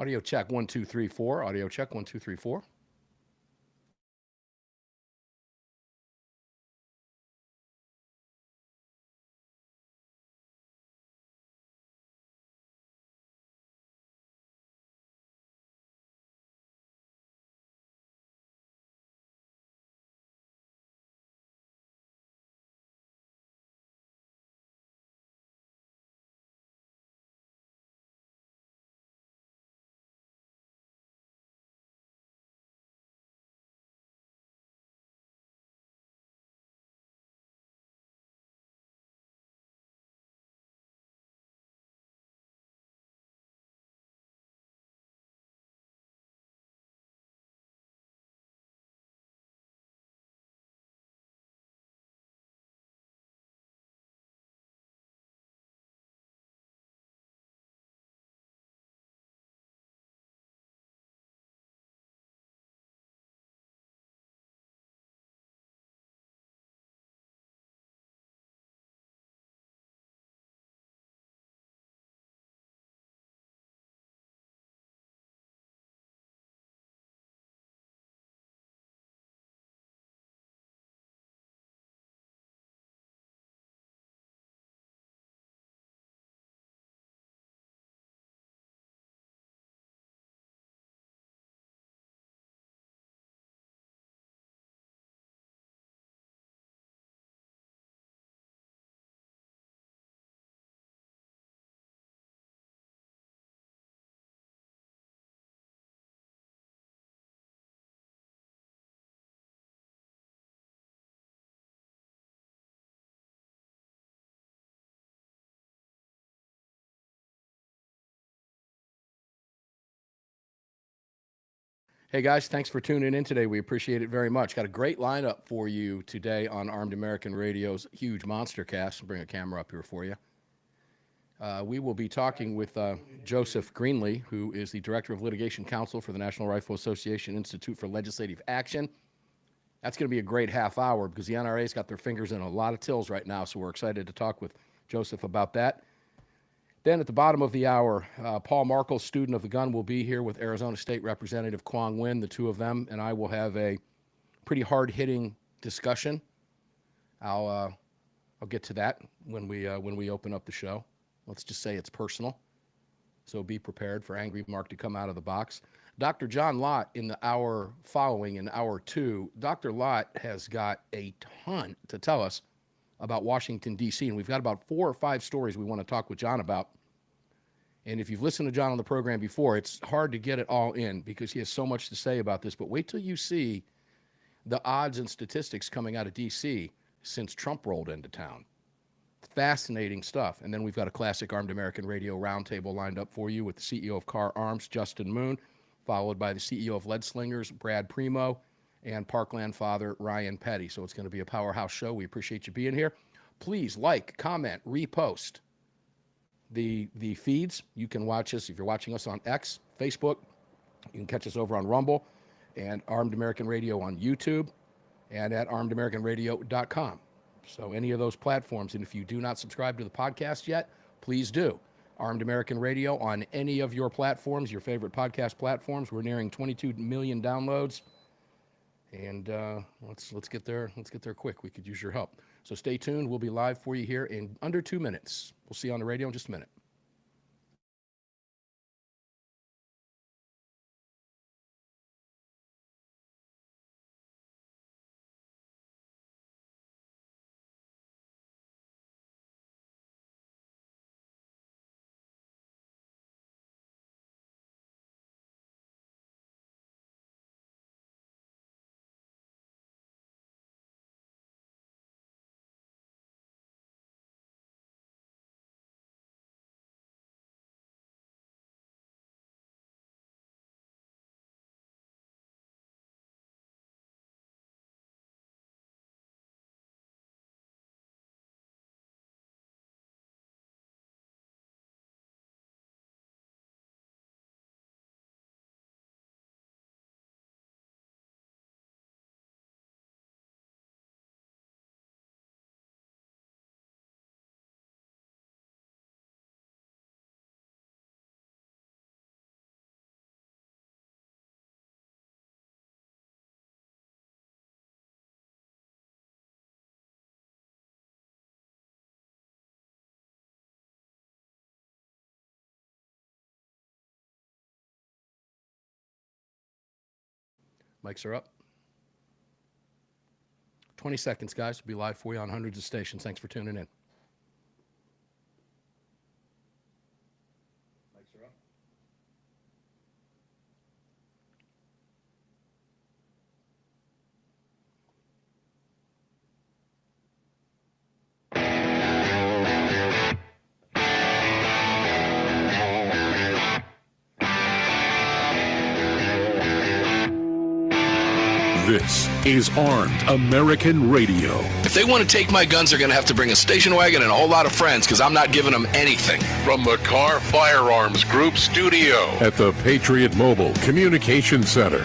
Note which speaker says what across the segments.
Speaker 1: Audio check 1 2 3 4. Audio check 1 2 3 4. Hey guys, thanks for tuning in today. We appreciate it very much. Got a great lineup for you today on Armed American Radio's huge monster cast. I'll bring a camera up here for you. We will be talking with Joseph Greenlee, who is the Director of Litigation Counsel for the National Rifle Association Institute for Legislative Action. That's going to be a great half hour because the NRA's got their fingers in a lot of tills right now, so we're excited to talk with Joseph about that. Then at the bottom of the hour, Paul Markle, student of the gun, will be here with Arizona State Representative Kwong Win. The two of them and I will have a pretty hard-hitting discussion. I'll get to that when we open up the show. Let's just say it's personal, so be prepared for Angry Mark to come out of the box. Dr. John Lott in the hour following, in hour 2, Dr. Lott has got a ton to tell us about Washington, D.C., and we've got about 4 or 5 stories we want to talk with John about. And if you've listened to John on the program before, it's hard to get it all in because he has so much to say about this. But wait till you see the odds and statistics coming out of D.C. since Trump rolled into town. Fascinating stuff. And then we've got a classic Armed American Radio roundtable lined up for you with the CEO of Car Arms, Justin Moon, followed by the CEO of Lead Slingers, Brad Premo, and Parkland father, Ryan Petty. So it's going to be a powerhouse show. We appreciate you being here. Please like, comment, repost the feeds. You can watch us if you're watching us on X, Facebook. You can catch us over on Rumble and Armed American Radio on YouTube and at armedamericanradio.com. So any of those platforms. And if you do not subscribe to the podcast yet, please do. Armed American Radio on any of your platforms, your favorite podcast platforms. We're nearing 22 million downloads. And let's get there. Let's get there quick. We could use your help. So stay tuned. We'll be live for you here in under 2 minutes. We'll see you on the radio in just a minute. Mics are up. 20 seconds, guys. We'll be live for you on hundreds of stations. Thanks for tuning in. Mics are up.
Speaker 2: This is Armed American Radio.
Speaker 3: If they want to take my guns, they're going to have to bring a station wagon and a whole lot of friends, because I'm not giving them anything.
Speaker 2: From the Car Firearms Group studio at the Patriot Mobile Communication Center.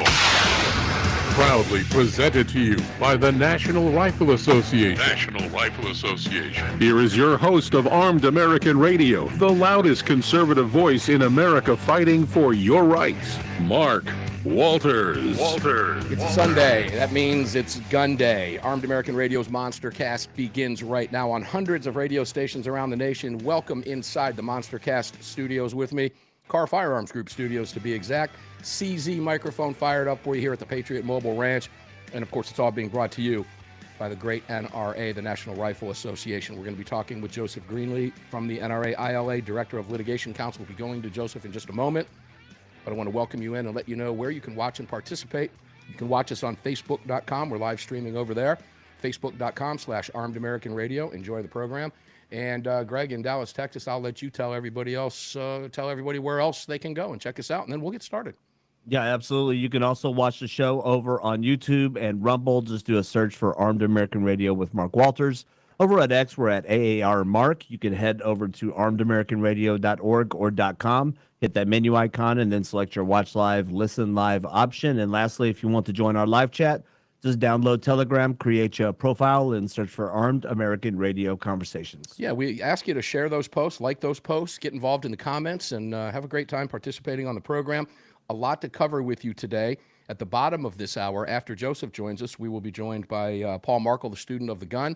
Speaker 2: Proudly presented to you by the National Rifle Association. National Rifle Association. Here is your host of Armed American Radio, the loudest conservative voice in America fighting for your rights, Mark Walters.
Speaker 1: It's Sunday. That means it's gun day. Armed American Radio's Monster Cast begins right now on hundreds of radio stations around the nation. Welcome inside the Monster Cast studios with me. Car Firearms Group studios, to be exact. CZ microphone fired up for you here at the Patriot Mobile Ranch. And, of course, it's all being brought to you by the great NRA, the National Rifle Association. We're going to be talking with Joseph Greenlee from the NRA ILA, Director of Litigation Counsel. We'll be going to Joseph in just a moment. But I want to welcome you in and let you know where you can watch and participate. You can watch us on Facebook.com. We're live streaming over there. Facebook.com/Armed American Radio. Enjoy the program. And Greg in Dallas, Texas, I'll let you tell everybody where else they can go and check us out, and then we'll get started.
Speaker 4: Yeah, absolutely. You can also watch the show over on YouTube and Rumble. Just do a search for Armed American Radio with Mark Walters. Over at X, we're at AAR Mark. You can head over to armedamericanradio.org or .com, hit that menu icon, and then select your Watch Live, Listen Live option. And lastly, if you want to join our live chat, just download Telegram, create your profile, and search for Armed American Radio Conversations.
Speaker 1: Yeah, we ask you to share those posts, like those posts, get involved in the comments, and have a great time participating on the program. A lot to cover with you today. At the bottom of this hour, after Joseph joins us, we will be joined by Paul Markle, the student of the gun,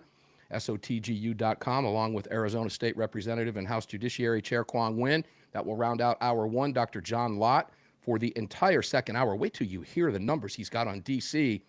Speaker 1: SOTGU.com, along with Arizona State Representative and House Judiciary Chair Kwong Win. That will round out hour one. Dr. John Lott for the entire second hour. Wait till you hear the numbers he's got on D.C.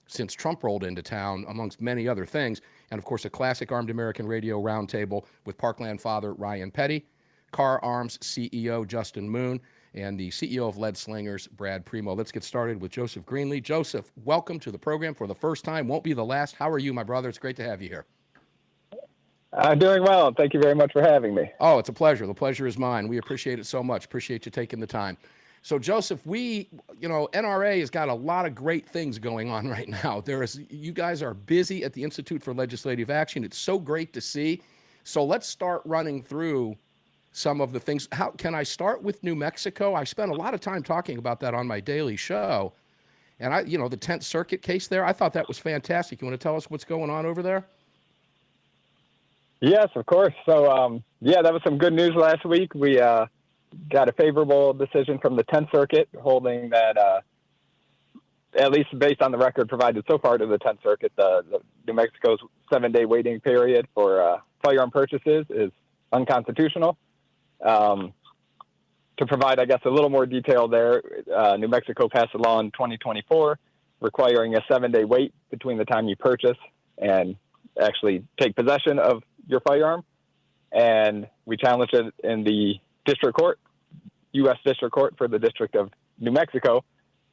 Speaker 1: since Trump rolled into town, amongst many other things. And, of course, a classic Armed American Radio roundtable with Parkland father Ryan Petty, Car Arms CEO Justin Moon, and the CEO of Lead Slingers, Brad Premo. Let's get started with Joseph Greenlee. Joseph, welcome to the program for the first time. Won't be the last. How are you, my brother? It's great to have you here.
Speaker 5: I'm doing well. Thank you very much for having me.
Speaker 1: Oh, it's a pleasure. The pleasure is mine. We appreciate it so much. Appreciate you taking the time. So, Joseph, NRA has got a lot of great things going on right now. You guys are busy at the Institute for Legislative Action. It's so great to see. So let's start running through some of the things. How can I start with New Mexico? I spent a lot of time talking about that on my daily show. And the 10th Circuit case there, I thought that was fantastic. You want to tell us what's going on over there?
Speaker 5: Yes, of course. So, that was some good news last week. We got a favorable decision from the 10th Circuit holding that, at least based on the record provided so far to the 10th Circuit, the New Mexico's 7-day waiting period for firearm purchases is unconstitutional. To provide, I guess, a little more detail there, New Mexico passed a law in 2024 requiring a 7-day wait between the time you purchase and actually take possession of your firearm. And we challenged it in the district court, U.S. District Court for the District of New Mexico.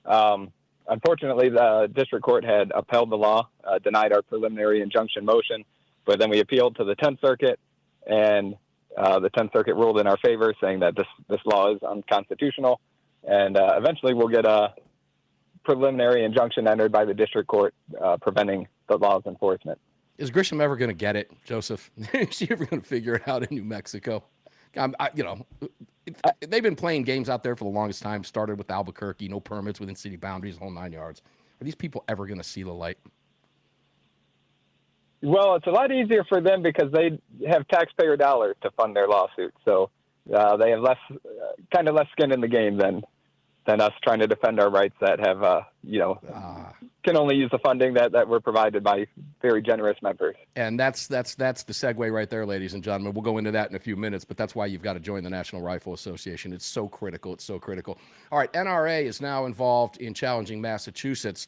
Speaker 5: Unfortunately, the district court had upheld the law, denied our preliminary injunction motion, but then we appealed to the 10th Circuit, and the 10th Circuit ruled in our favor, saying that this law is unconstitutional, and eventually we'll get a preliminary injunction entered by the district court preventing the law's enforcement.
Speaker 1: Is Grisham ever going to get it, Joseph? Is he ever going to figure it out in New Mexico? They've been playing games out there for the longest time. Started with Albuquerque, no permits within city boundaries, whole 9 yards. Are these people ever going to see the light?
Speaker 5: Well, it's a lot easier for them because they have taxpayer dollars to fund their lawsuits. So they have less skin in the game than than us trying to defend our rights that have, can only use the funding that we're provided by very generous members.
Speaker 1: And that's the segue right there, ladies and gentlemen. We'll go into that in a few minutes, but that's why you've got to join the National Rifle Association. It's so critical. It's so critical. All right, NRA is now involved in challenging Massachusetts'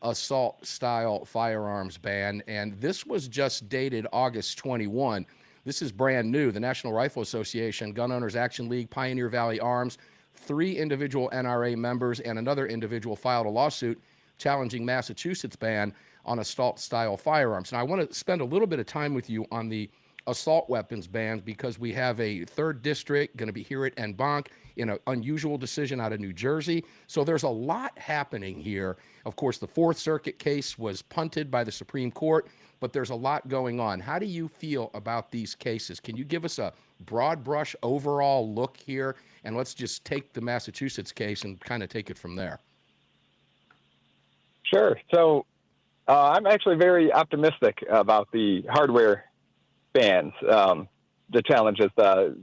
Speaker 1: assault-style firearms ban, and this was just dated August 21. This is brand new. The National Rifle Association, Gun Owners Action League, Pioneer Valley Arms, 3 individual NRA members, and another individual filed a lawsuit challenging Massachusetts' ban on assault-style firearms. Now, I want to spend a little bit of time with you on the assault weapons ban because we have a 3rd district going to be here at en banc in an unusual decision out of New Jersey. So there's a lot happening here. Of course, the 4th Circuit case was punted by the Supreme Court, but there's a lot going on. How do you feel about these cases? Can you give us a broad brush overall look here? And let's just take the Massachusetts case and kind of take it from there.
Speaker 5: Sure. So I'm actually very optimistic about the hardware bans, the challenges, the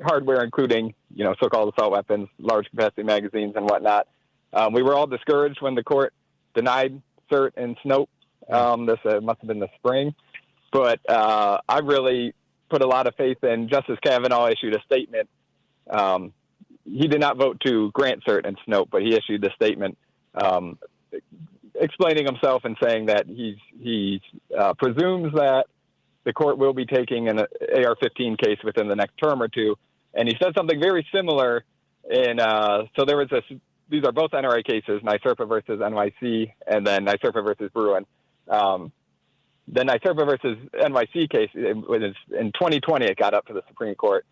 Speaker 5: hardware, including, so-called assault weapons, large capacity magazines and whatnot. We were all discouraged when the court denied cert in Snope. This must have been the spring, but I really put a lot of faith in Justice Kavanaugh issued a statement. He did not vote to grant cert in Snope, but he issued the statement explaining himself and saying that he presumes that the court will be taking an AR-15 case within the next term or two. And he said something very similar in, so there was these are both NRA cases, NYSERPA versus NYC, and then NYSERPA versus Bruin. The NYSERPA versus NYC case, in 2020, it got up to the Supreme Court,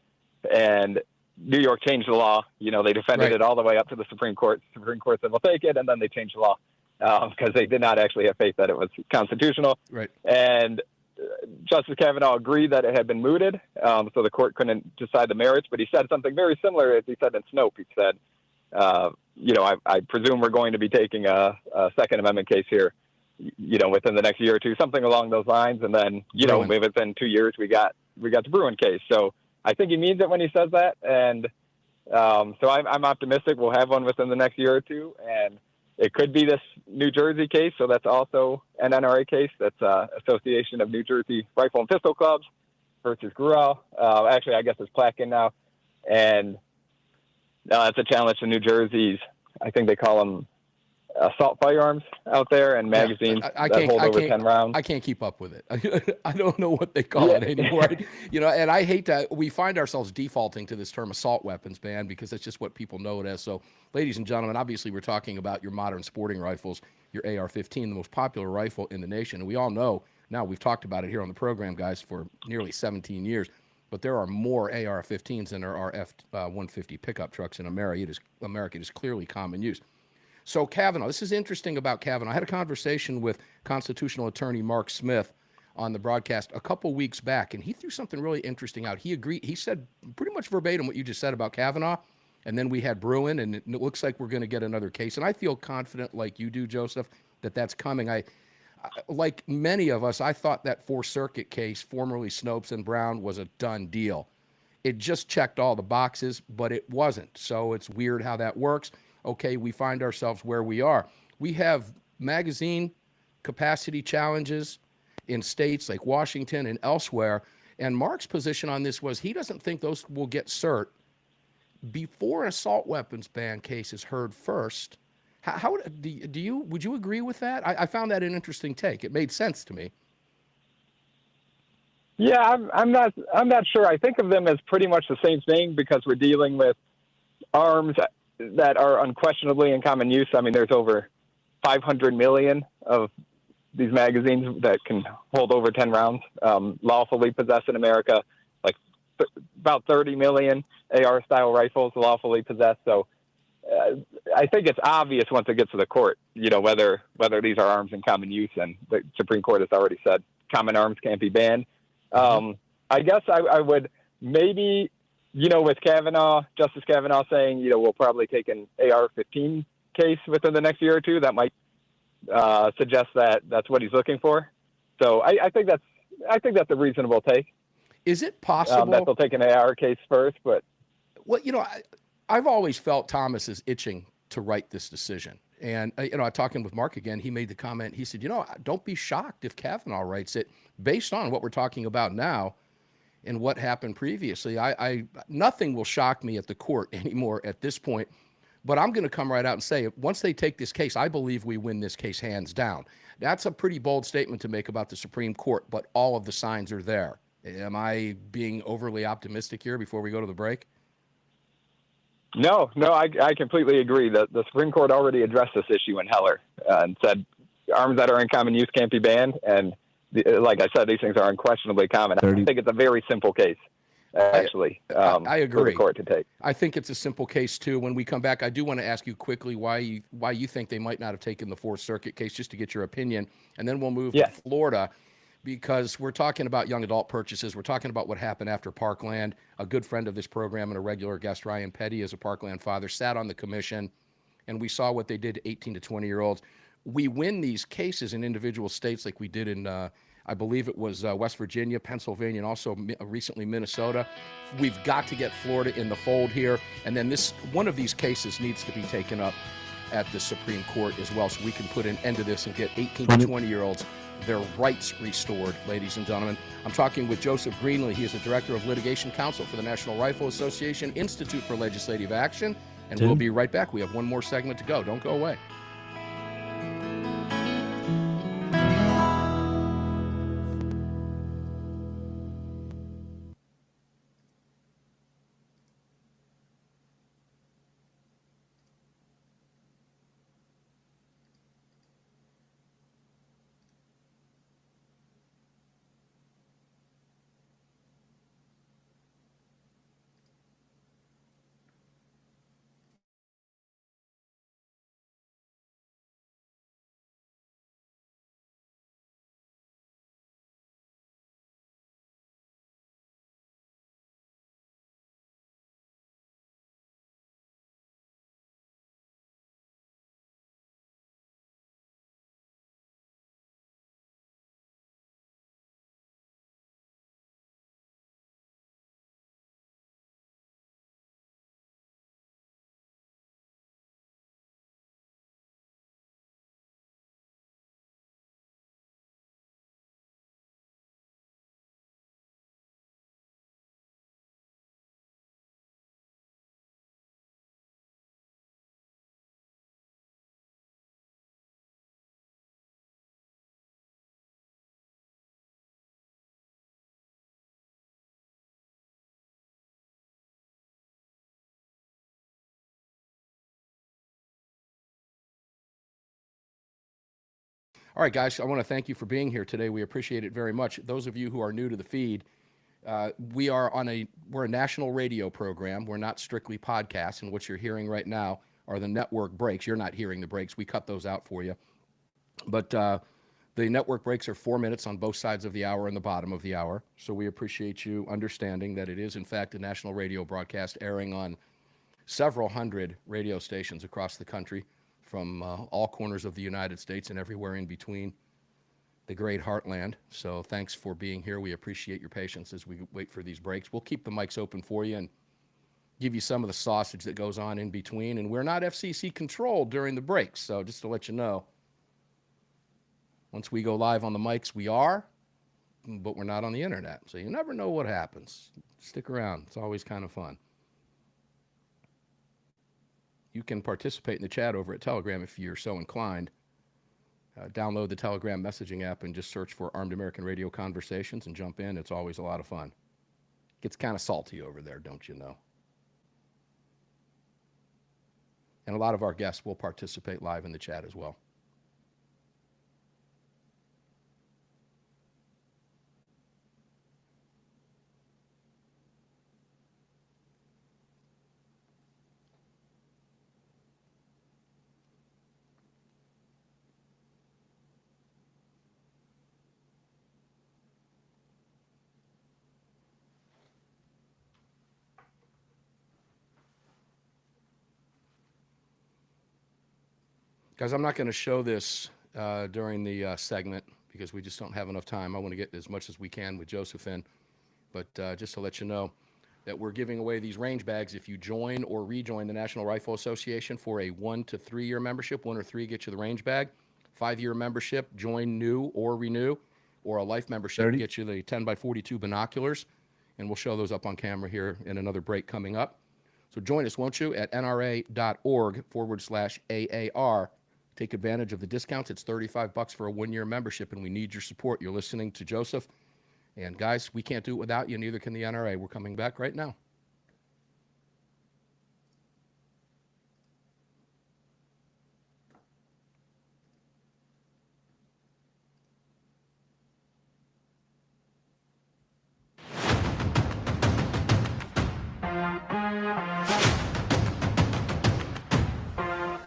Speaker 5: and New York changed the law. They defended it all the way up to the Supreme Court. The Supreme Court said, we'll take it, and then they changed the law because they did not actually have faith that it was constitutional.
Speaker 1: Right.
Speaker 5: And Justice Kavanaugh agreed that it had been mooted, so the court couldn't decide the merits, but he said something very similar as he said in Snope. He said, I presume we're going to be taking a Second Amendment case here, within the next year or two, something along those lines. And then, maybe within 2 years, we got the Bruin case. So I think he means it when he says that. And so I'm optimistic we'll have one within the next year or two. And it could be this New Jersey case. So that's also an NRA case. That's Association of New Jersey Rifle and Pistol Clubs versus Gruel. Actually, I guess it's Plotkin now. And it's a challenge to New Jersey's, I think they call them assault firearms out there, and magazines that hold over 10 rounds.
Speaker 1: I can't keep up with it. I don't know what they call it anymore. And I hate to, we find ourselves defaulting to this term assault weapons ban because that's just what people know it as. So, ladies and gentlemen, obviously we're talking about your modern sporting rifles, your AR-15, the most popular rifle in the nation. And we all know, now we've talked about it here on the program, guys, for nearly 17 years, but there are more AR-15s than there are F-150 pickup trucks in America. It is clearly common use. So Kavanaugh, this is interesting about Kavanaugh. I had a conversation with constitutional attorney Mark Smith on the broadcast a couple weeks back, and he threw something really interesting out. He agreed. He said pretty much verbatim what you just said about Kavanaugh, and then we had Bruin, and it looks like we're going to get another case. And I feel confident, like you do, Joseph, that that's coming. Like many of us, I thought that Fourth Circuit case, formerly Snopes and Brown, was a done deal. It just checked all the boxes, but it wasn't. So it's weird how that works. Okay, we find ourselves where we are. We have magazine capacity challenges in states like Washington and elsewhere, and Mark's position on this was he doesn't think those will get cert before an assault weapons ban case is heard first. How would you agree with that? I found that an interesting take. It made sense to me.
Speaker 5: Yeah, I'm not sure. I think of them as pretty much the same thing because we're dealing with arms that are unquestionably in common use. I mean, there's over 500 million of these magazines that can hold over 10 rounds, lawfully possessed in America, like about 30 million AR-style rifles lawfully possessed. So I think it's obvious once it gets to the court, whether these are arms in common use, and the Supreme Court has already said common arms can't be banned. I guess I would maybe, with Kavanaugh, Justice Kavanaugh saying, we'll probably take an AR-15 case within the next year or two, that might suggest that that's what he's looking for. So I think that's a reasonable take.
Speaker 1: Is it possible
Speaker 5: that they'll take an AR case first? But
Speaker 1: well, I've always felt Thomas is itching to write this decision. And, I talking with Mark again, he made the comment, he said, don't be shocked if Kavanaugh writes it based on what we're talking about now and what happened previously. Nothing will shock me at the court anymore at this point, but I'm going to come right out and say, once they take this case, I believe we win this case hands down. That's a pretty bold statement to make about the Supreme Court, but all of the signs are there. Am I being overly optimistic here before we go to the break?
Speaker 5: No, I completely agree. The Supreme Court already addressed this issue in Heller and said arms that are in common use can't be banned. And like I said, these things are unquestionably common. I think it's a very simple case, actually.
Speaker 1: I agree.
Speaker 5: For the court to take.
Speaker 1: I think it's a simple case too. When we come back, I do want to ask you quickly why you think they might not have taken the Fourth Circuit case, just to get your opinion, and then we'll move to Florida. Because we're talking about young adult purchases. We're talking about what happened after Parkland. A good friend of this program and a regular guest, Ryan Petty, is a Parkland father, sat on the commission, and we saw what they did to 18 to 20-year-olds. We win these cases in individual states like we did in, I believe it was West Virginia, Pennsylvania, and also recently Minnesota. We've got to get Florida in the fold here. And then one of these cases needs to be taken up at the Supreme Court as well, so we can put an end to this and get 18 to 20-year-olds their rights restored, ladies and gentlemen. I'm talking with Joseph Greenlee. He is the Director of Litigation Counsel for the National Rifle Association Institute for Legislative Action. And we'll be right back. We have one more segment to go. Don't go away. All right, guys, I want to thank you for being here today. We appreciate it very much. Those of you who are new to the feed, we're a national radio program. We're not strictly podcasts, and what you're hearing right now are the network breaks. You're not hearing the breaks. We cut those out for you. But the network breaks are 4 minutes on both sides of the hour and the bottom of the hour. So we appreciate you understanding that it is, in fact, a national radio broadcast airing on several hundred radio stations across the country, from all corners of the United States and everywhere in between, the great heartland. So thanks for being here. We appreciate your patience as we wait for these breaks. We'll keep the mics open for you and give you some of the sausage that goes on in between. And we're not FCC controlled during the breaks. So just to let you know, once we go live on the mics, we are, but we're not on the internet. So you never know what happens. Stick around. It's always kind of fun. You can participate in the chat over at Telegram if you're so inclined. Download the Telegram messaging app and just search for Armed American Radio Conversations and jump in. It's always a lot of fun. Gets kind of salty over there, don't you know? And a lot of our guests will participate live in the chat as well. Guys, I'm not going to show this during the segment because we just don't have enough time. I want to get as much as we can with Joseph in. But just to let you know, that we're giving away these range bags if you join or rejoin the National Rifle Association for a 1 to 3 year membership. 1 or 3 gets you the range bag. 5-year membership, join new or renew, or a life membership
Speaker 4: 30.
Speaker 1: gets you the 10 by 42 binoculars. And we'll show those up on camera here in another break coming up. So join us, won't you, at nra.org/AAR. Take advantage of the discounts. It's $35 for a 1-year membership, and we need your support. You're listening to Joseph. And guys, we can't do it without you, neither can the NRA. We're coming back right now.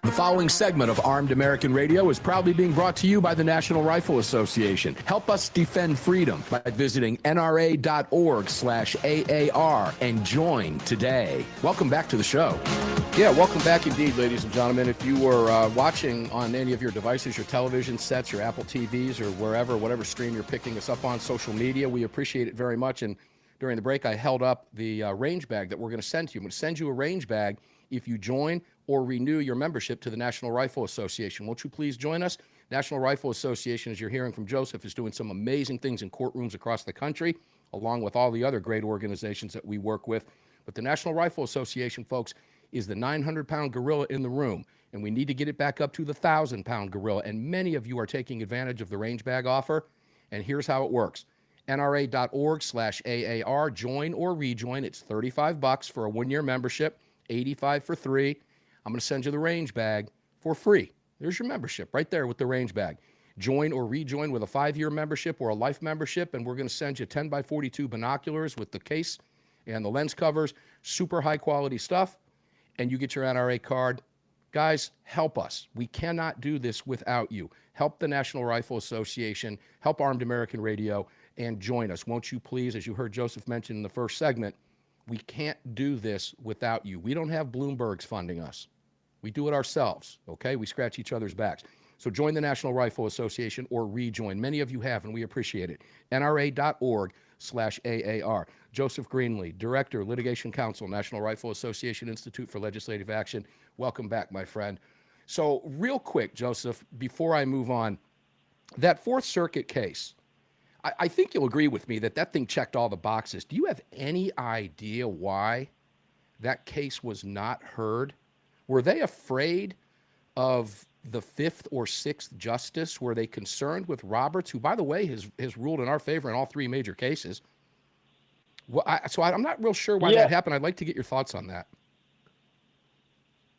Speaker 1: The following segment of Armed American Radio is proudly being brought to you by the National Rifle Association. Help us defend freedom by visiting nra.org/AAR and join today. Welcome back to the show. Yeah, welcome back indeed, ladies and gentlemen. If you were watching on any of your devices, your television sets, your Apple TVs, or wherever, whatever stream you're picking us up on, social media, we appreciate it very much. And during the break, I held up the range bag that we're going to send to you. I'm going to send you a range bag if you join or renew your membership to the National Rifle Association. Won't you please join us? National Rifle Association, as you're hearing from Joseph, is doing some amazing things in courtrooms across the country, along with all the other great organizations that we work with. But the National Rifle Association, folks, is the 900-pound gorilla in the room, and we need to get it back up to the 1,000-pound gorilla. And many of you are taking advantage of the range bag offer, and here's how it works. NRA.org/AAR, join or rejoin. It's $35 for a 1-year membership, $85 for 3. I'm going to send you the range bag for free. There's your membership right there with the range bag. Join or rejoin with a 5-year membership or a life membership, and we're going to send you 10 by 42 binoculars with the case and the lens covers, super high quality stuff, and you get your NRA card. Guys, help us. We cannot do this without you. Help the National Rifle Association, help Armed American Radio, and join us. Won't you please, as you heard Joseph mention in the first segment, we can't do this without you. We don't have Bloomberg's funding us. We do it ourselves, okay? We scratch each other's backs. So join the National Rifle Association or rejoin. Many of you have, and we appreciate it. NRA.org/AAR. Joseph Greenlee, Director, Litigation Counsel, National Rifle Association Institute for Legislative Action. Welcome back, my friend. So real quick, Joseph, before I move on, that Fourth Circuit case, I think you'll agree with me that that thing checked all the boxes. Do you have any idea why that case was not heard? Were they afraid of the 5th or 6th justice? Were they concerned with Roberts, who, by the way, has ruled in our favor in all 3 major cases? Well, I'm not real sure why that happened. I'd like to get your thoughts on that.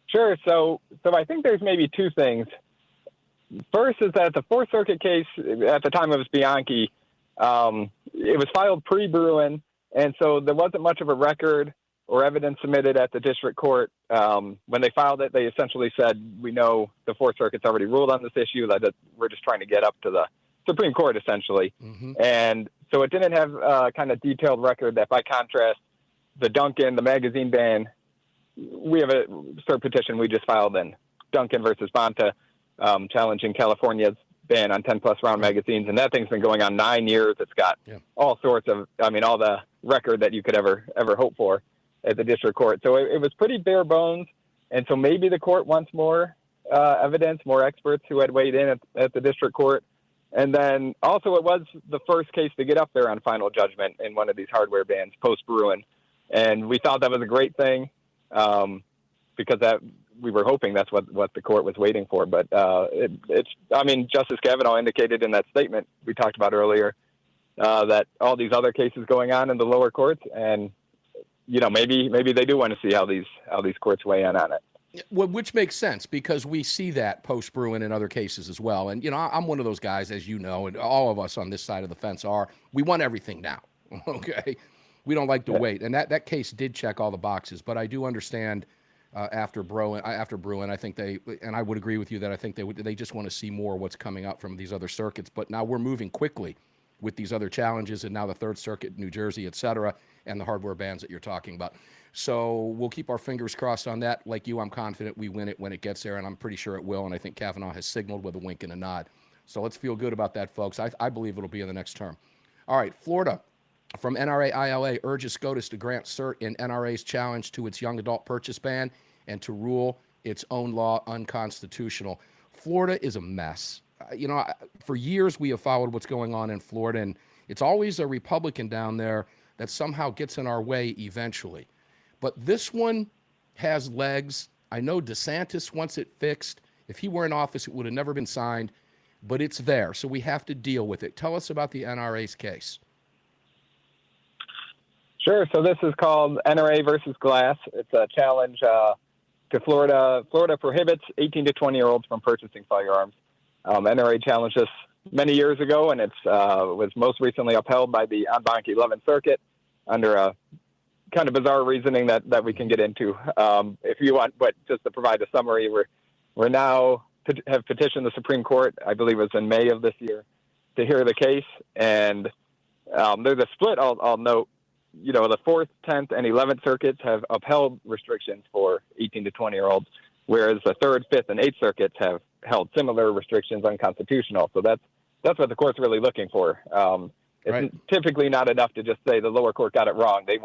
Speaker 5: Sure. So I think there's maybe 2 things. First is that the Fourth Circuit case, at the time it was Bianchi, it was filed pre-Bruin, and so there wasn't much of a record or evidence submitted at the district court. When they filed it, they essentially said, we know the Fourth Circuit's already ruled on this issue, that we're just trying to get up to the Supreme Court, essentially. Mm-hmm. And so it didn't have a kind of detailed record that, by contrast, the Duncan, the magazine ban, we have a cert petition we just filed in Duncan versus Bonta, challenging California's ban on 10-plus round magazines, and that thing's been going on 9 years. It's got all sorts of, all the record that you could ever hope for at the district court. So it was pretty bare bones, and so maybe the court wants more evidence, more experts who had weighed in at the district court. And then also it was the first case to get up there on final judgment in one of these hardware bans post-Bruin, and we thought that was a great thing because that we were hoping that's what the court was waiting for. But Justice Kavanaugh indicated in that statement we talked about earlier that all these other cases going on in the lower courts, and maybe they do want to see how these courts weigh in on it.
Speaker 1: Well, which makes sense because we see that post-Bruin in other cases as well. And, I'm one of those guys, as you know, and all of us on this side of the fence we want everything now, okay? We don't like to wait. And that case did check all the boxes. But I do understand after Bruin, I think and I would agree with you that I think they just want to see more what's coming up from these other circuits. But now we're moving quickly with these other challenges, and now the Third Circuit, New Jersey, et cetera, and the hardware bans that you're talking about. So we'll keep our fingers crossed on that. Like you, I'm confident we win it when it gets there, and I'm pretty sure it will, and I think Kavanaugh has signaled with a wink and a nod. So let's feel good about that, folks. I believe it'll be in the next term. All right, Florida. From NRA ILA urges SCOTUS to grant cert in NRA's challenge to its young adult purchase ban and to rule its own law unconstitutional. Florida is a mess. For years we have followed what's going on in Florida, and it's always a Republican down there that somehow gets in our way eventually. But this one has legs. I know DeSantis wants it fixed. If he were in office, it would have never been signed, but it's there, so we have to deal with it. Tell us about the NRA's case.
Speaker 5: Sure. So this is called NRA versus Glass. It's a challenge to Florida. Florida prohibits 18 to 20-year-olds from purchasing firearms. NRA challenged this many years ago, and it was most recently upheld by the en banc 11th Circuit under a kind of bizarre reasoning that we can get into if you want. But just to provide a summary, we're now have petitioned the Supreme Court, I believe it was in May of this year, to hear the case. And there's a split, I'll note. The 4th, 10th, and 11th circuits have upheld restrictions for 18 to 20-year-olds, whereas the 3rd, 5th, and 8th circuits have held similar restrictions unconstitutional. So that's what the court's really looking for. It's typically not enough to just say the lower court got it wrong. They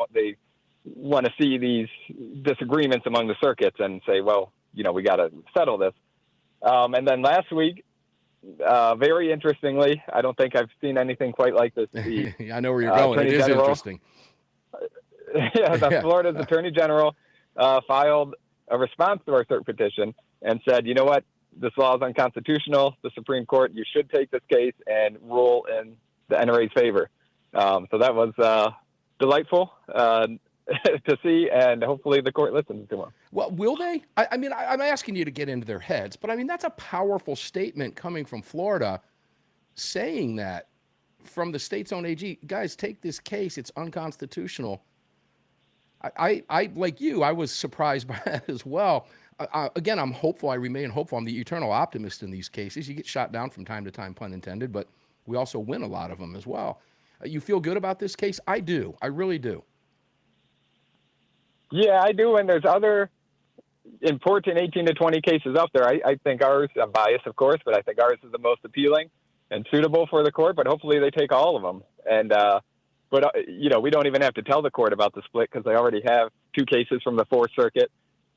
Speaker 5: want to see these disagreements among the circuits and say, well, we got to settle this. And then last week, very interestingly, I don't think I've seen anything quite like this.
Speaker 1: I know where you're going. It is interesting.
Speaker 5: Florida's Attorney General filed a response to our cert petition and said, you know what, this law is unconstitutional. The Supreme Court, you should take this case and rule in the NRA's favor. So that was delightful to see, and hopefully the court listens to them.
Speaker 1: Well, will they? I'm asking you to get into their heads, but that's a powerful statement coming from Florida saying that from the state's own AG, guys, take this case. It's unconstitutional. I like you, I was surprised by that as well. Again, I'm hopeful. I remain hopeful. I'm the eternal optimist in these cases. You get shot down from time to time, pun intended, but we also win a lot of them as well. You feel good about this case? I do. I really do.
Speaker 5: Yeah, I do. And there's other important 18 to 20 cases out there. I think ours, I'm biased, of course, but I think ours is the most appealing and suitable for the court, but hopefully they take all of them. And, we don't even have to tell the court about the split because they already have 2 cases from the 4th Circuit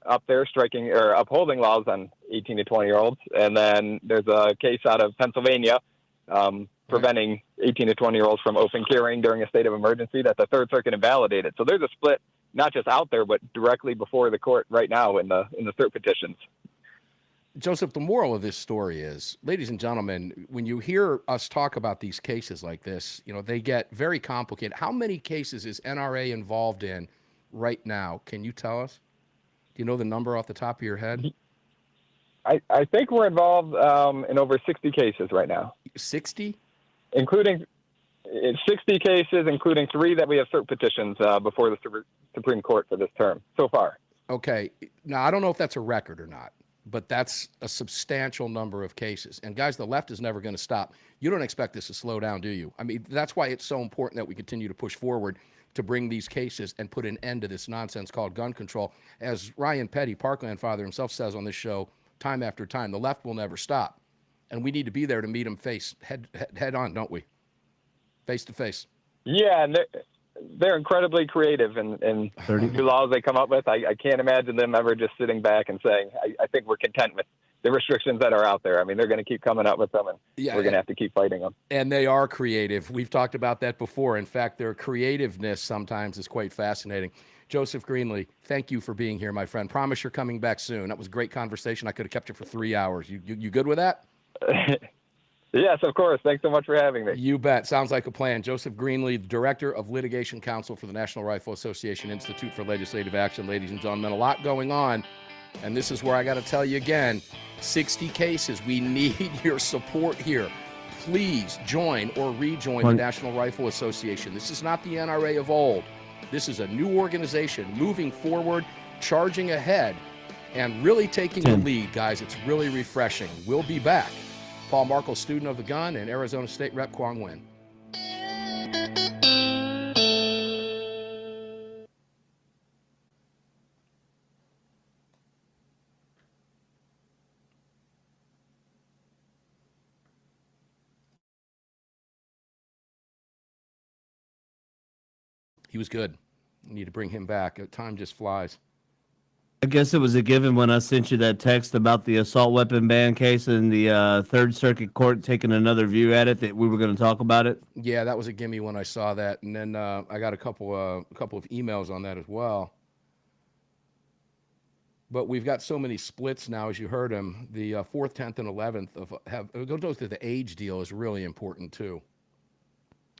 Speaker 5: up there striking or upholding laws on 18 to 20-year-olds. And then there's a case out of Pennsylvania preventing 18 to 20-year-olds from open carrying during a state of emergency that the 3rd Circuit invalidated. So there's a split not just out there, but directly before the court right now in the cert petitions.
Speaker 1: Joseph, the moral of this story is, ladies and gentlemen, when you hear us talk about these cases like this, they get very complicated. How many cases is NRA involved in right now? Can you tell us? Do you know the number off the top of your head?
Speaker 5: I think we're involved in over 60 cases right now.
Speaker 1: 60?
Speaker 5: Including 60 cases, including 3 that we have cert petitions before the Supreme Court for this term so far. Okay.
Speaker 1: Now, I don't know if that's a record or not, but that's a substantial number of cases. And guys, the left is never going to stop. You don't expect this to slow down, do you? That's why it's so important that we continue to push forward to bring these cases and put an end to this nonsense called gun control. As Ryan Petty, Parkland father himself, says on this show time after time, the left will never stop. And we need to be there to meet them head on, don't we? Face to face.
Speaker 5: Yeah, and they're incredibly creative in new laws they come up with. I can't imagine them ever just sitting back and saying, I think we're content with the restrictions that are out there. They're going to keep coming up with them, and we're going to have to keep fighting them.
Speaker 1: And they are creative. We've talked about that before. In fact, their creativeness sometimes is quite fascinating. Joseph Greenlee, thank you for being here, my friend. Promise you're coming back soon. That was a great conversation. I could have kept you for 3 hours. You good with that?
Speaker 5: Yes, of course. Thanks so much for having me.
Speaker 1: You bet. Sounds like a plan. Joseph Greenlee, Director of Litigation Counsel for the National Rifle Association Institute for Legislative Action. Ladies and gentlemen, a lot going on. And this is where I got to tell you again, 60 cases. We need your support here. Please join or rejoin the National Rifle Association. This is not the NRA of old. This is a new organization moving forward, charging ahead, and really taking the lead, guys. It's really refreshing. We'll be back. Paul Markle, student of the gun, and Arizona State Rep Quang Nguyen. He was good. You need to bring him back. Time just flies.
Speaker 4: I guess it was a given when I sent you that text about the assault weapon ban case and the Third Circuit Court taking another view at it that we were going to talk about it.
Speaker 1: Yeah, that was a gimme when I saw that, and then I got a couple of emails on that as well. But we've got so many splits now, as you heard him. The 4th, 10th, and 11th go to the age deal is really important too.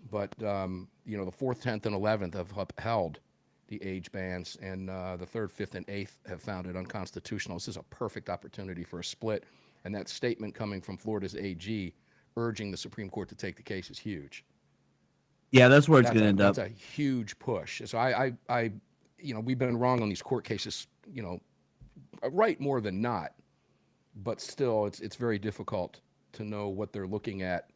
Speaker 1: But the 4th, 10th, and 11th have upheld the age bans, and the 3rd, 5th, and 8th have found it unconstitutional. This is a perfect opportunity for a split, and that statement coming from Florida's AG urging the Supreme Court to take the case is huge.
Speaker 4: Yeah, that's where it's going to end up.
Speaker 1: That's a huge push. So I we've been wrong on these court cases, right more than not, but still, it's very difficult to know what they're looking at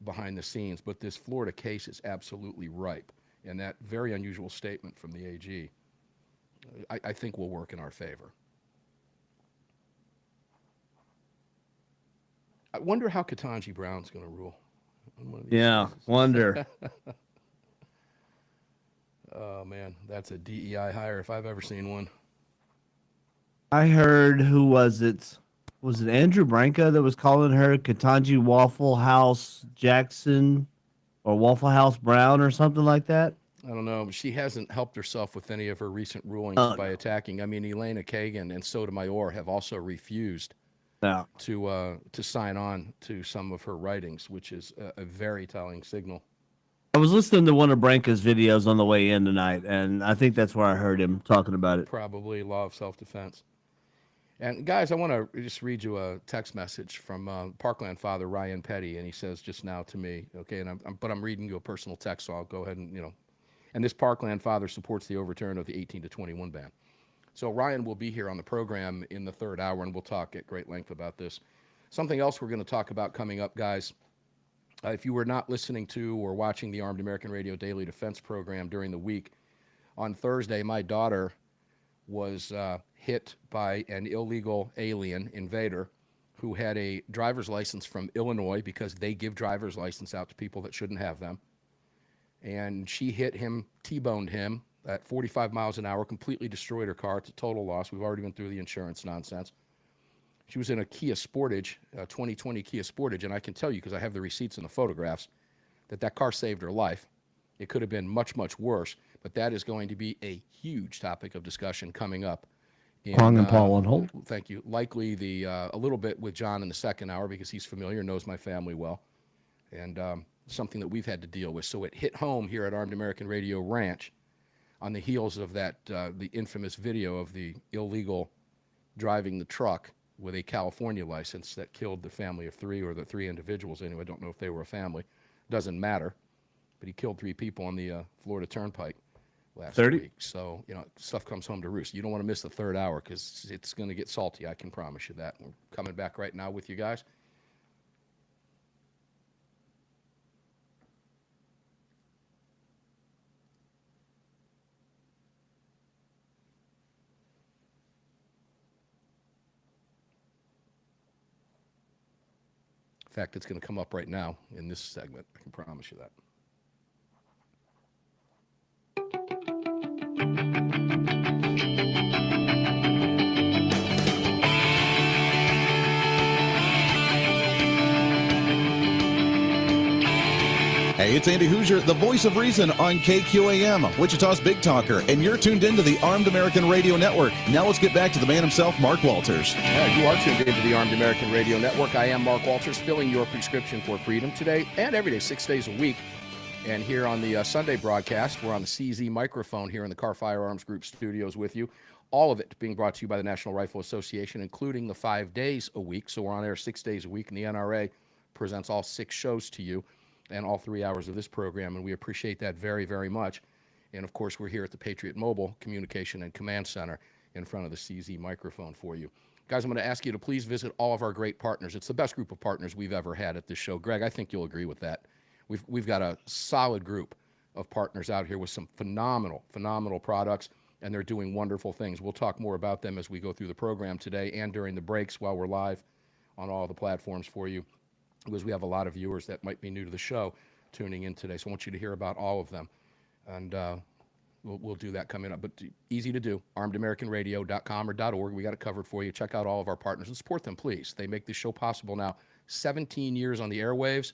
Speaker 1: behind the scenes. But this Florida case is absolutely ripe. And that very unusual statement from the AG, I think will work in our favor. I wonder how Ketanji Brown's going to rule.
Speaker 4: Yeah, wonder.
Speaker 1: Oh, man, that's a DEI hire if I've ever seen one.
Speaker 4: I heard, who was it? Was it Andrew Branca that was calling her Ketanji Waffle House Jackson? Or Waffle House Brown or something like that?
Speaker 1: I don't know. She hasn't helped herself with any of her recent rulings by attacking. I mean, Elena Kagan and Sotomayor have also refused to sign on to some of her writings, which is a very telling signal.
Speaker 4: I was listening to one of Branca's videos on the way in tonight, and I think that's where I heard him talking about it.
Speaker 1: Probably law of self-defense. And guys, I want to just read you a text message from Parkland father Ryan Petty, and he says just now to me, okay, and I'm reading you a personal text, so I'll go ahead and And this Parkland father supports the overturn of the 18 to 21 ban. So Ryan will be here on the program in the 3rd hour, and we'll talk at great length about this. Something else we're going to talk about coming up, guys. If you were not listening to or watching the Armed American Radio Daily Defense program during the week, on Thursday, my daughter was hit by an illegal alien invader who had a driver's license from Illinois, because they give driver's license out to people that shouldn't have them. And she hit him, T-boned him at 45 miles an hour, completely destroyed her car. It's a total loss. We've already been through the insurance nonsense. She was in a Kia Sportage, a 2020 Kia Sportage, and I can tell you, because I have the receipts and the photographs, that car saved her life. It could have been much, much worse, but that is going to be a huge topic of discussion coming up.
Speaker 4: Kwong and Paul on hold.
Speaker 1: Thank you. Likely a little bit with John in the 2nd hour, because he's familiar, knows my family well, and something that we've had to deal with. So it hit home here at Armed American Radio Ranch on the heels of that, the infamous video of the illegal driving the truck with a California license that killed the family of 3, or the 3 individuals anyway. I don't know if they were a family. Doesn't matter. But he killed 3 people on the Florida Turnpike last week. So, stuff comes home to roost. You don't want to miss the 3rd hour, because it's going to get salty. I can promise you that. We're coming back right now with you guys. In fact, it's going to come up right now in this segment. I can promise you that.
Speaker 6: Hey, it's Andy Hoosier, the voice of reason on KQAM, Wichita's Big Talker, and you're tuned into the Armed American Radio Network. Now let's get back to the man himself, Mark Walters.
Speaker 1: Yeah, you are tuned into the Armed American Radio Network. I am Mark Walters, filling your prescription for freedom today and every day, 6 days a week. And here on the Sunday broadcast, we're on the CZ microphone here in the Car Firearms Group studios with you. All of it being brought to you by the National Rifle Association, including the 5 days a week. So we're on air 6 days a week, and the NRA presents all 6 shows to you and all 3 hours of this program, and we appreciate that very, very much. And, of course, we're here at the Patriot Mobile Communication and Command Center in front of the CZ microphone for you. Guys, I'm going to ask you to please visit all of our great partners. It's the best group of partners we've ever had at this show. Greg, I think you'll agree with that. We've got a solid group of partners out here with some phenomenal products, and they're doing wonderful things. We'll talk more about them as we go through the program today and during the breaks while we're live on all the platforms for you, because we have a lot of viewers that might be new to the show tuning in today. So I want you to hear about all of them. And we'll do that coming up. But easy to do, armedamericanradio.com or .org. We got it covered for you. Check out all of our partners and support them, please. They make this show possible now. 17 years on the airwaves.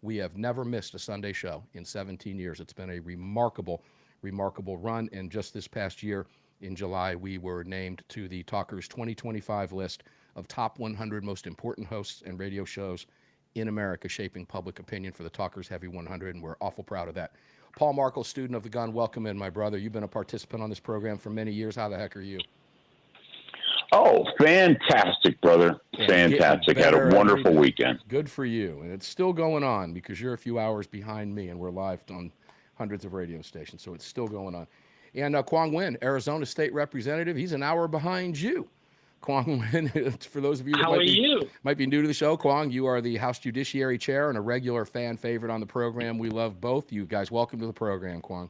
Speaker 1: We have never missed a Sunday show in 17 years. It's been a remarkable run. And just this past year, in July, we were named to the Talkers 2025 list of top 100 most important hosts and radio shows in America, shaping public opinion for the Talkers Heavy 100, and we're awful proud of that. Paul Markle, student of the gun, welcome in, my brother. You've been a participant on this program for many years. How the heck are you?
Speaker 7: Oh, fantastic, brother. Fantastic. Had a wonderful weekend.
Speaker 1: Good for you. And it's still going on because you're a few hours behind me, and we're live on hundreds of radio stations, so it's still going on. And Quang Nguyen, Arizona State Representative, he's an hour behind you. Quang Nguyen, for those of you that might be new to the show, Quang, you are the House Judiciary Chair and a regular fan favorite on the program. We love both you guys. Welcome to the program, Quang.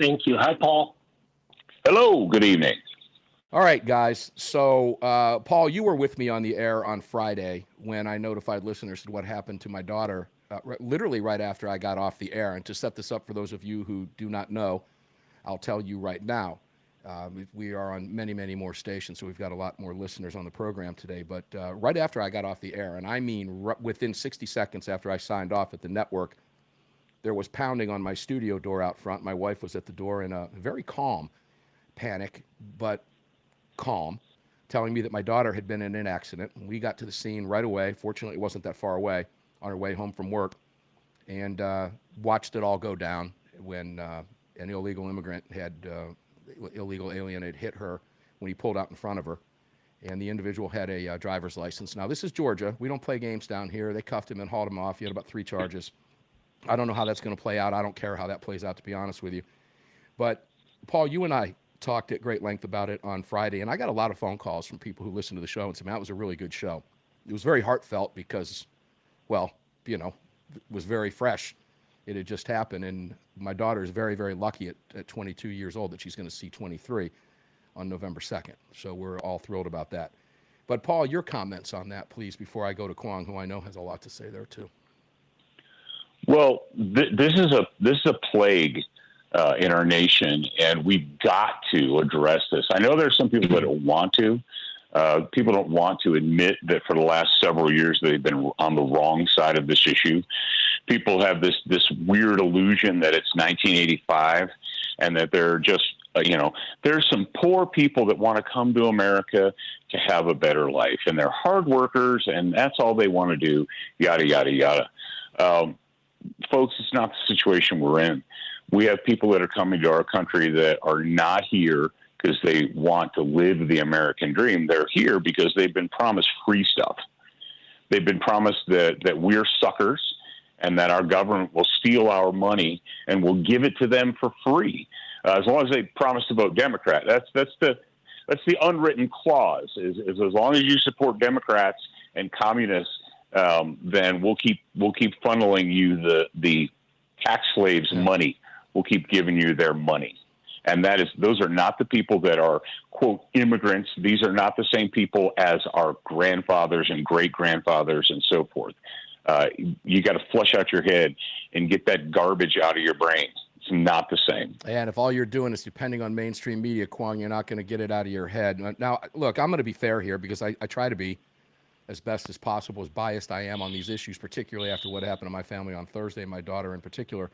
Speaker 8: Thank you. Hi, Paul.
Speaker 7: Hello. Good evening.
Speaker 1: All right, guys. So, Paul, you were with me on the air on Friday when I notified listeners of what happened to my daughter, literally right after I got off the air. And to set this up for those of you who do not know, I'll tell you right now. We are on many, many more stations, so we've got a lot more listeners on the program today. But right after I got off the air, and I mean within 60 seconds after I signed off at the network, there was pounding on my studio door out front. My wife was at the door in a very calm panic, but calm, telling me that my daughter had been in an accident. We got to the scene right away. Fortunately, it wasn't that far away, on our way home from work, and watched it all go down when an illegal alien had hit her when he pulled out in front of her, and the individual had a driver's license. Now, this is Georgia. We don't play games down here. They cuffed him and hauled him off. He had about 3 charges. I don't know how that's going to play out. I don't care how that plays out, to be honest with you. But, Paul, you and I talked at great length about it on Friday, and I got a lot of phone calls from people who listened to the show and said, man, that was a really good show. It was very heartfelt because, well, you know, it was very fresh. It had just happened, and my daughter is very, very lucky at 22 years old that she's going to see 23 on November 2nd. So we're all thrilled about that. But, Paul, your comments on that, please, before I go to Quang, who I know has a lot to say there, too.
Speaker 7: Well, this is a plague in our nation, and we've got to address this. I know there's some people that don't want to. People don't want to admit that for the last several years they've been on the wrong side of this issue. People have this weird illusion that it's 1985 and that they're just, there's some poor people that want to come to America to have a better life, and they're hard workers, and that's all they want to do, yada, yada, yada. Folks, it's not the situation we're in. We have people that are coming to our country that are not here because they want to live the American dream. They're here because they've been promised free stuff. They've been promised that we're suckers and that our government will steal our money and will give it to them for free. As long as they promise to vote Democrat. That's the unwritten clause is as long as you support Democrats and communists, then we'll keep funneling you the tax slaves' money. We'll keep giving you their money. And those are not the people that are, quote, immigrants. These are not the same people as our grandfathers and great-grandfathers and so forth. You got to flush out your head and get that garbage out of your brain. It's not the same.
Speaker 1: And if all you're doing is depending on mainstream media, Quang, you're not going to get it out of your head. Now, look, I'm going to be fair here because I try to be as best as possible, as biased I am on these issues, particularly after what happened to my family on Thursday, my daughter in particular.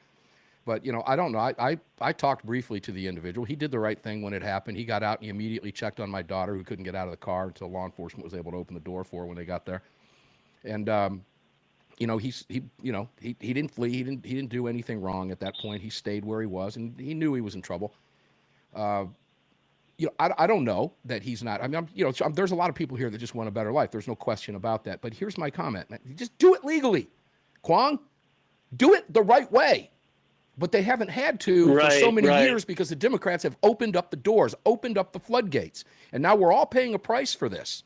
Speaker 1: But, I don't know. I talked briefly to the individual. He did the right thing when it happened. He got out and he immediately checked on my daughter, who couldn't get out of the car until law enforcement was able to open the door for her when they got there. And, he didn't flee. He didn't do anything wrong at that point. He stayed where he was, and he knew he was in trouble. I don't know that he's not. I mean, there's a lot of people here that just want a better life. There's no question about that. But here's my comment. Just do it legally. Quang, do it the right way. But they haven't had to for so many years because the Democrats have opened up the doors, opened up the floodgates. And now we're all paying a price for this.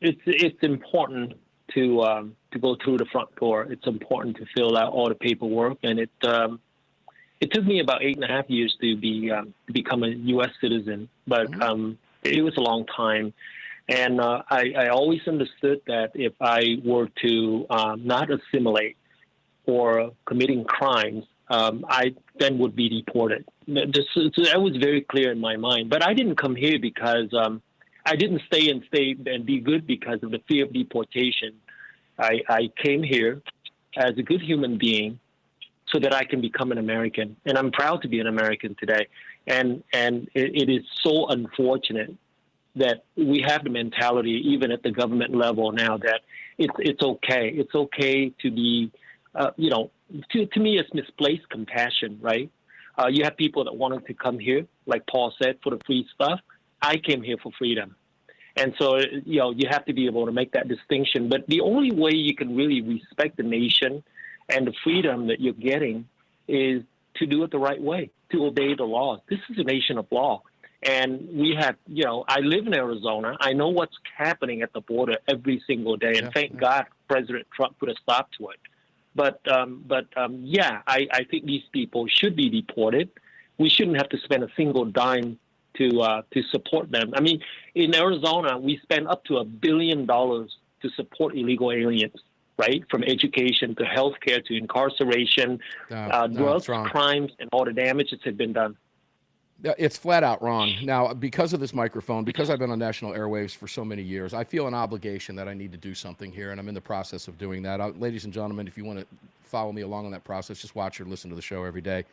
Speaker 8: It's important to go through the front door. It's important to fill out all the paperwork. And it took me about 8.5 years to become a U.S. citizen. But it was a long time. And I always understood that if I were to not assimilate or committing crimes, I then would be deported. That was very clear in my mind. But I didn't come here because I didn't stay and be good because of the fear of deportation. I came here as a good human being so that I can become an American. And I'm proud to be an American today. And it is so unfortunate that we have the mentality, even at the government level now, that it's okay. It's okay to be, to me, it's misplaced compassion, right? You have people that wanted to come here, like Paul said, for the free stuff. I came here for freedom. And so, you have to be able to make that distinction. But the only way you can really respect the nation and the freedom that you're getting is to do it the right way, to obey the laws. This is a nation of law. And we have, I live in Arizona. I know what's happening at the border every single day. And thank God President Trump put a stop to it. But I think these people should be deported. We shouldn't have to spend a single dime to support them. I mean, in Arizona, we spend up to $1 billion to support illegal aliens, right? From education to healthcare to incarceration, drugs, crimes, and all the damage that has been done.
Speaker 1: It's flat out wrong. Now, because of this microphone, because I've been on national airwaves for so many years, I feel an obligation that I need to do something here, and I'm in the process of doing that. Ladies and gentlemen, if you want to follow me along on that process, just watch or listen to the show every day.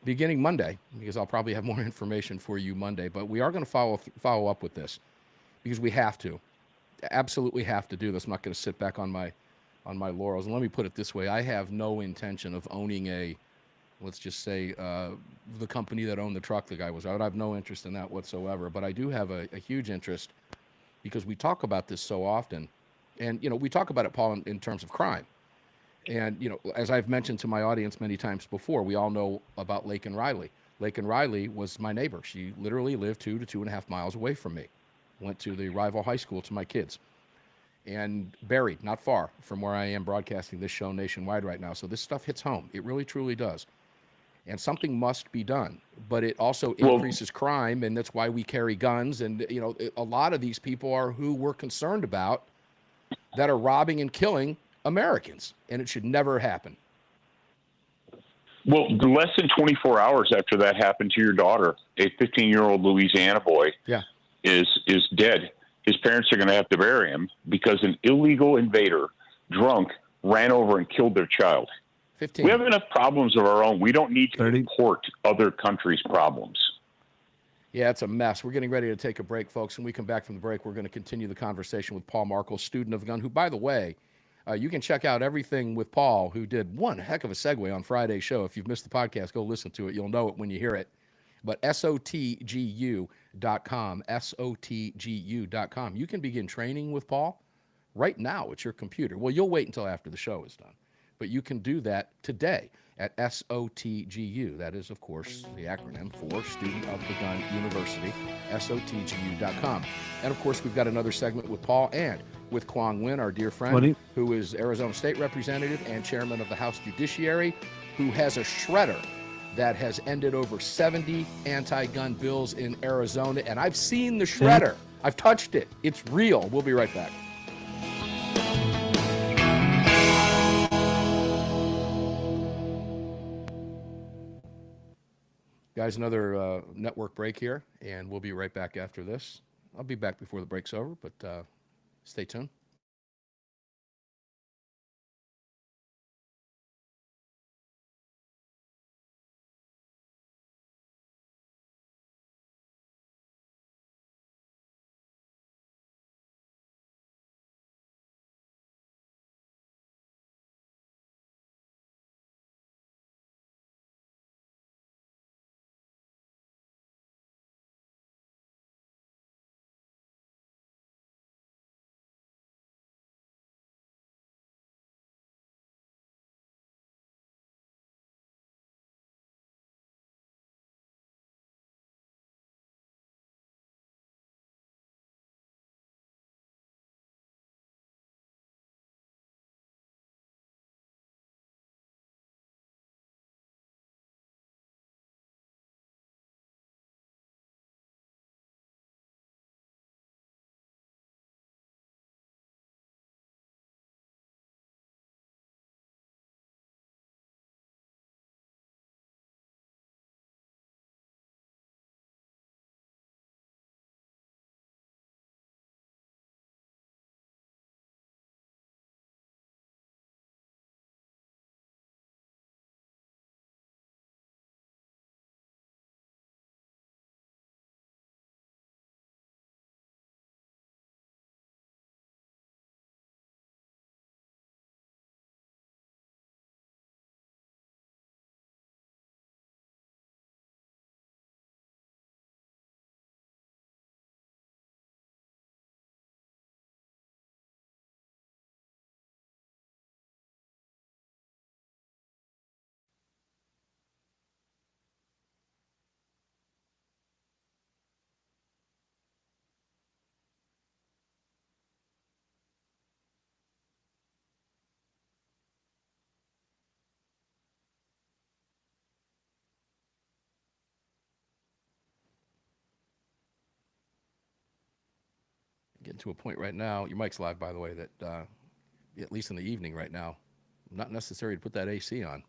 Speaker 1: Beginning Monday, because I'll probably have more information for you Monday, but we are going to follow up with this because we have to, absolutely have to do this. I'm not going to sit back on my laurels. And let me put it this way: I have no intention of owning let's just say, the company that owned the truck the guy was out. I have no interest in that whatsoever. But I do have a huge interest because we talk about this so often, and we talk about it, Paul, in terms of crime. And, as I've mentioned to my audience many times before, we all know about Laken Riley. Laken Riley was my neighbor. She literally lived 2 to 2.5 miles away from me. Went to the rival high school to my kids. And buried not far from where I am broadcasting this show nationwide right now. So this stuff hits home. It really, truly does. And something must be done. But it also increases crime, and that's why we carry guns. And, a lot of these people are who we're concerned about that are robbing and killing Americans, and it should never happen.
Speaker 7: Well, less than 24 hours after that happened to your daughter, a 15-year-old Louisiana boy is dead. His parents are going to have to bury him because an illegal invader, drunk, ran over and killed their child.
Speaker 1: 15.
Speaker 7: We have enough problems of our own. We don't need to import other countries' problems.
Speaker 1: Yeah, it's a mess. We're getting ready to take a break, folks. When we come back from the break, we're going to continue the conversation with Paul Markel, student of the gun, who, by the way, you can check out everything with Paul, who did one heck of a segue on Friday's show. If you've missed the podcast, go listen to it. You'll know it when you hear it. But SOTGU.com, SOTGU.com. You can begin training with Paul right now at your computer. Well, you'll wait until after the show is done. But you can do that today at SOTGU. That is, of course, the acronym for Student of the Gun University, SOTGU.com. And, of course, we've got another segment with Paul and with Quang Nguyen, our dear friend, who is Arizona State Representative and Chairman of the House Judiciary, who has a shredder that has ended over 70 anti-gun bills in Arizona. And I've seen the shredder. I've touched it. It's real. We'll be right back. Guys, another network break here, and we'll be right back after this. I'll be back before the break's over, but stay tuned. getting to a point right now. Your mic's live, by the way, that at least in the evening right now, not necessary to put that AC on.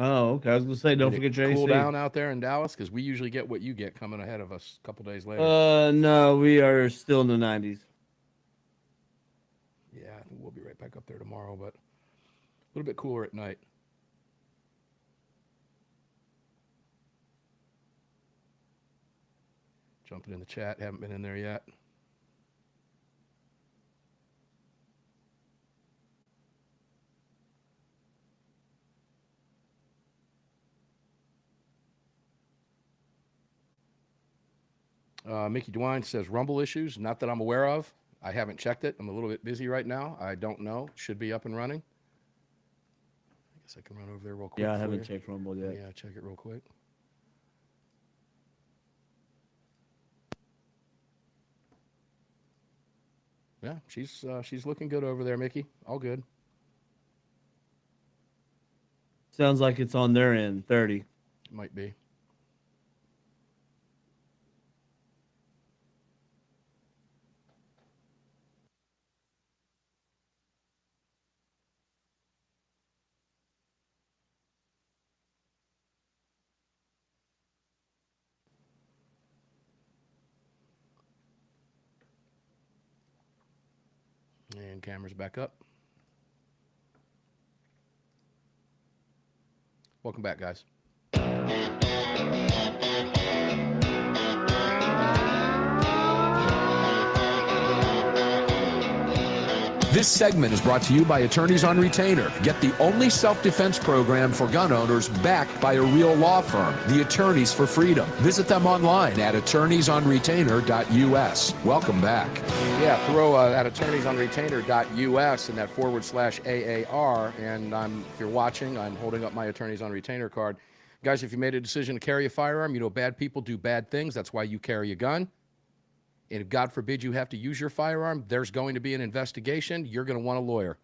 Speaker 4: Oh, okay. I was gonna say, don't
Speaker 1: Did
Speaker 4: forget
Speaker 1: it
Speaker 4: your
Speaker 1: cool
Speaker 4: AC.
Speaker 1: down out there in Dallas, because we usually get what you get coming ahead of us a couple days later.
Speaker 4: No, we are still in the 90s.
Speaker 1: Yeah, I think we'll be right back up there tomorrow, but a little bit cooler at night. Jumping in the chat, haven't been in there yet. Mickey DeWine says Rumble issues, not that I'm aware of. I haven't checked it. I'm a little bit busy right now. I don't know. Should be up and running. I guess I can run over there real quick.
Speaker 4: Yeah, I haven't checked Rumble yet.
Speaker 1: Yeah, check it real quick. Yeah, she's looking good over there, Mickey. All good.
Speaker 4: Sounds like it's on their end, 30.
Speaker 1: Might be. And camera's back up. Welcome back, guys.
Speaker 3: This segment is brought to you by Attorneys on Retainer. Get the only self-defense program for gun owners backed by a real law firm, the Attorneys for Freedom. Visit them online at attorneysonretainer.us. Welcome back.
Speaker 1: Yeah, throw at attorneysonretainer.us and that /AAR. And if you're watching, I'm holding up my Attorneys on Retainer card. Guys, if you made a decision to carry a firearm, you know bad people do bad things. That's why you carry a gun. And if, God forbid, you have to use your firearm, there's going to be an investigation. You're going to want a lawyer.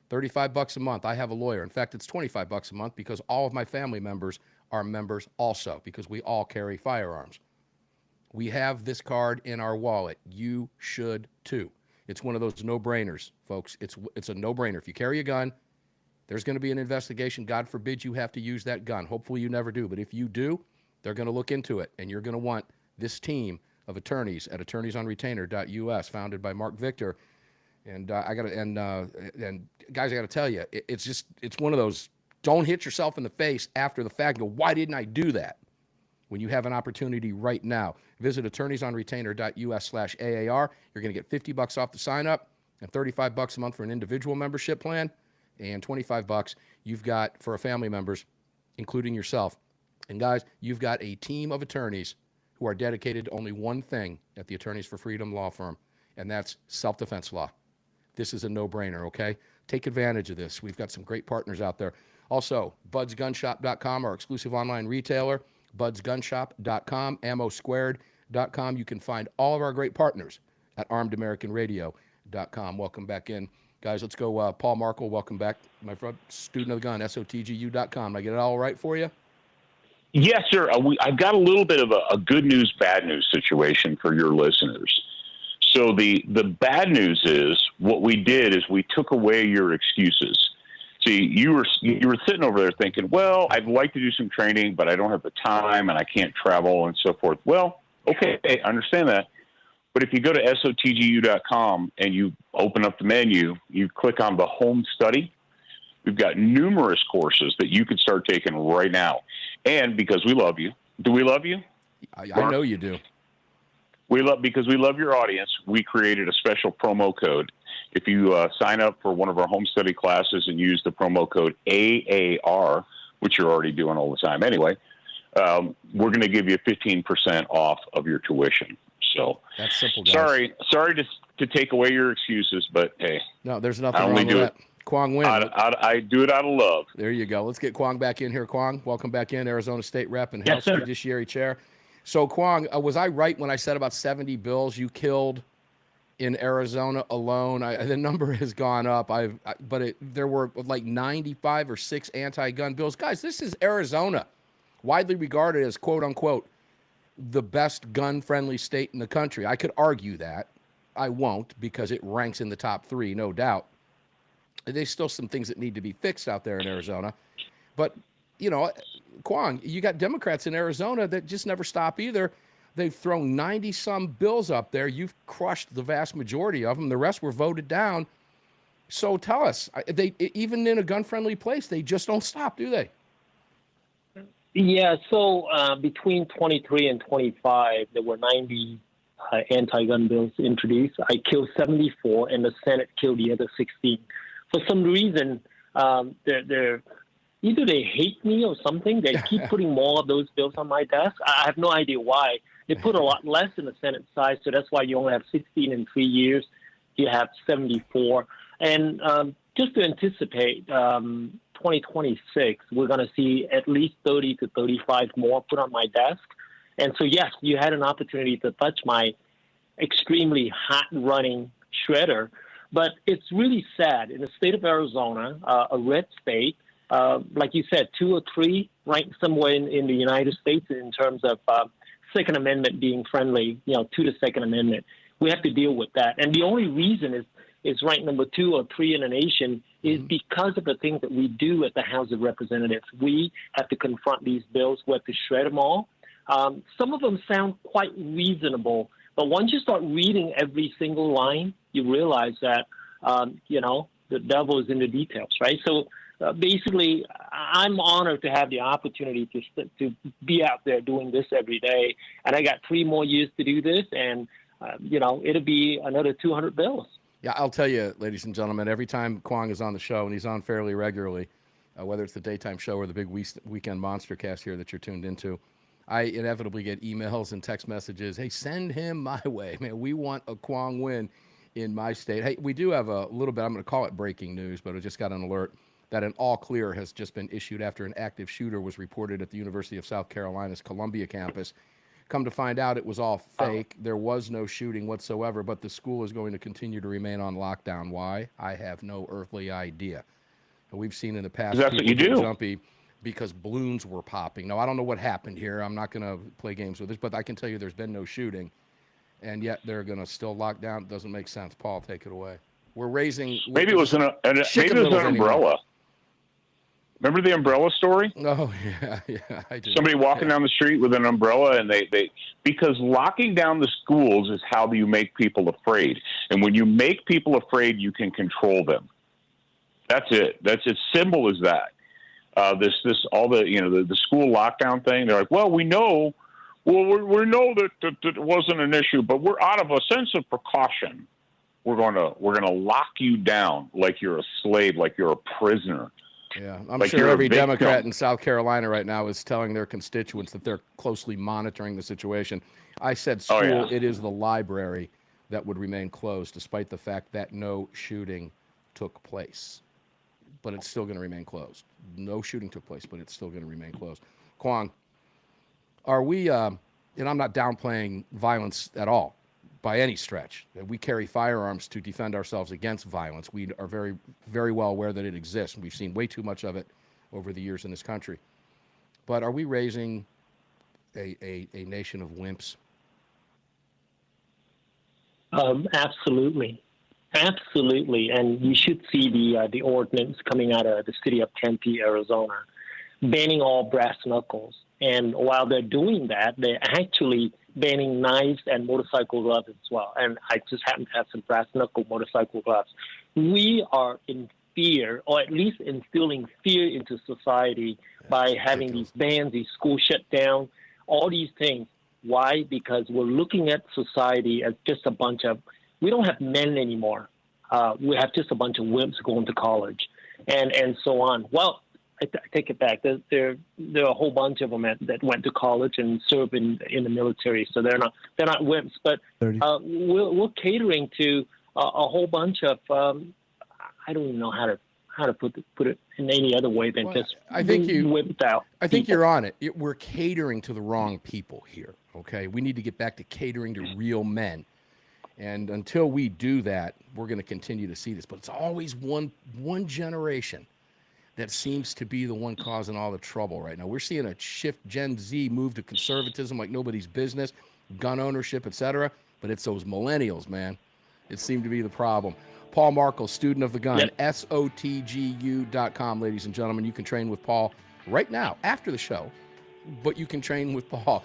Speaker 1: $35 a month. I have a lawyer. In fact, it's $25 a month because all of my family members are members also, because we all carry firearms. We have this card in our wallet. You should too. It's one of those no-brainers, folks. It's a no-brainer. If you carry a gun, there's going to be an investigation. God forbid you have to use that gun. Hopefully you never do. But if you do, they're going to look into it, and you're going to want this team of attorneys at attorneysonretainer.us, founded by Mark Victor. And guys, I got to tell you, it's one of those, don't hit yourself in the face after the fact and go, why didn't I do that? When you have an opportunity right now, visit attorneysonretainer.us/AAR. You're going to get $50 off the sign up and $35 a month for an individual membership plan, and $25 you've got for a family members, including yourself. And guys, you've got a team of attorneys who are dedicated to only one thing at the Attorneys for Freedom law firm, and that's self-defense law. This is a no-brainer, okay? Take advantage of this. We've got some great partners out there. Also, budsgunshop.com, our exclusive online retailer, budsgunshop.com, ammosquared.com. You can find all of our great partners at armedamericanradio.com. Welcome back in. Guys, let's go. Paul Markle, welcome back. My friend, student of the gun, SOTGU.com. Did I get it all right for you?
Speaker 7: Yes, sir. I've got a little bit of a good news, bad news situation for your listeners. So the bad news is what we did is we took away your excuses. See, you were sitting over there thinking, well, I'd like to do some training, but I don't have the time and I can't travel and so forth. Well, okay, I understand that. But if you go to SOTGU.com and you open up the menu, you click on the home study. We've got numerous courses that you could start taking right now. And because we love you, do we love you?
Speaker 1: I know you do.
Speaker 7: Because we love your audience, we created a special promo code. If you sign up for one of our home study classes and use the promo code AAR, which you're already doing all the time anyway, we're going to give you 15% off of your tuition. So
Speaker 1: that's simple, guys.
Speaker 7: Sorry to take away your excuses, but hey,
Speaker 1: no, there's nothing wrong with that. Kwong win.
Speaker 7: I do it out of love.
Speaker 1: There you go. Let's get Kwong back in here. Kwong, welcome back in, Arizona State Rep and House Judiciary Chair. So, Kwong, was I right when I said about 70 bills you killed in Arizona alone? The number has gone up. There were like 95 or 6 anti-gun bills. Guys, this is Arizona, widely regarded as, quote unquote, the best gun-friendly state in the country. I could argue that, I won't, because it ranks in the top 3, no doubt. There's still some things that need to be fixed out there in Arizona. But, you know, Kwong, you got Democrats in Arizona that just never stop either. They've thrown 90-some bills up there. You've crushed the vast majority of them. The rest were voted down. So tell us, they even in a gun-friendly place, they just don't stop, do they?
Speaker 8: Yeah, so between 23 and 25, there were 90 anti-gun bills introduced. I killed 74, and the Senate killed the other 16. For some reason, they're either they hate me or something. They keep putting more of those bills on my desk. I have no idea why. They put a lot less in the Senate side, so that's why you only have 16 in 3 years. You have 74. And just to anticipate, 2026, we're going to see at least 30 to 35 more put on my desk. And so, yes, you had an opportunity to touch my extremely hot-running shredder. But it's really sad. In the state of Arizona, a red state, like you said, 2 or 3 ranked somewhere in the United States in terms of Second Amendment being friendly, to the Second Amendment. We have to deal with that. And the only reason is ranked number 2 or 3 in the nation is because of the things that we do at the House of Representatives. We have to confront these bills. We have to shred them all. Some of them sound quite reasonable, but once you start reading every single line, you realize that, the devil is in the details, right? So basically, I'm honored to have the opportunity to be out there doing this every day. And I got 3 more years to do this, and, it'll be another 200 bills.
Speaker 1: Yeah, I'll tell you, ladies and gentlemen, every time Kwong is on the show, and he's on fairly regularly, whether it's the daytime show or the big weekend monster cast here that you're tuned into, I inevitably get emails and text messages. Hey, send him my way. Man, we want a Kwong win in my state. Hey, we do have a little bit, I'm going to call it breaking news, but I just got an alert that an all clear has just been issued after an active shooter was reported at the University of South Carolina's Columbia campus. Come to find out, it was all fake. There was no shooting whatsoever, but the school is going to continue to remain on lockdown. Why? I have no earthly idea. We've seen in the past
Speaker 7: that's what you do.
Speaker 1: Jumpy because balloons were popping. Now, I don't know what happened here. I'm not going to play games with this, but I can tell you there's been no shooting, and yet they're going to still lock down. It doesn't make sense. Paul, take it away. We're raising...
Speaker 7: Maybe it was an umbrella.
Speaker 1: Anymore.
Speaker 7: Remember the umbrella story?
Speaker 1: Oh, yeah, I do.
Speaker 7: Somebody walking down the street with an umbrella, and because locking down the schools is how you make people afraid. And when you make people afraid, you can control them. That's it. That's as simple as that. All the school lockdown thing. They're like, well, we know that it wasn't an issue, but we're out of a sense of precaution. We're gonna lock you down like you're a slave, like you're a prisoner.
Speaker 1: Yeah, I'm sure every Democrat in South Carolina right now is telling their constituents that they're closely monitoring the situation. I said school, It is the library that would remain closed, despite the fact that no shooting took place. But it's still going to remain closed. No shooting took place, but it's still going to remain closed. Kwong, are we, and I'm not downplaying violence at all, by any stretch. We carry firearms to defend ourselves against violence. We are very, very well aware that it exists. We've seen way too much of it over the years in this country. But are we raising a nation of wimps?
Speaker 8: Absolutely. Absolutely. And you should see the ordinance coming out of the city of Tempe, Arizona, banning all brass knuckles. And while they're doing that, they're actually banning knives and motorcycle gloves as well. And I just happen to have some brass knuckle motorcycle gloves. We are in fear, or at least instilling fear into society by having these bans, these schools shut down, all these things. Why? Because we're looking at society as just a bunch of, we don't have men anymore. We have just a bunch of wimps going to college and so on. Well, I take it back. There are a whole bunch of them that went to college and served in the military, so they're not wimps. But we're catering to a whole bunch of I don't even know how to put it in any other way than just wimped out.
Speaker 1: I think you're on it. We're catering to the wrong people here. Okay, we need to get back to catering to real men, and until we do that, we're going to continue to see this. But it's always one generation that seems to be the one causing all the trouble right now. We're seeing a shift, Gen Z move to conservatism like nobody's business, gun ownership, etc. But it's those millennials, man. It seemed to be the problem. Paul Markle, student of the gun,
Speaker 8: Yep.
Speaker 1: SOTGU.com, ladies and gentlemen. You can train with Paul right now after the show, but you can train with Paul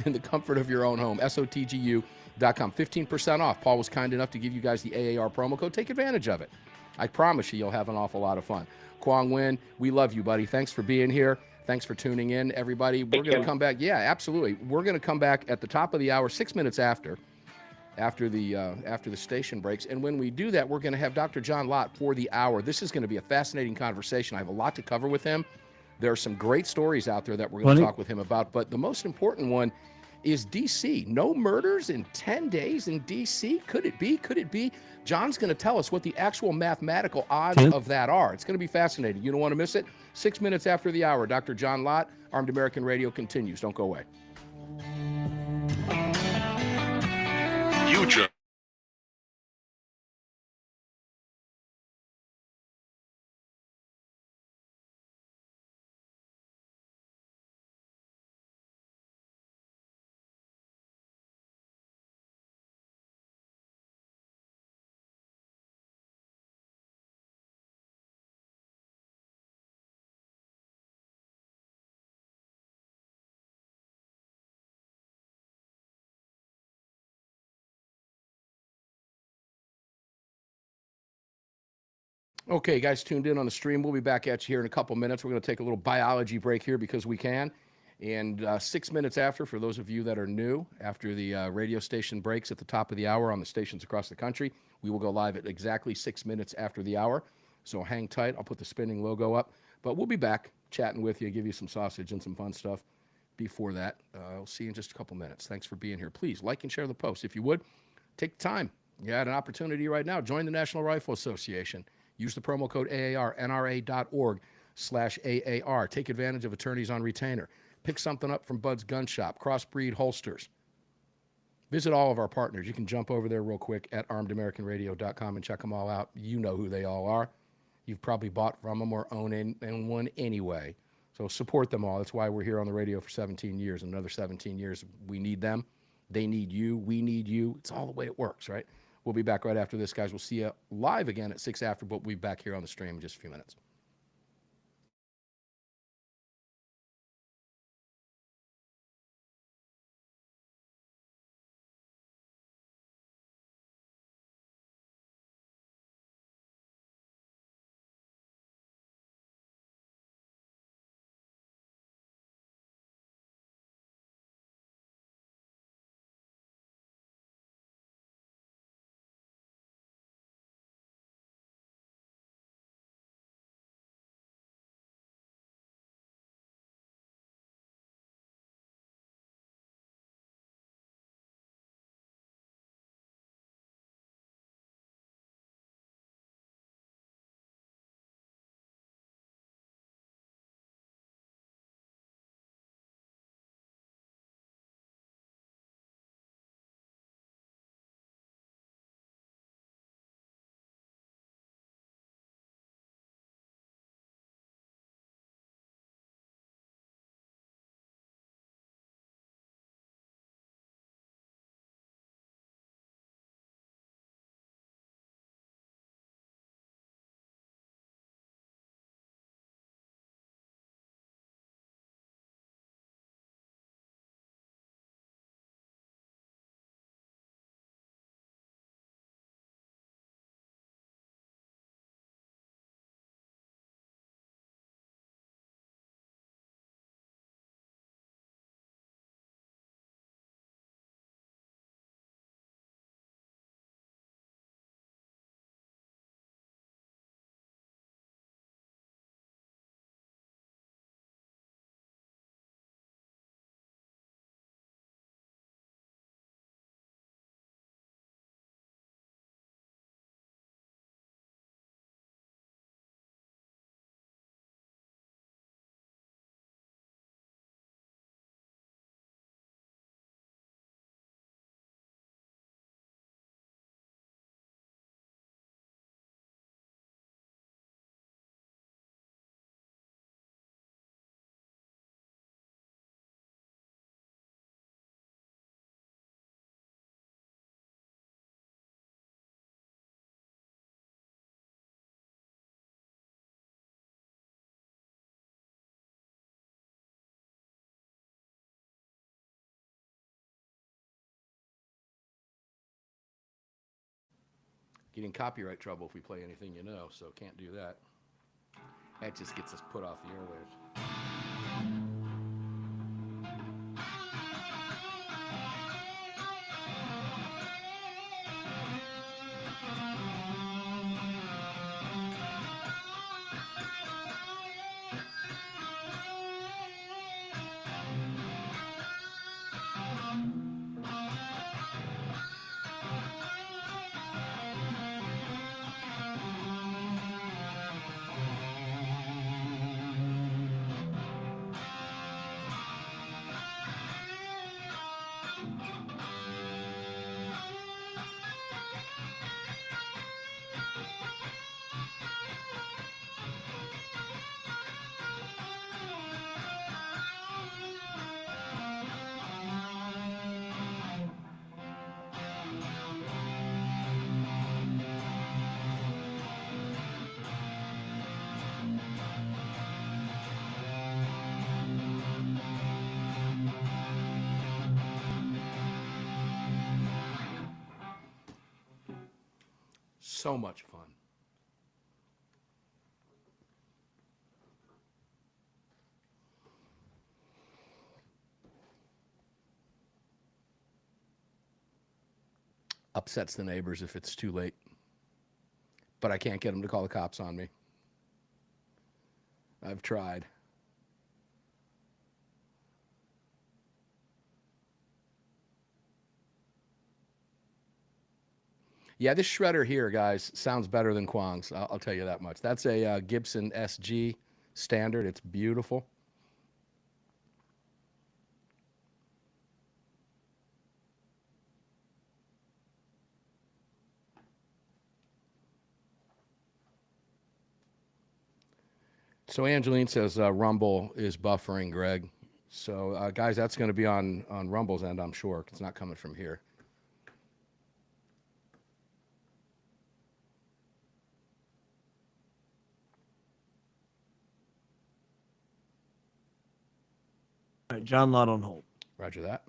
Speaker 1: in the comfort of your own home. SOTGU.com. 15% off. Paul was kind enough to give you guys the AAR promo code. Take advantage of it. I promise you'll have an awful lot of fun. Kwong Win, we love you, buddy. Thanks for being here. Thanks for tuning in, everybody. We're going to come back. Yeah, absolutely. We're going to come back at the top of the hour, 6 minutes after the station breaks. And when we do that, we're going to have Dr. John Lott for the hour. This is going to be a fascinating conversation. I have a lot to cover with him. There are some great stories out there that we're going to talk with him about. But the most important one is D.C. No murders in 10 days in D.C. Could it be? Could it be? John's going to tell us what the actual mathematical odds of that are. It's going to be fascinating. You don't want to miss it. 6 minutes after the hour, Dr. John Lott, Armed American Radio continues. Don't go away.
Speaker 2: You just
Speaker 1: Okay, guys, tuned in on the stream. We'll be back at you here in a couple minutes. We're going to take a little biology break here because we can. And 6 minutes after, for those of you that are new, after the radio station breaks at the top of the hour on the stations across the country, we will go live at exactly 6 minutes after the hour. So hang tight. I'll put the spinning logo up. But we'll be back chatting with you, give you some sausage and some fun stuff before that. I'll see you in just a couple minutes. Thanks for being here. Please like and share the post. If you would, take the time. You had an opportunity right now. Join the National Rifle Association. Use the promo code AAR, NRA.org/AAR. Take advantage of attorneys on retainer. Pick something up from Bud's Gun Shop, Crossbreed Holsters. Visit all of our partners. You can jump over there real quick at armedamericanradio.com and check them all out. You know who they all are. You've probably bought from them or own one anyway. So support them all. That's why we're here on the radio for 17 years. Another 17 years, we need them. They need you. We need you. It's all the way it works, right? We'll be back right after this, guys. We'll see you live again at 6 after, but we'll be back here on the stream in just a few minutes. Get in copyright trouble if we play anything you know, so can't do that. That just gets us put off the airwaves. So much fun. Upsets the neighbors if it's too late. But I can't get them to call the cops on me. I've tried. Yeah, this shredder here, guys, sounds better than Kwang's. I'll tell you that much. That's a Gibson SG standard. It's beautiful. So Angeline says Rumble is buffering, Greg. So, guys, that's going to be on Rumble's end, I'm sure. It's not coming from here.
Speaker 4: All right, John Lott on hold.
Speaker 1: Roger that.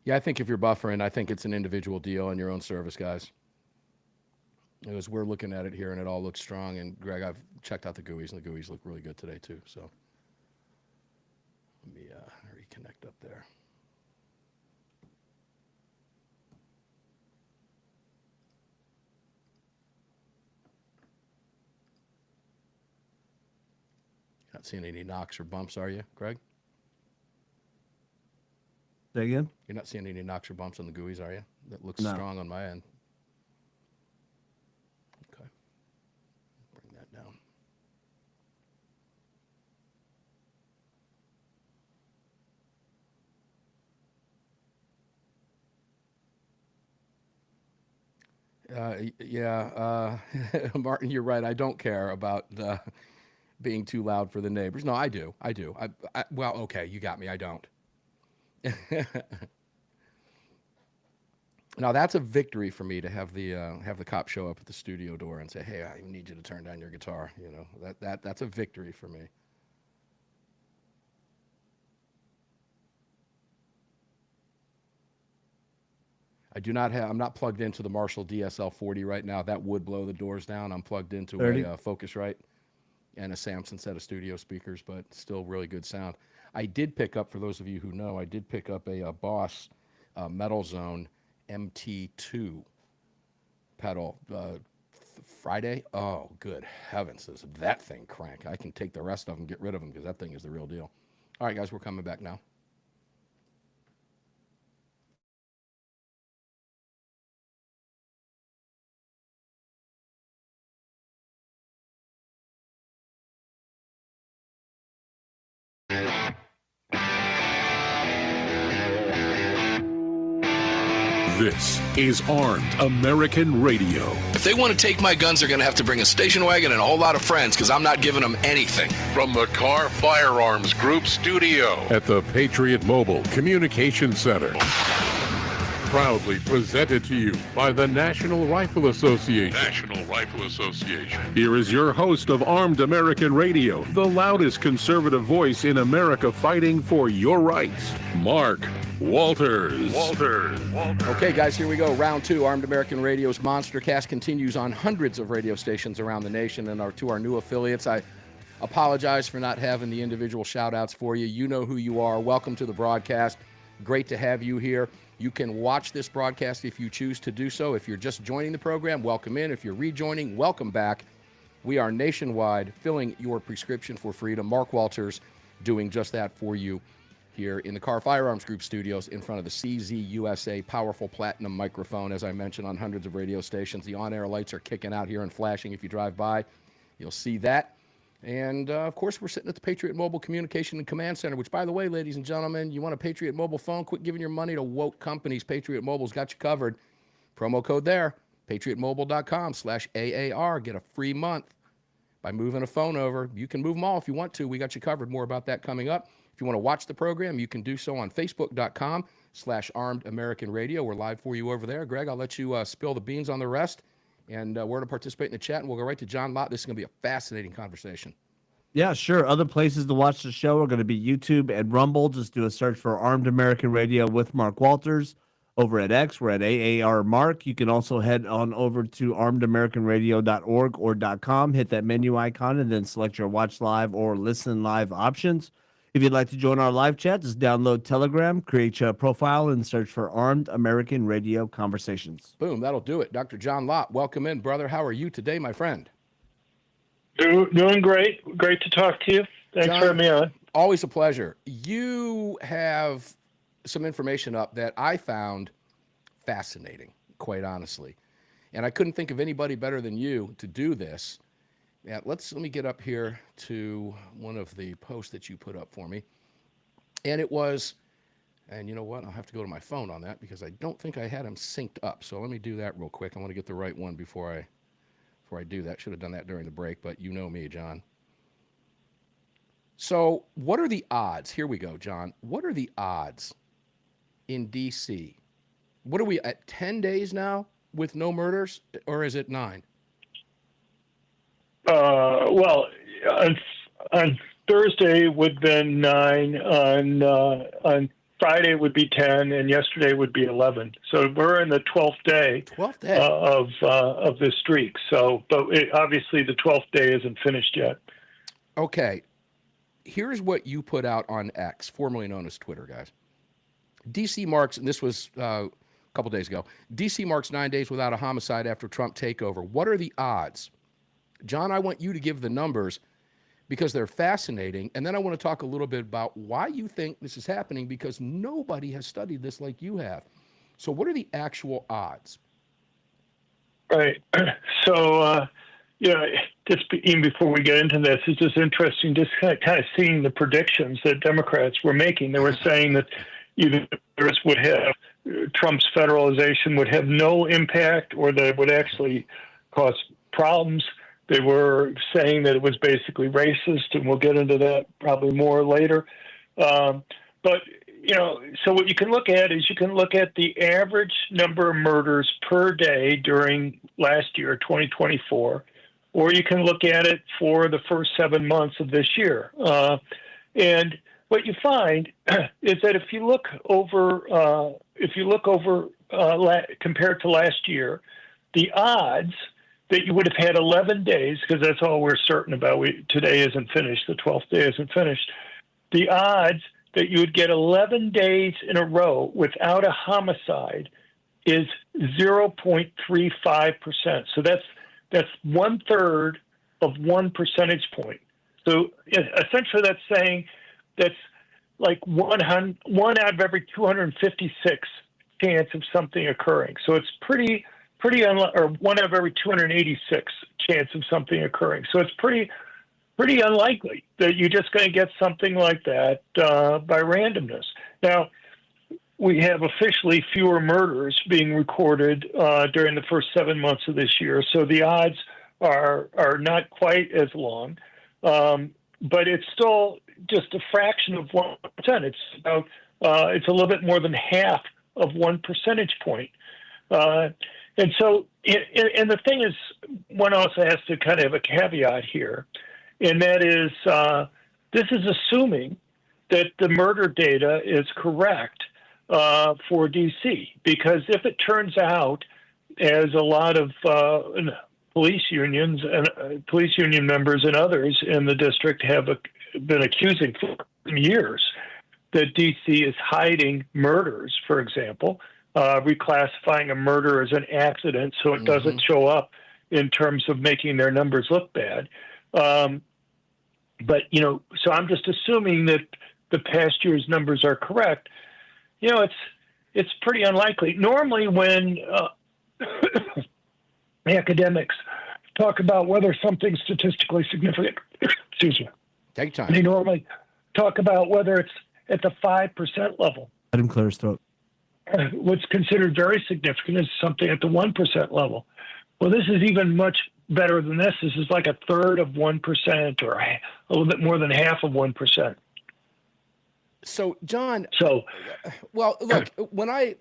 Speaker 1: Yeah, I think if you're buffering, I think it's an individual deal on your own service, guys. As we're looking at it here, and it all looks strong. And, Greg, I've checked out the GUIs, and the GUIs look really good today, too. So let me reconnect up there. Not seeing any knocks or bumps, are you, Greg?
Speaker 4: Say again?
Speaker 1: You're not seeing any knocks or bumps on the GUIs, are you? That looks
Speaker 4: No.
Speaker 1: strong on my end. Okay. Bring that down. Martin, you're right. I don't care about being too loud for the neighbors. No, I do. Well, okay, you got me. I don't. Now that's a victory for me to have the cop show up at the studio door and say, "Hey, I need you to turn down your guitar." You know, that's a victory for me. I'm not plugged into the Marshall DSL 40 right now. That would blow the doors down. I'm plugged into
Speaker 4: 30?
Speaker 1: a Focusrite and a Samson set of studio speakers, but still really good sound. I did pick up, for those of you who know, a Boss Metal Zone MT2 pedal Friday. Oh, good heavens, does that thing crank. I can take the rest of them, get rid of them, because that thing is the real deal. All right, guys, we're coming back now.
Speaker 2: This is Armed American Radio.
Speaker 3: If they want to take my guns, they're going to have to bring a station wagon and a whole lot of friends, because I'm not giving them anything.
Speaker 2: From the Car Firearms Group studio at the Patriot Mobile Communication Center. Proudly presented to you by the National Rifle Association. National Rifle Association. Here is your host of Armed American Radio, the loudest conservative voice in America fighting for your rights, Mark Walters.
Speaker 1: Okay, guys, here we go. Round 2. Armed American Radio's Monster Cast continues on hundreds of radio stations around the nation. And to our new affiliates, I apologize for not having the individual shout-outs for you. You know who you are. Welcome to the broadcast. Great to have you here. You can watch this broadcast if you choose to do so. If you're just joining the program, welcome in. If you're rejoining, welcome back. We are nationwide, filling your prescription for freedom. Mark Walters doing just that for you here in the Car Firearms Group studios in front of the CZ USA powerful platinum microphone, as I mentioned, on hundreds of radio stations. The on-air lights are kicking out here and flashing. If you drive by, you'll see that. And, of course, we're sitting at the Patriot Mobile Communication and Command Center, which, by the way, ladies and gentlemen, you want a Patriot Mobile phone? Quit giving your money to woke companies. Patriot Mobile's got you covered. Promo code there, patriotmobile.com/AAR. Get a free month by moving a phone over. You can move them all if you want to. We got you covered. More about that coming up. If you want to watch the program, you can do so on Facebook.com/Armed American Radio. We're live for you over there. Greg, I'll let you spill the beans on the rest. And we're going to participate in the chat, and we'll go right to John Lott. This is going to be a fascinating conversation.
Speaker 4: Yeah, sure. Other places to watch the show are going to be YouTube and Rumble. Just do a search for Armed American Radio with Mark Walters. Over at X, we're at AAR Mark. You can also head on over to armedamericanradio.org or .com. Hit that menu icon and then select your watch live or listen live options. If you'd like to join our live chat, just download Telegram, create your profile, and search for Armed American Radio Conversations.
Speaker 1: Boom, that'll do it. Dr. John Lott, welcome in, brother. How are you today, my friend?
Speaker 9: Doing great. Great to talk to you. Thanks
Speaker 1: John,
Speaker 9: for having me on.
Speaker 1: Always a pleasure. You have some information up that I found fascinating, quite honestly. And I couldn't think of anybody better than you to do this. Yeah, let me get up here to one of the posts that you put up for me. And it was, and you know what? I'll have to go to my phone on that because I don't think I had them synced up. So let me do that real quick. I want to get the right one before I do that. Should have done that during the break, but you know me, John. So what are the odds? Here we go, John. What are the odds in D.C.? What are we at 10 days now with no murders, or is it 9?
Speaker 9: Well, on Thursday would have been 9. On Friday would be 10, and yesterday would be 11. So we're in the 12th day, of this streak. So, but obviously the 12th day isn't finished yet.
Speaker 1: Okay, here's what you put out on X, formerly known as Twitter, guys. D.C. marks, and this was a couple days ago. D.C. marks 9 days without a homicide after Trump takeover. What are the odds? John, I want you to give the numbers because they're fascinating. And then I want to talk a little bit about why you think this is happening because nobody has studied this like you have. So what are the actual odds?
Speaker 9: Right. So, just even before we get into this, it's just interesting just kind of seeing the predictions that Democrats were making. They were saying that either Trump's federalization would have no impact or that it would actually cause problems. They were saying that it was basically racist, and we'll get into that probably more later. But, so what you can look at is you can look at the average number of murders per day during last year, 2024, or you can look at it for the first 7 months of this year. And what you find is that if you look over compared to last year, the odds that you would have had 11 days, because that's all we're certain about. Today isn't finished. The 12th day isn't finished. The odds that you would get 11 days in a row without a homicide is 0.35%. So that's 1/3 of 1 percentage point. So essentially that's saying that's like one out of every 256 chance of something occurring. So it's pretty or 1 out of every 286 chance of something occurring. So it's pretty unlikely that you're just going to get something like that by randomness. Now, we have officially fewer murders being recorded during the first 7 months of this year, so the odds are not quite as long, but it's still just a fraction of 1%. It's a little bit more than half of 1 percentage point. And so, and the thing is, one also has to kind of have a caveat here, and that is this is assuming that the murder data is correct for D.C. Because if it turns out, as a lot of police unions and police union members and others in the district have been accusing for years, that D.C. is hiding murders, for example, reclassifying a murder as an accident so it doesn't show up in terms of making their numbers look bad. But, you know, so I'm just assuming that the past year's numbers are correct. You know, it's pretty unlikely. Normally when academics talk about whether something's statistically significant, excuse me,
Speaker 1: take time.
Speaker 9: They normally talk about whether it's at the 5% level.
Speaker 4: Let him clear his throat.
Speaker 9: What's considered very significant is something at the 1% level. Well, this is even much better than this. This is like a third of 1% or a little bit more than half of 1%.
Speaker 1: So, John,
Speaker 9: well,
Speaker 1: look, when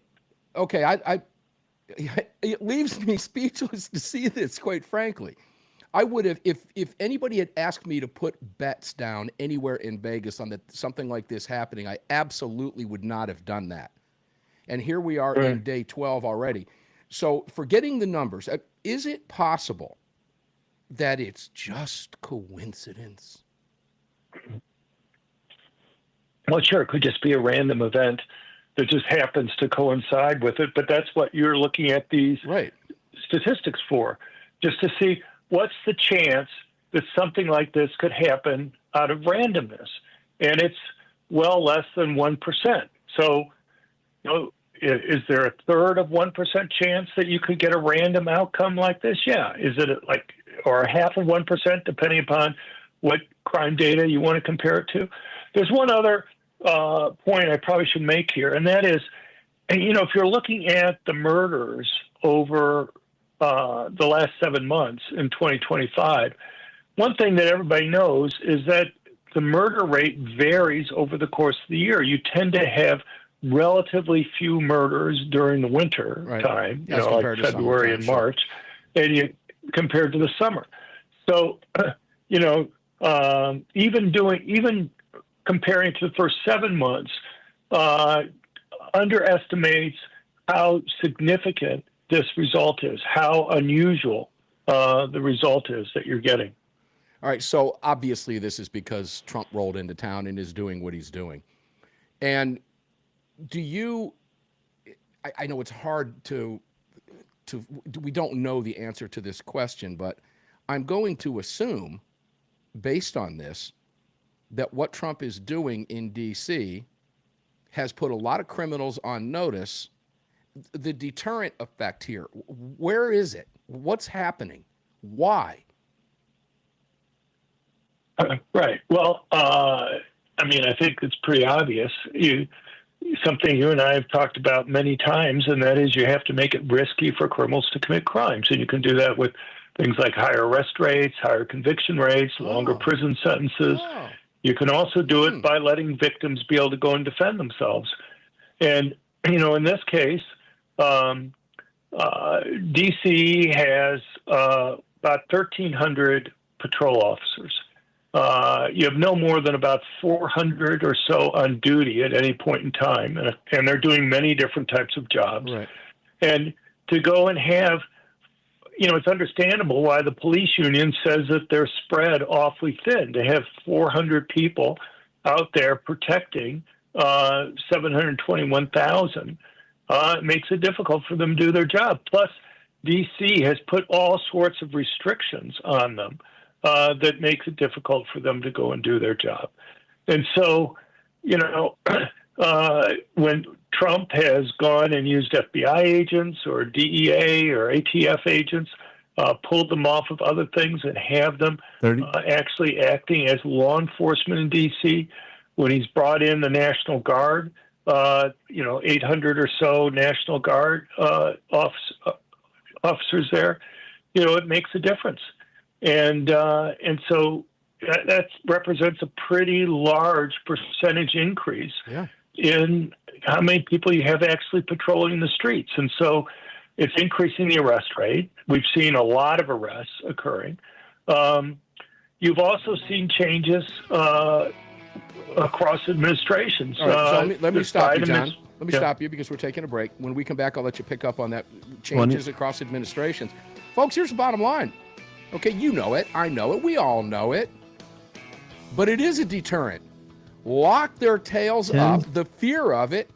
Speaker 1: it leaves me speechless to see this, quite frankly. I would have, if anybody had asked me to put bets down anywhere in Vegas on something like this happening, I absolutely would not have done that. And here we are in day 12 already. So forgetting the numbers, is it possible that it's just coincidence?
Speaker 9: Well, sure, it could just be a random event that just happens to coincide with it, but that's what you're looking at these statistics for, just to see what's the chance that something like this could happen out of randomness. And it's well less than 1%. So, you know, is there a third of 1% chance that you could get a random outcome like this? Yeah. Is it like, or a half of 1%, depending upon what crime data you want to compare it to? There's one other point I probably should make here, and that is, you know, if you're looking at the murders over the last 7 months in 2025, one thing that everybody knows is that the murder rate varies over the course of the year. You tend to have relatively few murders during the winter time, you know, like February and March, and you compared to the summer. So, you know, even comparing to the first 7 months, underestimates how significant this result is, how unusual the result is that you're getting.
Speaker 1: All right, so obviously this is because Trump rolled into town and is doing what he's doing. And do you, I know it's hard to, we don't know the answer to this question, but I'm going to assume, based on this, that what Trump is doing in D.C. has put a lot of criminals on notice. The deterrent effect here, where is it? What's happening? Why?
Speaker 9: Right. Well, I mean, I think it's pretty obvious. Something you and I have talked about many times, and that is you have to make it risky for criminals to commit crimes. And you can do that with things like higher arrest rates, higher conviction rates, longer prison sentences. You can also do it by letting victims be able to go and defend themselves. And, you know, in this case, D.C. has about 1,300 patrol officers. You have no more than about 400 or so on duty at any point in time, and they're doing many different types of jobs.
Speaker 1: Right.
Speaker 9: And to go and have, you know, it's understandable why the police union says that they're spread awfully thin. To have 400 people out there protecting 721,000, it makes it difficult for them to do their job. Plus, D.C. has put all sorts of restrictions on them that makes it difficult for them to go and do their job. And so, you know, when Trump has gone and used FBI agents or DEA or ATF agents, pulled them off of other things and have them actually acting as law enforcement in D.C., when he's brought in the National Guard, you know, 800 or so National Guard officers there, you know, it makes a difference. And so that represents a pretty large percentage increase.
Speaker 1: Yeah.
Speaker 9: in how many people you have actually patrolling the streets. And so it's increasing the arrest rate. We've seen a lot of arrests occurring. You've also seen changes across administrations.
Speaker 1: All right, so let me stop you, John. Let me stop you because we're taking a break. When we come back, I'll let you pick up on that changes across administrations. Folks, here's the bottom line. Okay, you know it. I know it. We all know it. But it is a deterrent. Lock their tails up. The fear of it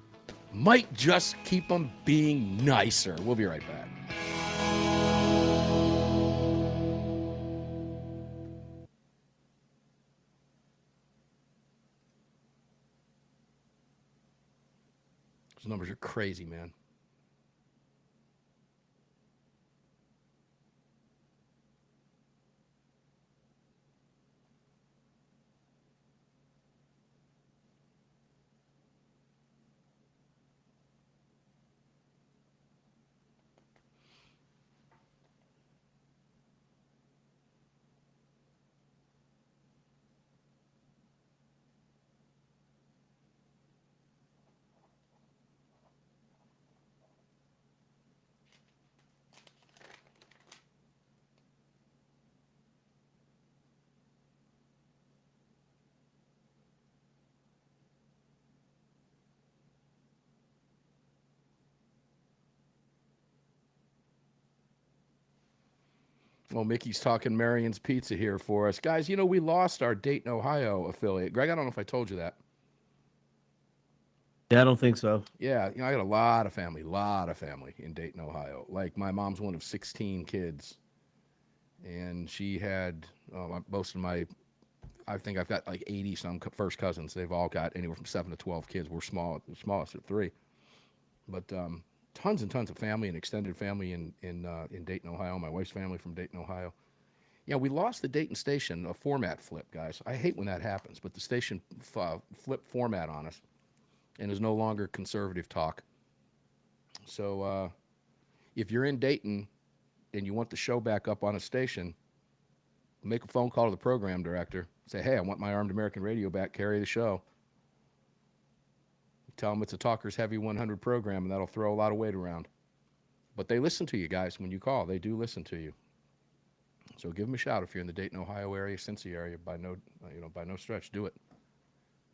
Speaker 1: might just keep them being nicer. We'll be right back. Those numbers are crazy, man. Well, Mickey's talking Marion's Pizza here for us. Guys, you know, we lost our Dayton, Ohio affiliate. Greg, I don't know if I told you that.
Speaker 4: Yeah, I don't think so.
Speaker 1: Yeah, you know, I got a lot of family in Dayton, Ohio. Like, my mom's one of 16 kids. And she had most of my, I think I've got like 80-some first cousins. They've all got anywhere from 7 to 12 kids. We're smallest at 3. But tons and tons of family and extended family in Dayton, Ohio. My wife's family from Dayton, Ohio. Yeah, we lost the Dayton station, a format flip, guys. I hate when that happens, but the station flipped format on us and is no longer conservative talk. So if you're in Dayton and you want the show back up on a station, make a phone call to the program director. Say, hey, I want my Armed American Radio back. Carry the show. Tell them it's a Talkers Heavy 100 program, and that'll throw a lot of weight around. But they listen to you guys when you call. They do listen to you. So give them a shout if you're in the Dayton, Ohio area, Cincy area. By no stretch, do it.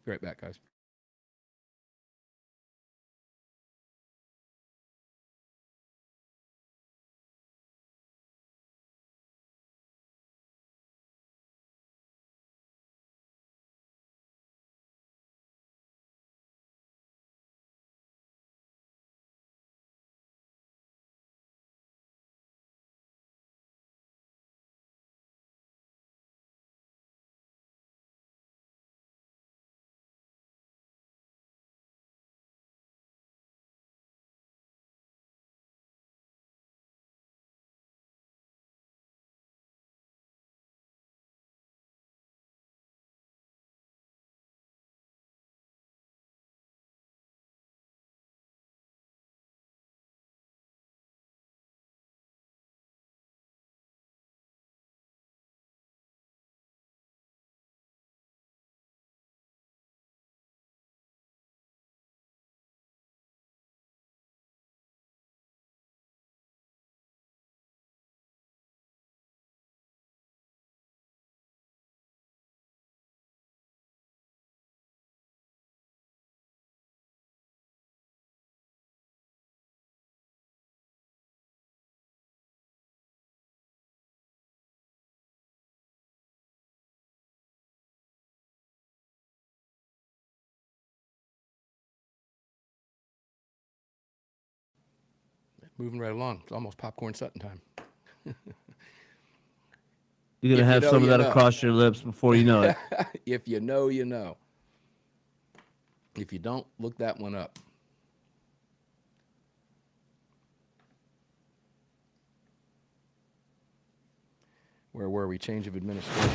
Speaker 1: Be right back, guys. Moving right along. It's almost popcorn setting time.
Speaker 4: You're going to have some of that across your lips before you know it.
Speaker 1: If you know, you know. If you don't, look that one up. Where were we? Change of administration.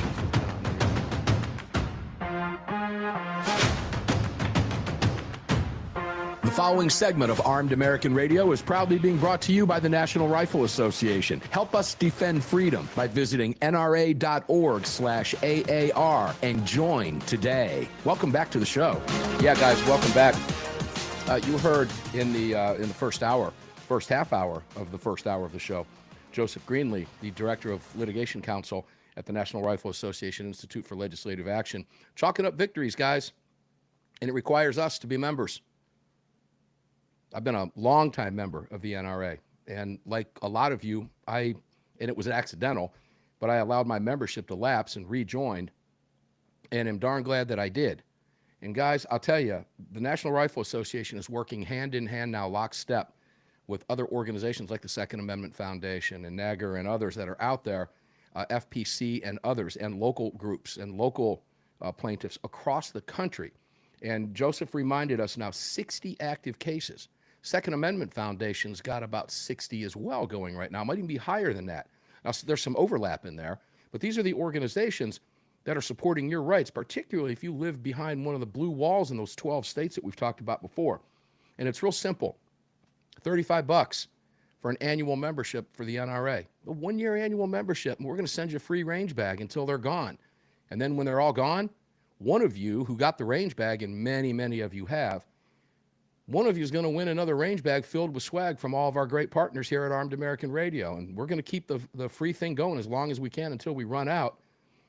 Speaker 6: The
Speaker 3: The following segment of Armed American Radio is proudly being brought to you by the National Rifle Association. Help us defend freedom by visiting nra.org/AAR and join today. Welcome back to the show.
Speaker 1: Yeah, guys, welcome back. You heard in the first half hour of the show, Joseph Greenlee, the Director of Litigation Counsel at the National Rifle Association Institute for Legislative Action, chalking up victories, guys, and it requires us to be members. I've been a longtime member of the NRA, and like a lot of you, and it was accidental, but I allowed my membership to lapse and rejoined, and am darn glad that I did. And guys, I'll tell you, the National Rifle Association is working hand in hand now, lockstep, with other organizations like the Second Amendment Foundation and NAGR and others that are out there, FPC and others, and local groups and local plaintiffs across the country. And Joseph reminded us now 60 active cases. Second Amendment Foundation's got about 60 as well going right now. It might even be higher than that. Now, there's some overlap in there, but these are the organizations that are supporting your rights, particularly if you live behind one of the blue walls in those 12 states that we've talked about before. And it's real simple. $35 for an annual membership for the NRA. A one-year annual membership, and we're going to send you a free range bag until they're gone. And then when they're all gone, one of you who got the range bag, and many, many of you have, one of you is going to win another range bag filled with swag from all of our great partners here at Armed American Radio. And we're going to keep the free thing going as long as we can until we run out.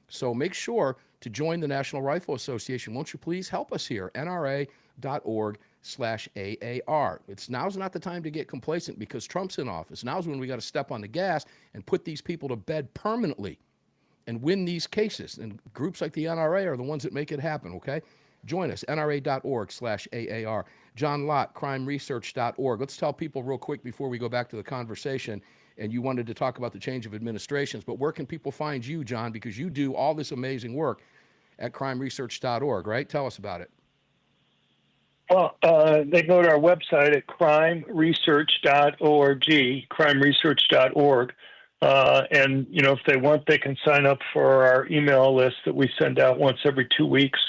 Speaker 1: So make sure to join the National Rifle Association. Won't you please help us here? NRA.org/AAR. Now's not the time to get complacent because Trump's in office. Now's when we got to step on the gas and put these people to bed permanently and win these cases. And groups like the NRA are the ones that make it happen, okay? Join us, NRA.org/AAR. John Lott, crimeresearch.org. Let's tell people real quick before we go back to the conversation, and you wanted to talk about the change of administrations, but where can people find you, John, because you do all this amazing work at crimeresearch.org, right? Tell us about it.
Speaker 9: Well, they go to our website at crimeresearch.org, crimeresearch.org. And, if they want, they can sign up for our email list that we send out once every 2 weeks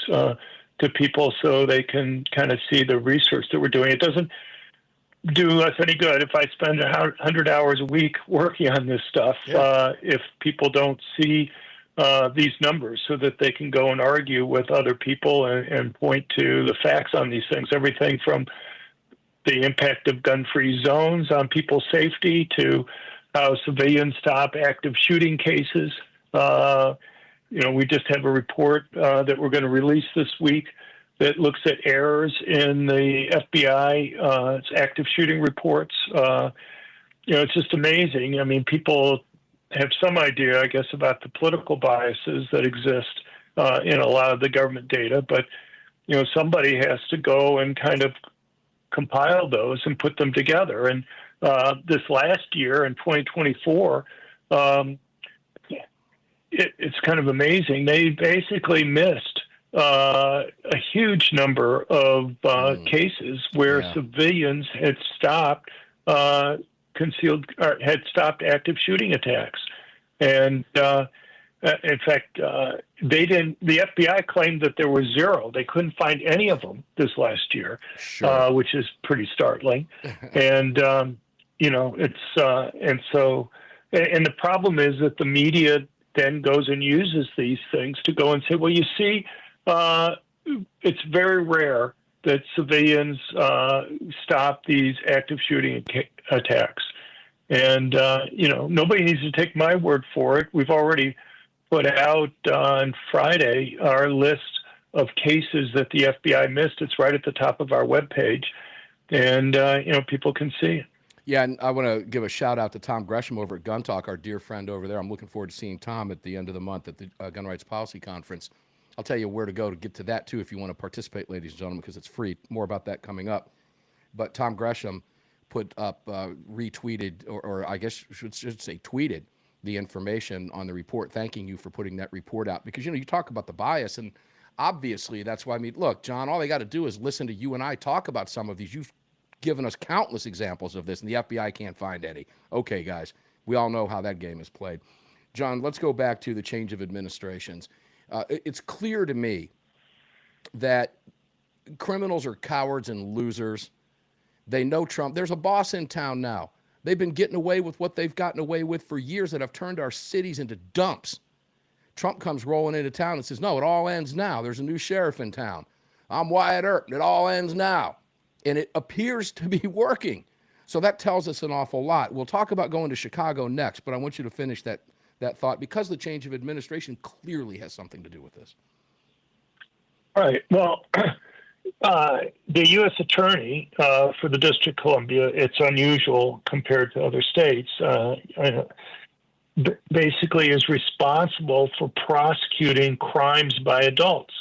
Speaker 9: to people so they can kind of see the research that we're doing. It doesn't do us any good if I spend 100 hours a week working on this stuff, if people don't see these numbers so that they can go and argue with other people and point to the facts on these things, everything from the impact of gun-free zones on people's safety to how civilians stop active shooting cases. We just have a report that we're going to release this week that looks at errors in the FBI active shooting reports. It's just amazing. I mean, people have some idea, I guess, about the political biases that exist in a lot of the government data, but somebody has to go and kind of compile those and put them together. And this last year in 2024, it's kind of amazing. They basically missed a huge number of cases where civilians had stopped had stopped active shooting attacks, and in fact, they didn't. The FBI claimed that there were zero. They couldn't find any of them this last year, which is pretty startling. And and the problem is that the media then goes and uses these things to go and say, well, you see, it's very rare that civilians stop these active shooting attacks. And, nobody needs to take my word for it. We've already put out on Friday our list of cases that the FBI missed. It's right at the top of our webpage, and, people can see it.
Speaker 1: Yeah, and I want to give a shout out to Tom Gresham over at Gun Talk, our dear friend over there. I'm looking forward to seeing Tom at the end of the month at the Gun Rights Policy Conference. I'll tell you where to go to get to that, too, if you want to participate, ladies and gentlemen, because it's free. More about that coming up. But Tom Gresham put up, retweeted, or I guess should say tweeted, the information on the report, thanking you for putting that report out. Because, you talk about the bias, and obviously that's why, look, John, all they got to do is listen to you and I talk about some of these. You've given us countless examples of this, and the FBI can't find any. Okay, guys, we all know how that game is played. John, let's go back to the change of administrations. It's clear to me that criminals are cowards and losers They know Trump. There's a boss in town now. They've been getting away with what they've gotten away with for years that have turned our cities into dumps. Trump comes rolling into town and says, no, it all ends now. There's a new sheriff in town. I'm Wyatt Earp. It all ends now. And it appears to be working. So that tells us an awful lot. We'll talk about going to Chicago next, but I want you to finish that thought, because the change of administration clearly has something to do with this.
Speaker 9: Right. Well, the U.S. Attorney for the District of Columbia, it's unusual compared to other states, basically is responsible for prosecuting crimes by adults.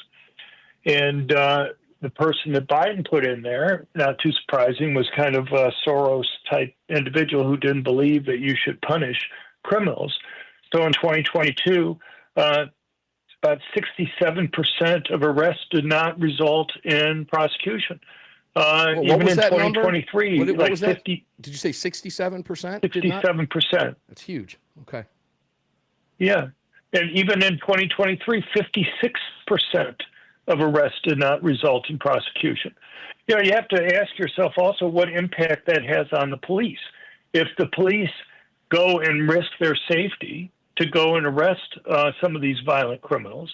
Speaker 9: And the person that Biden put in there, not too surprising, was kind of a Soros-type individual who didn't believe that you should punish criminals. So in 2022, about 67% of arrests did not result in prosecution.
Speaker 1: Well,
Speaker 9: even in
Speaker 1: that
Speaker 9: 2023,
Speaker 1: what
Speaker 9: like
Speaker 1: was
Speaker 9: 50.
Speaker 1: Did you say 67%?
Speaker 9: 67%.
Speaker 1: That's huge. Okay.
Speaker 9: Yeah. And even in 2023, 56% of arrests did not result in prosecution. You know, you have to ask yourself also what impact that has on the police. If the police go and risk their safety to go and arrest some of these violent criminals,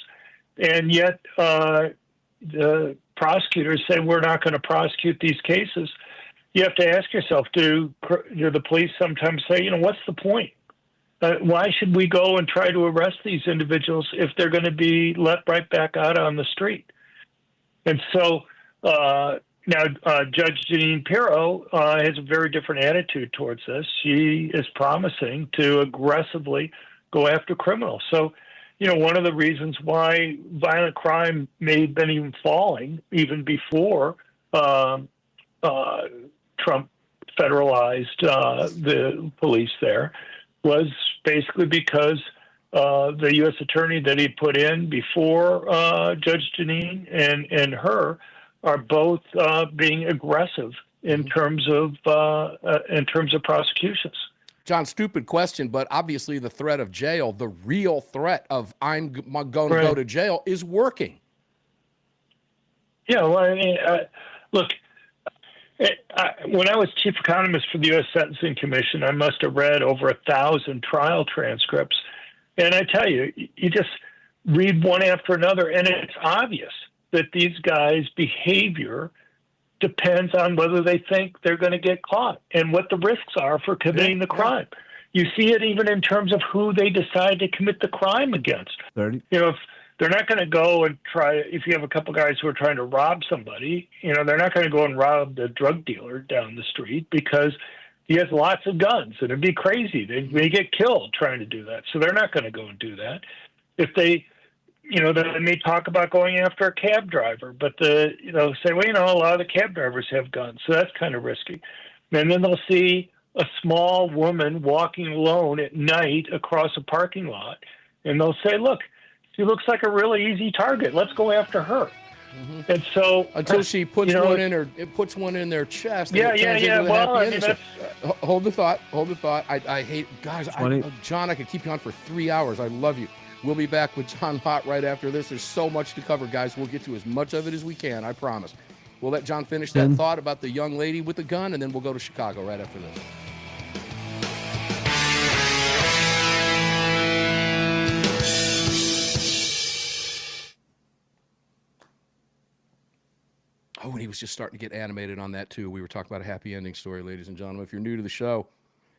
Speaker 9: and yet the prosecutors say we're not going to prosecute these cases, you have to ask yourself, do the police sometimes say, you know, what's the point? Why should we go and try to arrest these individuals if they're going to be let right back out on the street? And so now Judge Jeanine Pirro has a very different attitude towards this. She is promising to aggressively go after criminals. So, you know, one of the reasons why violent crime may have been even falling even before Trump federalized the police there was basically because the U.S. attorney that he put in before Judge Jeanine and her are both being aggressive in terms of prosecutions.
Speaker 1: John, stupid question, but obviously the threat of jail, the real threat of I'm going to go to jail, is working.
Speaker 9: Yeah, well, I mean, look, when I was chief economist for the U.S. Sentencing Commission, I must have read over 1,000 trial transcripts. And I tell you, you just read one after another, and it's obvious that these guys' behavior depends on whether they think they're going to get caught and what the risks are for committing the crime. You see it even in terms of who they decide to commit the crime against.
Speaker 4: 30.
Speaker 9: You know, if they're not going to go and try, if you have a couple guys who are trying to rob somebody, you know, they're not going to go and rob the drug dealer down the street because he has lots of guns and it'd be crazy. They may get killed trying to do that. So they're not going to go and do that. If they, you know, they may talk about going after a cab driver, but say, well, you know, a lot of the cab drivers have guns, so that's kind of risky. And then they'll see a small woman walking alone at night across a parking lot, and they'll say, look, she looks like a really easy target. Let's go after her. Mm-hmm. And so
Speaker 1: until she puts one in their chest.
Speaker 9: Yeah. Well, I mean,
Speaker 1: hold the thought. I hate guys. John, I could keep you on for 3 hours. I love you. We'll be back with John Lott right after this. There's so much to cover, guys. We'll get to as much of it as we can, I promise. We'll let John finish that thought about the young lady with the gun, and then we'll go to Chicago right after this. Oh, and he was just starting to get animated on that, too. We were talking about a happy ending story, ladies and gentlemen. If you're new to the show,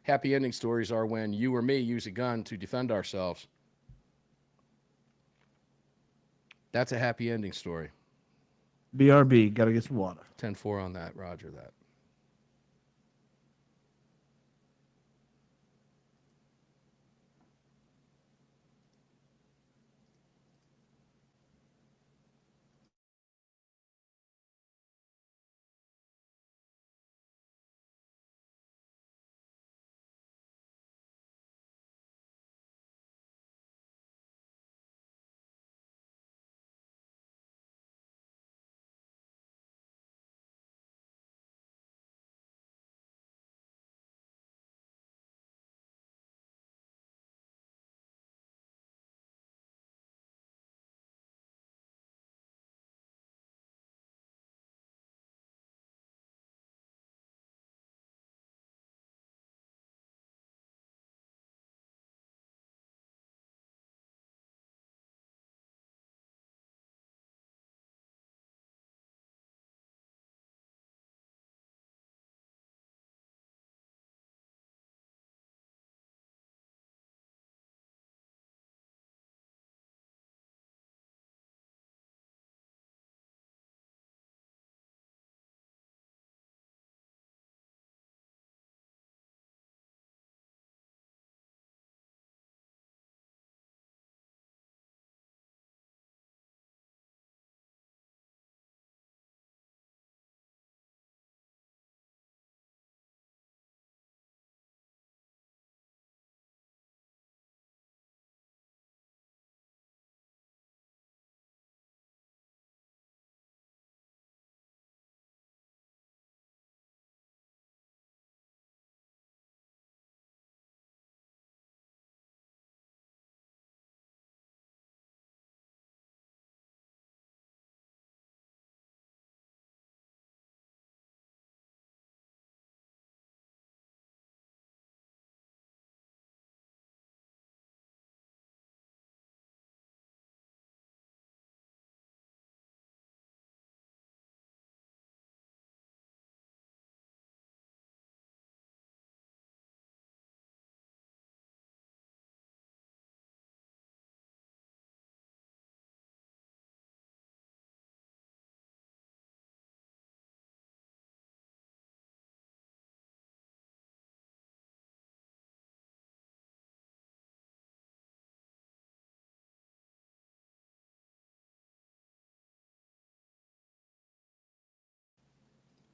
Speaker 1: happy ending stories are when you or me use a gun to defend ourselves. That's a happy ending story.
Speaker 4: BRB, got to get some water.
Speaker 1: 10-4 on that. Roger that.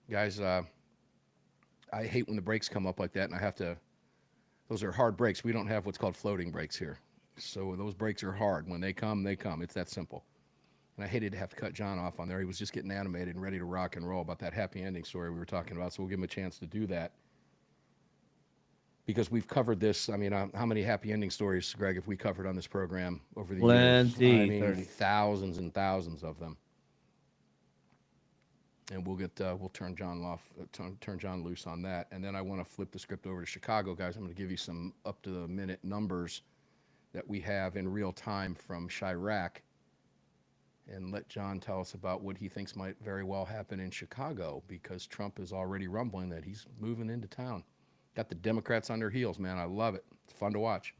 Speaker 1: Guys, I hate when the brakes come up like that, and I have to. Those are hard brakes. We don't have what's called floating brakes here, so those brakes are hard. When they come, they come. It's that simple. And I hated to have to cut John off on there. He was just getting animated and ready to rock and roll about that happy ending story we were talking about. So we'll give him a chance to do that. Because we've covered this. I mean, how many happy ending stories, Greg, have we covered on this program over the years? I mean, thousands and thousands of them. And we'll turn John loose on that. And then I want to flip the script over to Chicago, guys. I'm going to give you some up-to-the-minute numbers that we have in real time from Chirac, and let John tell us about what he thinks might very well happen in Chicago, because Trump is already rumbling that he's moving into town. Got the Democrats on their heels, man. I love it. It's fun to watch.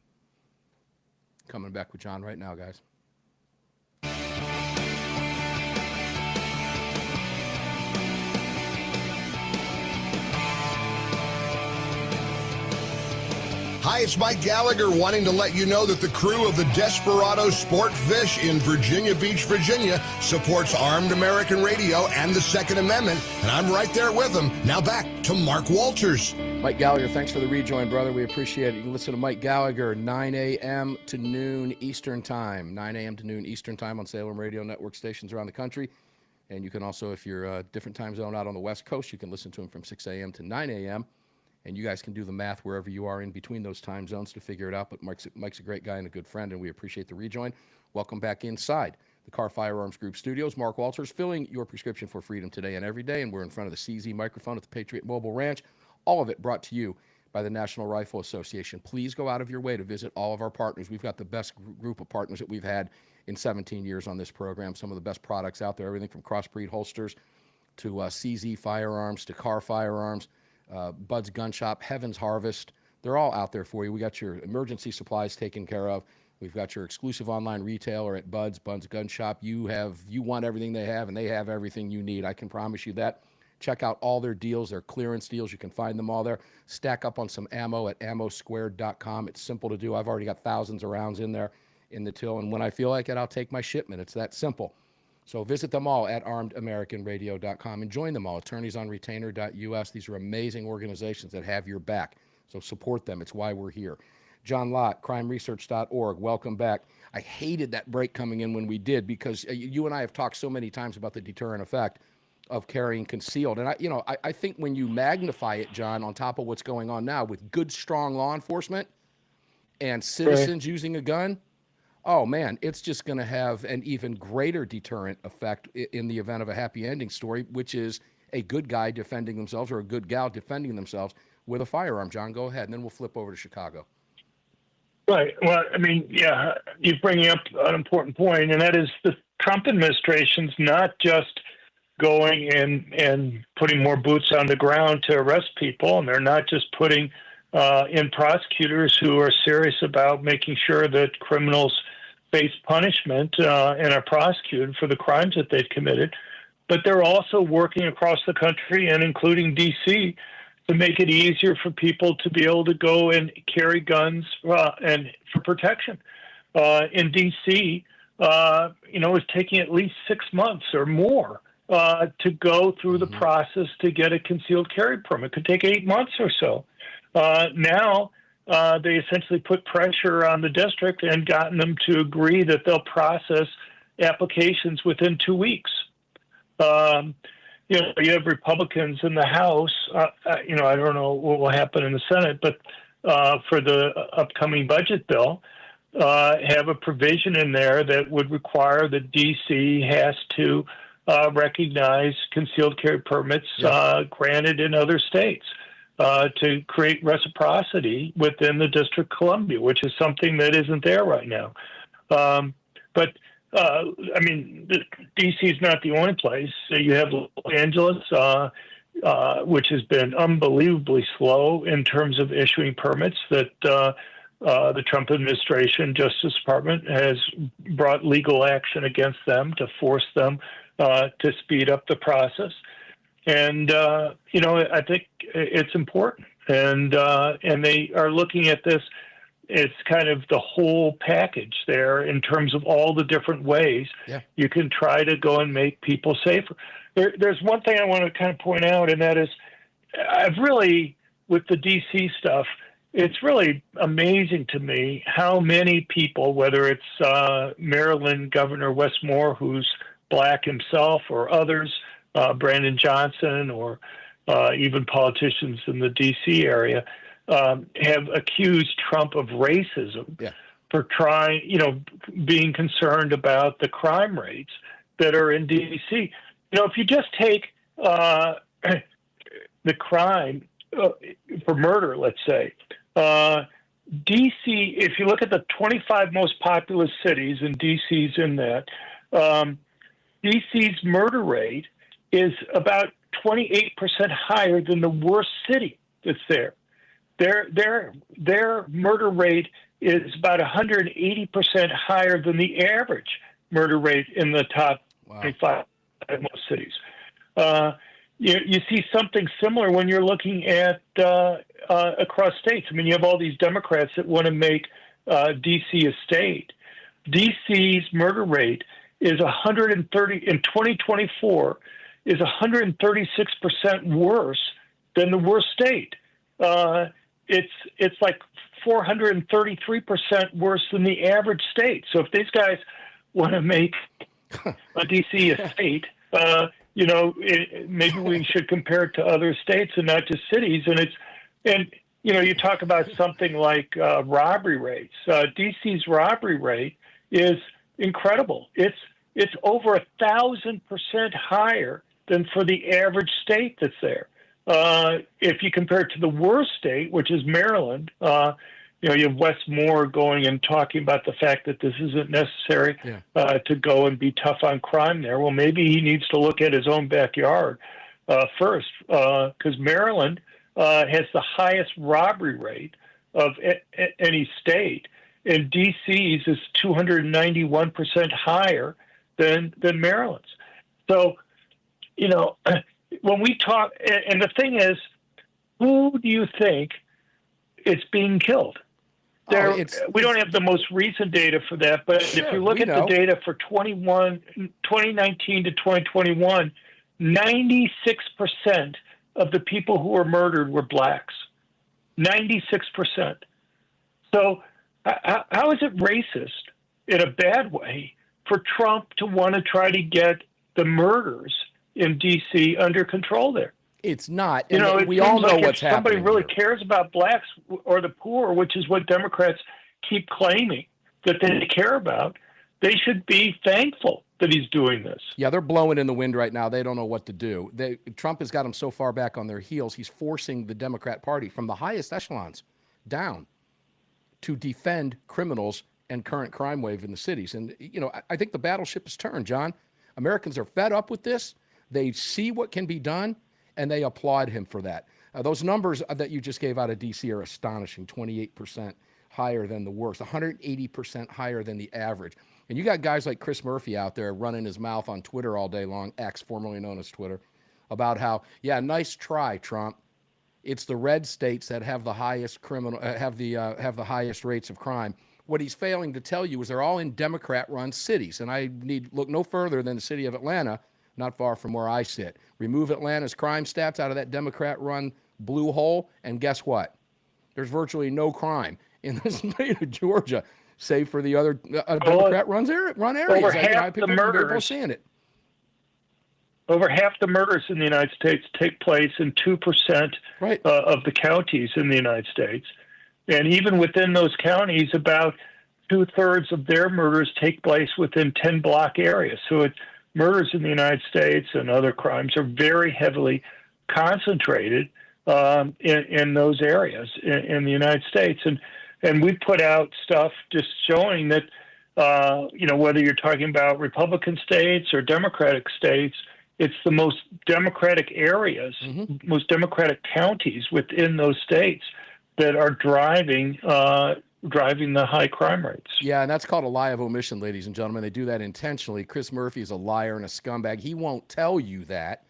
Speaker 1: Coming back with John right now, guys.
Speaker 10: Hi, it's Mike Gallagher wanting to let you know that the crew of the Desperado Sport Fish in Virginia Beach, Virginia supports Armed American Radio and the Second Amendment, and I'm right there with them. Now back to Mark Walters.
Speaker 1: Mike Gallagher, thanks for the rejoin, brother. We appreciate it. You can listen to Mike Gallagher 9 a.m. to noon Eastern Time, 9 a.m. to noon Eastern Time on Salem Radio Network stations around the country. And you can also, if you're a different time zone out on the West Coast, you can listen to him from 6 a.m. to 9 a.m. And you guys can do the math wherever you are in between those time zones to figure it out. But Mike's a great guy and a good friend, and we appreciate the rejoin. Welcome back inside the Car Firearms Group studios. Mark Walters filling your prescription for freedom today and every day. And we're in front of the CZ microphone at the Patriot Mobile Ranch. All of it brought to you by the National Rifle Association. Please go out of your way to visit all of our partners. We've got the best group of partners that we've had in 17 years on this program. Some of the best products out there, everything from crossbreed holsters to CZ firearms to Car Firearms. Bud's Gun Shop, Heaven's Harvest, they're all out there for you. We got your emergency supplies taken care of. We've got your exclusive online retailer at Bud's Gun Shop. You want everything they have, and they have everything you need. I can promise you that. Check out all their deals, their clearance deals. You can find them all there. Stack up on some ammo at ammosquared.com. It's simple to do. I've already got thousands of rounds in there in the till, and when I feel like it, I'll take my shipment. It's that simple. So visit them all at armedamericanradio.com and join them all, attorneysonretainer.us. These are amazing organizations that have your back. So support them. It's why we're here. John Lott, crimeresearch.org. Welcome back. I hated that break coming in when we did, because you and I have talked so many times about the deterrent effect of carrying concealed. And I think when you magnify it, John, on top of what's going on now with good, strong law enforcement and citizens using a gun, oh, man, it's just going to have an even greater deterrent effect in the event of a happy ending story, which is a good guy defending themselves or a good gal defending themselves with a firearm. John, go ahead, and then we'll flip over to Chicago.
Speaker 9: Right. Well, I mean, yeah, you're bringing up an important point, and that is the Trump administration's not just going and putting more boots on the ground to arrest people, and they're not just putting in prosecutors who are serious about making sure that criminals face punishment and are prosecuted for the crimes that they've committed, but they're also working across the country and including D.C. to make it easier for people to be able to go and carry guns and for protection. In D.C., it's taking at least 6 months or more to go through the process to get a concealed carry permit. It could take 8 months or so. Now, they essentially put pressure on the district and gotten them to agree that they'll process applications within 2 weeks. You have Republicans in the House. I don't know what will happen in the Senate, but for the upcoming budget bill, have a provision in there that would require that D.C. has to recognize concealed carry permits granted in other states. To create reciprocity within the District of Columbia, which is something that isn't there right now. D.C. is not the only place. You have Los Angeles, which has been unbelievably slow in terms of issuing permits that the Trump administration, Justice Department, has brought legal action against them to force them to speed up the process. And, I think it's important. And they are looking at this it's kind of the whole package there in terms of all the different ways you can try to go and make people safer. There's one thing I want to kind of point out, and that is I've really, with the DC stuff, it's really amazing to me how many people, whether it's Maryland Governor Wes Moore, who's black himself, or others, Brandon Johnson, or even politicians in the DC area, have accused Trump of racism for trying, being concerned about the crime rates that are in DC. If you just take the crime for murder, let's say, DC, if you look at the 25 most populous cities, and DC's in that, DC's murder rate is about 28% higher than the worst city that's there. Their murder rate is about 180% higher than the average murder rate in the top 25 most cities. You see something similar when you're looking at across states. I mean, you have all these Democrats that want to make D.C. a state. D.C.'s murder rate is 130 in 2024 is 136% worse than the worst state. It's like 433% worse than the average state. So if these guys want to make D.C. a state, maybe we should compare it to other states and not just cities. And you talk about something like robbery rates. DC's robbery rate is incredible. It's over 1,000% higher than for the average state that's there. If you compare it to the worst state, which is Maryland, you have Wes Moore going and talking about the fact that this isn't necessary to go and be tough on crime there. Well, maybe he needs to look at his own backyard first, because Maryland has the highest robbery rate of any state, and DC's is 291% higher than Maryland's. So, when we talk, and the thing is, who do you think is being killed? We don't have the most recent data for that, but if you look at the data for 2019 to 2021, 96% of the people who were murdered were blacks. 96%. So how is it racist in a bad way for Trump to want to try to get the murders in D.C. under control there?
Speaker 1: It's not.
Speaker 9: We all know what's happening. If somebody really cares about blacks or the poor, which is what Democrats keep claiming that they care about, they should be thankful that he's doing this.
Speaker 1: Yeah, they're blowing in the wind right now. They don't know what to do. Trump has got them so far back on their heels, he's forcing the Democrat Party from the highest echelons down to defend criminals and current crime wave in the cities. And, I think the battleship has turned, John. Americans are fed up with this. They see what can be done, and they applaud him for that. Those numbers that you just gave out of D.C. are astonishing, 28% higher than the worst, 180% higher than the average. And you got guys like Chris Murphy out there running his mouth on Twitter all day long, X, formerly known as Twitter, about how, nice try, Trump. It's the red states that have the highest have the highest rates of crime. What he's failing to tell you is they're all in Democrat-run cities, and I need look no further than the city of Atlanta, not far from where I sit. Remove Atlanta's crime stats out of that Democrat-run blue hole, and guess what? There's virtually no crime in the state of Georgia, save for the other Democrat-run areas.
Speaker 9: Over half the murders,
Speaker 1: seeing it.
Speaker 9: Over half the murders in the United States take place in 2% of the counties in the United States. And even within those counties, about 2/3 of their murders take place within 10-block areas. So murders in the United States and other crimes are very heavily concentrated in those areas in the United States. And we put out stuff just showing that, whether you're talking about Republican states or Democratic states, it's the most Democratic areas, most Democratic counties within those states that are driving the high crime rates.
Speaker 1: Yeah, and that's called a lie of omission, ladies and gentlemen. They do that intentionally. Chris Murphy is a liar and a scumbag. He won't tell you that,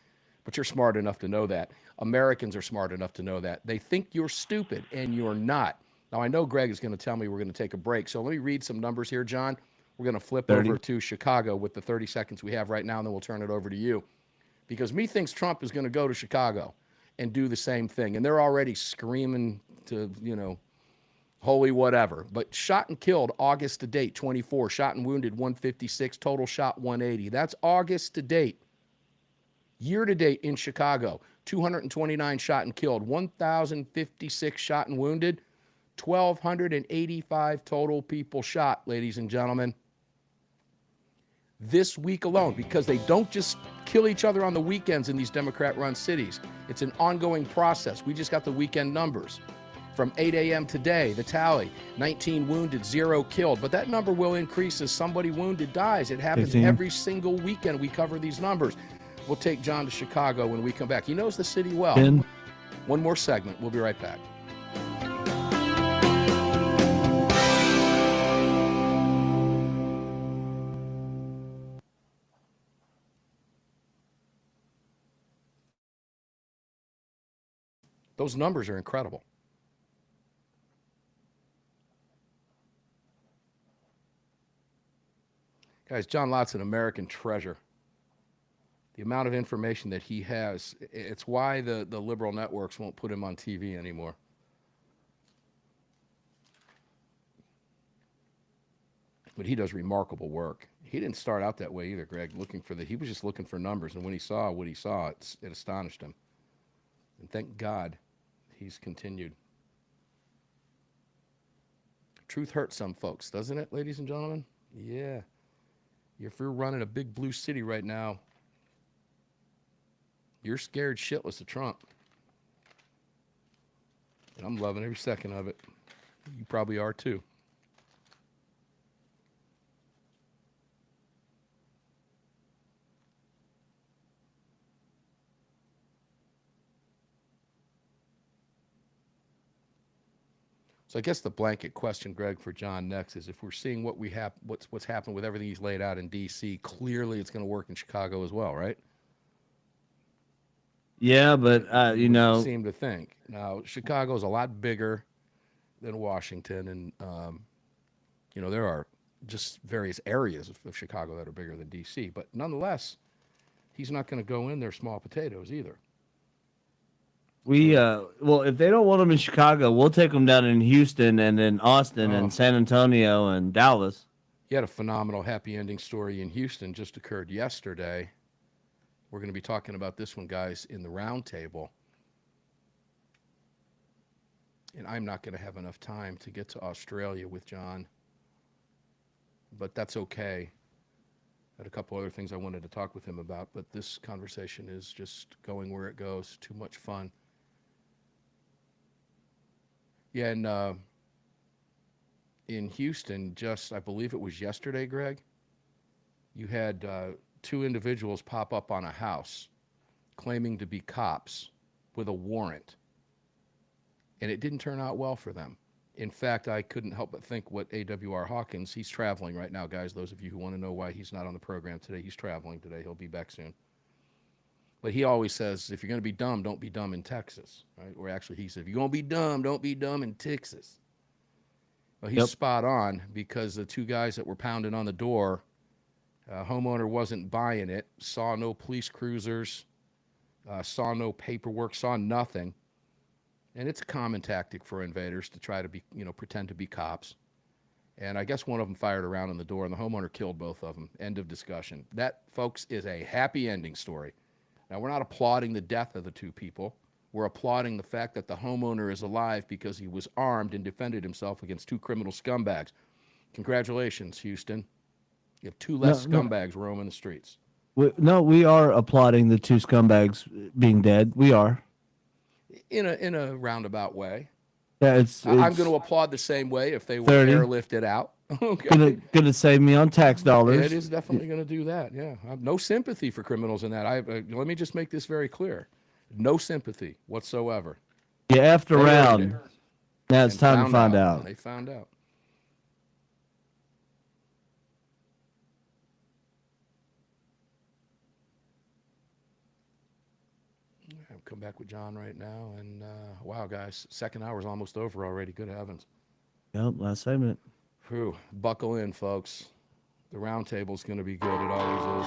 Speaker 1: but you're smart enough to know that. Americans are smart enough to know that. They think you're stupid, and you're not. Now, I know Greg is going to tell me we're going to take a break, so let me read some numbers here, John. We're going to flip
Speaker 4: 30.
Speaker 1: over to Chicago with the 30 seconds we have right now, and then we'll turn it over to you. Because methinks Trump is going to go to Chicago and do the same thing. And they're already screaming to, holy whatever. But shot and killed August to date, 24. Shot and wounded, 156. Total shot, 180. That's August to date. Year to date in Chicago, 229 shot and killed, 1,056 shot and wounded, 1,285 total people shot, ladies and gentlemen. This week alone, because they don't just kill each other on the weekends in these Democrat-run cities. It's an ongoing process. We just got the weekend numbers. From 8 a.m. today, the tally, 19 wounded, 0 killed. But that number will increase as somebody wounded dies. It happens
Speaker 4: 15.
Speaker 1: every single weekend we cover these numbers. We'll take John to Chicago when we come back. He knows the city well.
Speaker 4: 10.
Speaker 1: One more segment. We'll be right back. Those numbers are incredible. Guys, John Lott's an American treasure. The amount of information that he has, it's why the liberal networks won't put him on TV anymore. But he does remarkable work. He didn't start out that way either, Greg, he was just looking for numbers, and when he saw what he saw, it astonished him. And thank God he's continued. Truth hurts some folks, doesn't it, ladies and gentlemen? Yeah. If you're running a big blue city right now, you're scared shitless of Trump. And I'm loving every second of it. You probably are too. So I guess the blanket question, Greg, for John next is if we're seeing what we have, what's happened with everything he's laid out in D.C., clearly it's going to work in Chicago as well, right?
Speaker 4: Yeah, but
Speaker 1: You seem to think. Now, Chicago's a lot bigger than Washington, and there are just various areas of Chicago that are bigger than D.C., but nonetheless, he's not going to go in there small potatoes either.
Speaker 4: Well, if they don't want them in Chicago, we'll take them down in Houston and then Austin and San Antonio and Dallas.
Speaker 1: He had a phenomenal happy ending story in Houston just occurred yesterday. We're going to be talking about this one, guys, in the roundtable. And I'm not going to have enough time to get to Australia with John, but that's okay. I had a couple other things I wanted to talk with him about, but this conversation is just going where it goes. Too much fun. Yeah, and in Houston, I believe it was yesterday, Greg, you had 2 individuals pop up on a house claiming to be cops with a warrant, and it didn't turn out well for them. In fact, I couldn't help but think what AAR Hawkins, he's traveling right now, guys. Those of you who want to know why he's not on the program today, he's traveling today. He'll be back soon. But he always says, if you're going to be dumb, don't be dumb in Texas, right? Or actually, he said, if you're going to be dumb, don't be dumb in Texas. Well, he's spot on, because the 2 guys that were pounding on the door, homeowner wasn't buying it, saw no police cruisers, saw no paperwork, saw nothing. And it's a common tactic for invaders to try to be, pretend to be cops. And I guess one of them fired around in the door, and the homeowner killed both of them. End of discussion. That, folks, is a happy ending story. Now, we're not applauding the death of the 2 people. We're applauding the fact that the homeowner is alive because he was armed and defended himself against 2 criminal scumbags. Congratulations, Houston. You have 2 less scumbags roaming the streets.
Speaker 4: We are applauding the 2 scumbags being dead. We are.
Speaker 1: In a roundabout way.
Speaker 4: Yeah,
Speaker 1: I'm going to applaud the same way if they were airlifted out. Okay.
Speaker 4: Gonna save me on tax dollars.
Speaker 1: It is definitely going to do that. Yeah, I have no sympathy for criminals in that. Let me just make this very clear: no sympathy whatsoever.
Speaker 4: You effed around. Now it's time to find out.
Speaker 1: They found out. I'll come back with John right now, and wow, guys, second hour is almost over already. Good heavens.
Speaker 4: Yep, last segment.
Speaker 1: Whew, buckle in, folks. The round table's going to be good. It always is.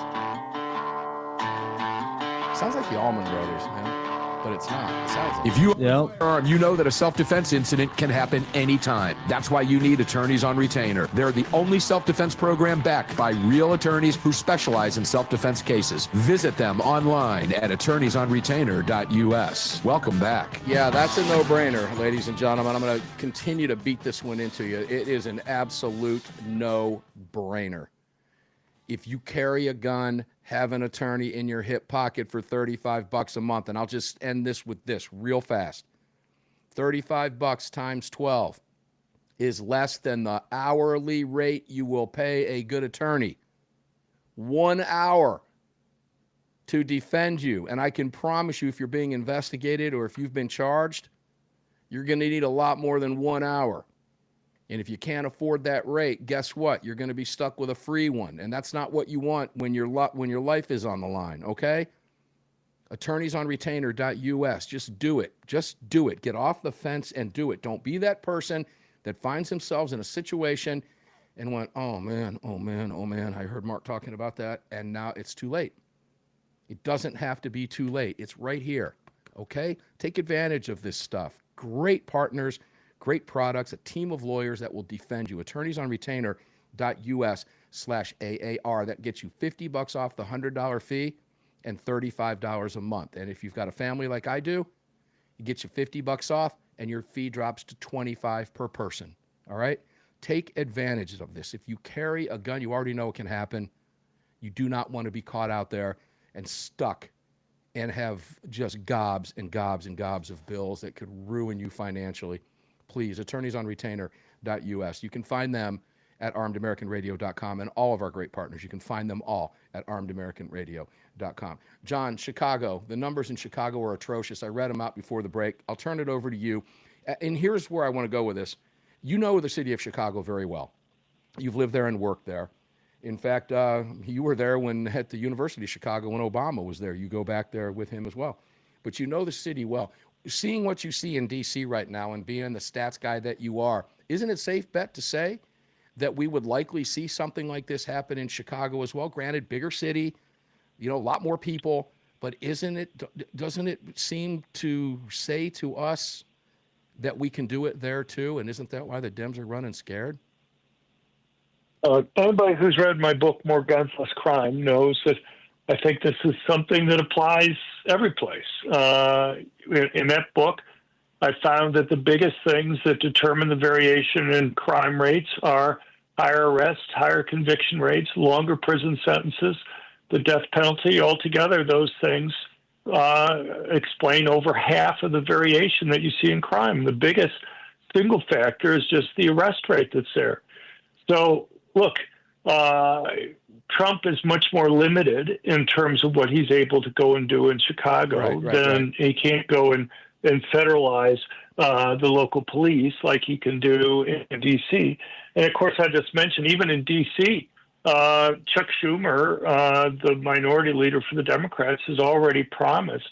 Speaker 1: Sounds like the Allman Brothers, man, but it's not. It sounds like
Speaker 3: If you you know that a self-defense incident can happen anytime. That's why you need Attorneys on Retainer. They're the only self-defense program backed by real attorneys who specialize in self-defense cases. Visit them online at attorneysonretainer.us. Welcome back.
Speaker 1: Yeah, that's a no-brainer, ladies and gentlemen. I'm going to continue to beat this one into you. It is an absolute no-brainer. If you carry a gun, have an attorney in your hip pocket for $35 a month, and I'll just end this with this real fast. $35 times 12 is less than the hourly rate you will pay a good attorney. 1 hour to defend you. And I can promise you, if you're being investigated or if you've been charged, you're going to need a lot more than 1 hour. And if you can't afford that rate, guess what? You're going to be stuck with a free one. And that's not what you want when your life is on the line, okay? Attorneysonretainer.us. Just do it. Just do it. Get off the fence and do it. Don't be that person that finds themselves in a situation and went, oh, man, I heard Mark talking about that, and now it's too late. It doesn't have to be too late. It's right here, okay? Take advantage of this stuff. Great partners. Great products, a team of lawyers that will defend you. Attorneysonretainer.us/AAR. That gets you $50 off the $100 fee and $35 a month. And if you've got a family like I do, it gets you $50 off and your fee drops to $25 per person. All right? Take advantage of this. If you carry a gun, you already know it can happen. You do not want to be caught out there and stuck and have just gobs and gobs and gobs of bills that could ruin you financially. Please, attorneysonretainer.us. You can find them at armedamericanradio.com and all of our great partners. You can find them all at armedamericanradio.com. John, Chicago, the numbers in Chicago are atrocious. I read them out before the break. I'll turn it over to you. And here's where I want to go with this. You know the city of Chicago very well. You've lived there and worked there. In fact, you were there at the University of Chicago when Obama was there. You go back there with him as well. But you know the city well. Seeing what you see in D.C. right now and being the stats guy that you are, isn't it a safe bet to say that we would likely see something like this happen in Chicago as well? Granted, bigger city, a lot more people, but doesn't it seem to say to us that we can do it there too? And isn't that why the Dems are running scared?
Speaker 9: Anybody who's read my book, More Guns, Less Crime, knows that I think this is something that applies every place. In that book, I found that the biggest things that determine the variation in crime rates are higher arrests, higher conviction rates, longer prison sentences, the death penalty. Altogether, those things explain over half of the variation that you see in crime. The biggest single factor is just the arrest rate that's there. So, look, Trump is much more limited in terms of what he's able to go and do in Chicago than he can't go and federalize the local police like he can do in D.C. And, of course, I just mentioned even in D.C., Chuck Schumer, the minority leader for the Democrats, has already promised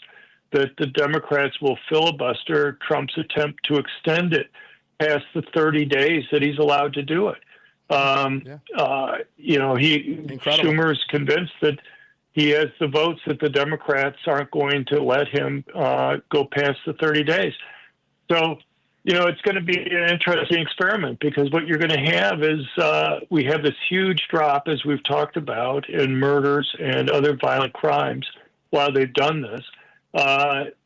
Speaker 9: that the Democrats will filibuster Trump's attempt to extend it past the 30 days that he's allowed to do it. Schumer is convinced that he has the votes that the Democrats aren't going to let him go past the 30 days. So, it's going to be an interesting experiment because what you're going to have is we have this huge drop, as we've talked about, in murders and other violent crimes while they've done this.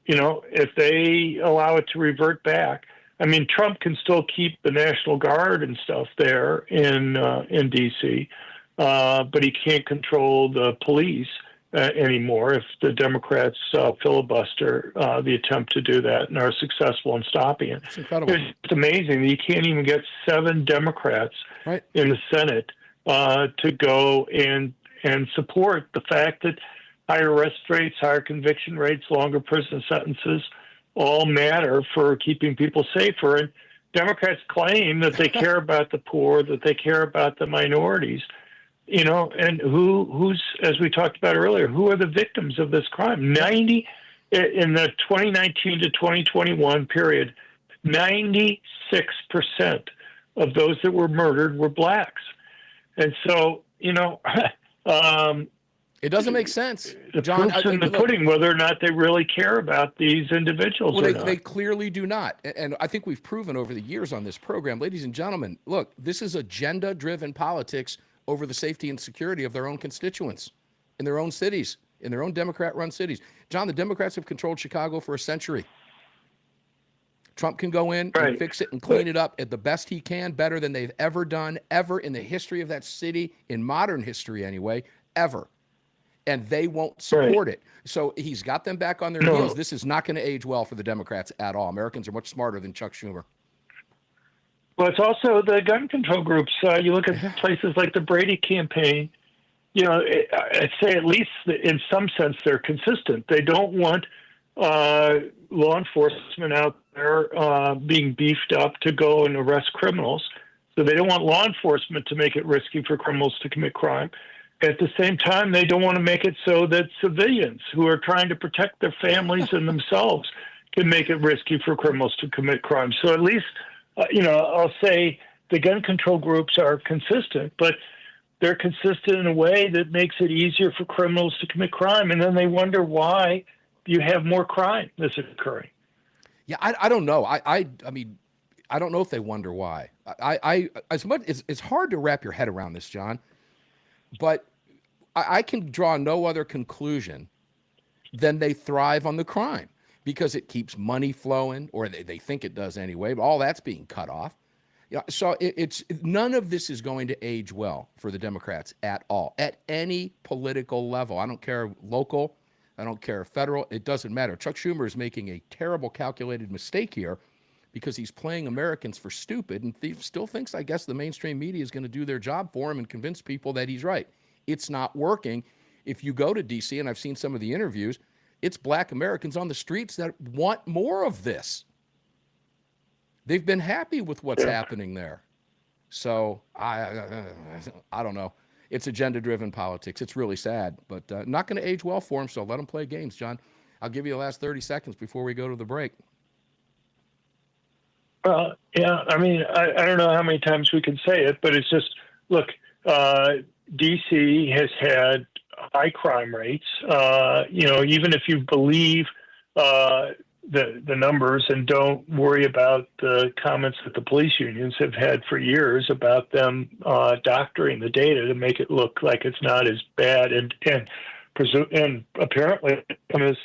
Speaker 9: If they allow it to revert back, I mean, Trump can still keep the National Guard and stuff there in D.C., but he can't control the police anymore if the Democrats filibuster the attempt to do that and are successful in stopping it.
Speaker 1: It's incredible.
Speaker 9: It's amazing that you can't even get 7 Democrats in the Senate to go and support the fact that higher arrest rates, higher conviction rates, longer prison sentences all matter for keeping people safer. And Democrats claim that they care about the poor, that they care about the minorities, and who's, as we talked about earlier, who are the victims of this crime? 90 in the 2019 to 2021 period, 96% of those that were murdered were blacks. And so,
Speaker 1: it doesn't make sense.
Speaker 9: The
Speaker 1: John,
Speaker 9: proof's in the pudding whether or not they really care about these individuals or not.
Speaker 1: They clearly do not. And I think we've proven over the years on this program, ladies and gentlemen, look, this is agenda-driven politics over the safety and security of their own constituents in their own cities, in their own Democrat-run cities. John, the Democrats have controlled Chicago for a century. Trump can go in and fix it and clean it up at the best he can, better than they've ever done, ever in the history of that city, in modern history anyway, ever. And they won't support it. So he's got them back on their heels. This is not going to age well for the Democrats at all. Americans are much smarter than Chuck Schumer.
Speaker 9: Well, it's also the gun control groups. You look at places like the Brady campaign, I'd say at least in some sense they're consistent. They don't want law enforcement out there being beefed up to go and arrest criminals. So they don't want law enforcement to make it risky for criminals to commit crime. At the same time, they don't want to make it so that civilians who are trying to protect their families and themselves can make it risky for criminals to commit crime. So at least, I'll say the gun control groups are consistent, but they're consistent in a way that makes it easier for criminals to commit crime. And then they wonder why you have more crime that's occurring.
Speaker 1: Yeah, I don't know. I mean, I don't know if they wonder why. It's hard to wrap your head around this, John, but I can draw no other conclusion than they thrive on the crime because it keeps money flowing, or they think it does anyway, but all that's being cut off. So it's none of this is going to age well for the Democrats at all, at any political level. I don't care local, I don't care federal, it doesn't matter. Chuck Schumer is making a terrible calculated mistake here because he's playing Americans for stupid and still thinks, I guess, the mainstream media is going to do their job for him and convince people that he's right. It's not working. If you go to D.C., and I've seen some of the interviews, it's black Americans on the streets that want more of this. They've been happy with what's happening there. So I don't know. It's agenda-driven politics. It's really sad, but not going to age well for them, so let them play games, John. I'll give you the last 30 seconds before we go to the break.
Speaker 9: Yeah, I mean, I don't know how many times we can say it, but it's just, look, D.C. has had high crime rates. Even if you believe the numbers and don't worry about the comments that the police unions have had for years about them doctoring the data to make it look like it's not as bad, and apparently this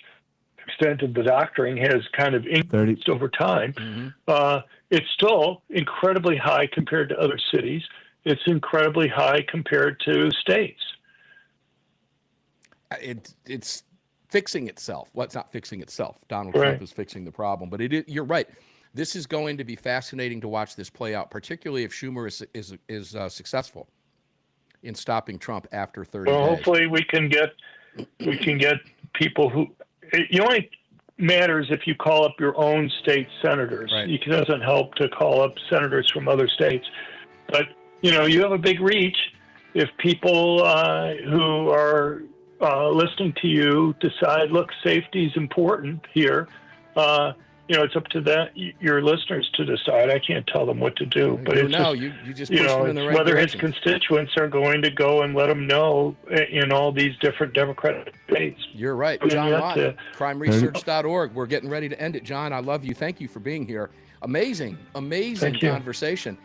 Speaker 9: extent of the doctoring has kind of increased over time. Mm-hmm. It's still incredibly high compared to other cities. It's incredibly high compared to states.
Speaker 1: It's fixing itself. Well, it's not fixing itself. Donald Trump is fixing the problem. But you're right. This is going to be fascinating to watch this play out, particularly if Schumer is successful in stopping Trump after 30 days.
Speaker 9: Hopefully we can get people who. It only matters if you call up your own state senators. Right. It doesn't help to call up senators from other states. But, you have a big reach if people who are listening to you decide, look, safety is important here. It's up to your listeners to decide. I can't tell them what to do, but it's
Speaker 1: you just push them in the right
Speaker 9: whether
Speaker 1: direction.
Speaker 9: His constituents are going to go and let him know in all these different Democratic states.
Speaker 1: You're right. John Lott, crimeresearch.org. We're getting ready to end it. John, I love you. Thank you for being here. Amazing conversation.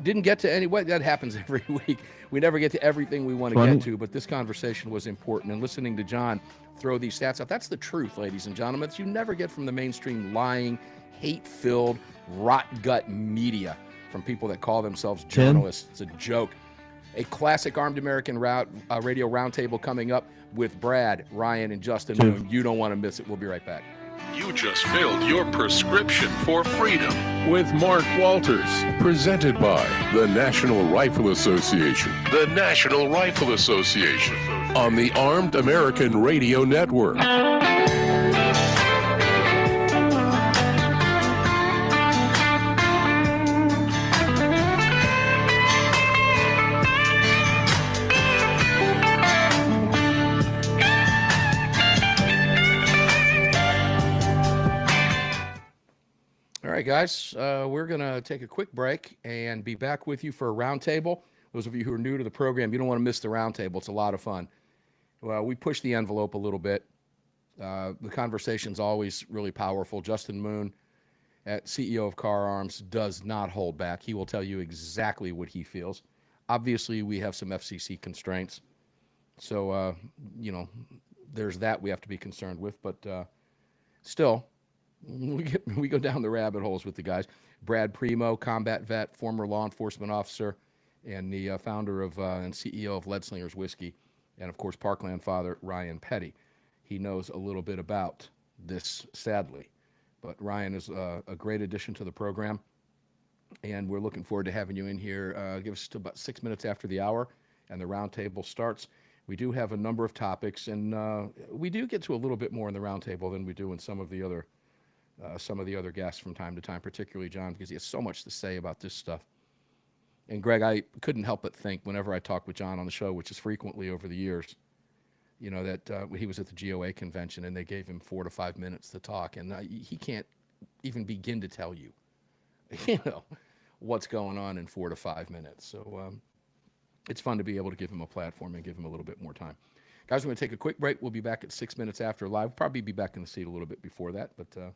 Speaker 1: Didn't get to any way. That happens every week. We never get to everything we want to get to, but this conversation was important. And listening to John throw these stats out, that's the truth, ladies and gentlemen. You never get from the mainstream lying, hate-filled, rot-gut media from people that call themselves journalists. It's a joke. A classic Armed American Radio Roundtable coming up with Brad, Ryan, and Justin Moon. You don't want to miss it. We'll be right back.
Speaker 2: You just filled your prescription for freedom with Mark Walters, presented by the National Rifle Association. The National Rifle Association on the Armed American Radio Network.
Speaker 1: All right, guys, we're going to take a quick break and be back with you for a roundtable. Those of you who are new to the program, you don't want to miss the roundtable. It's a lot of fun. Well, we push the envelope a little bit. The conversation's always really powerful. Justin Moon, CEO of Car Arms, does not hold back. He will tell you exactly what he feels. Obviously, we have some FCC constraints. So, there's that we have to be concerned with. But still, we go down the rabbit holes with the guys. Brad Premo, combat vet, former law enforcement officer, and the founder of and CEO of Lead Slingers Whiskey, and of course Parkland father Ryan Petty. He knows a little bit about this, sadly, but Ryan is a great addition to the program, and we're looking forward to having you in here. Give us to about 6 minutes after the hour, and the roundtable starts. We do have a number of topics, and we do get to a little bit more in the roundtable than we do in some of the other guests from time to time, particularly John, because he has so much to say about this stuff. And Greg, I couldn't help but think whenever I talk with John on the show, which is frequently over the years, that he was at the GOA convention and they gave him 4 to 5 minutes to talk, and he can't even begin to tell you, what's going on in 4 to 5 minutes. So it's fun to be able to give him a platform and give him a little bit more time. Guys, we're going to take a quick break. We'll be back at 6 minutes after live. We'll probably be back in the seat a little bit before that, but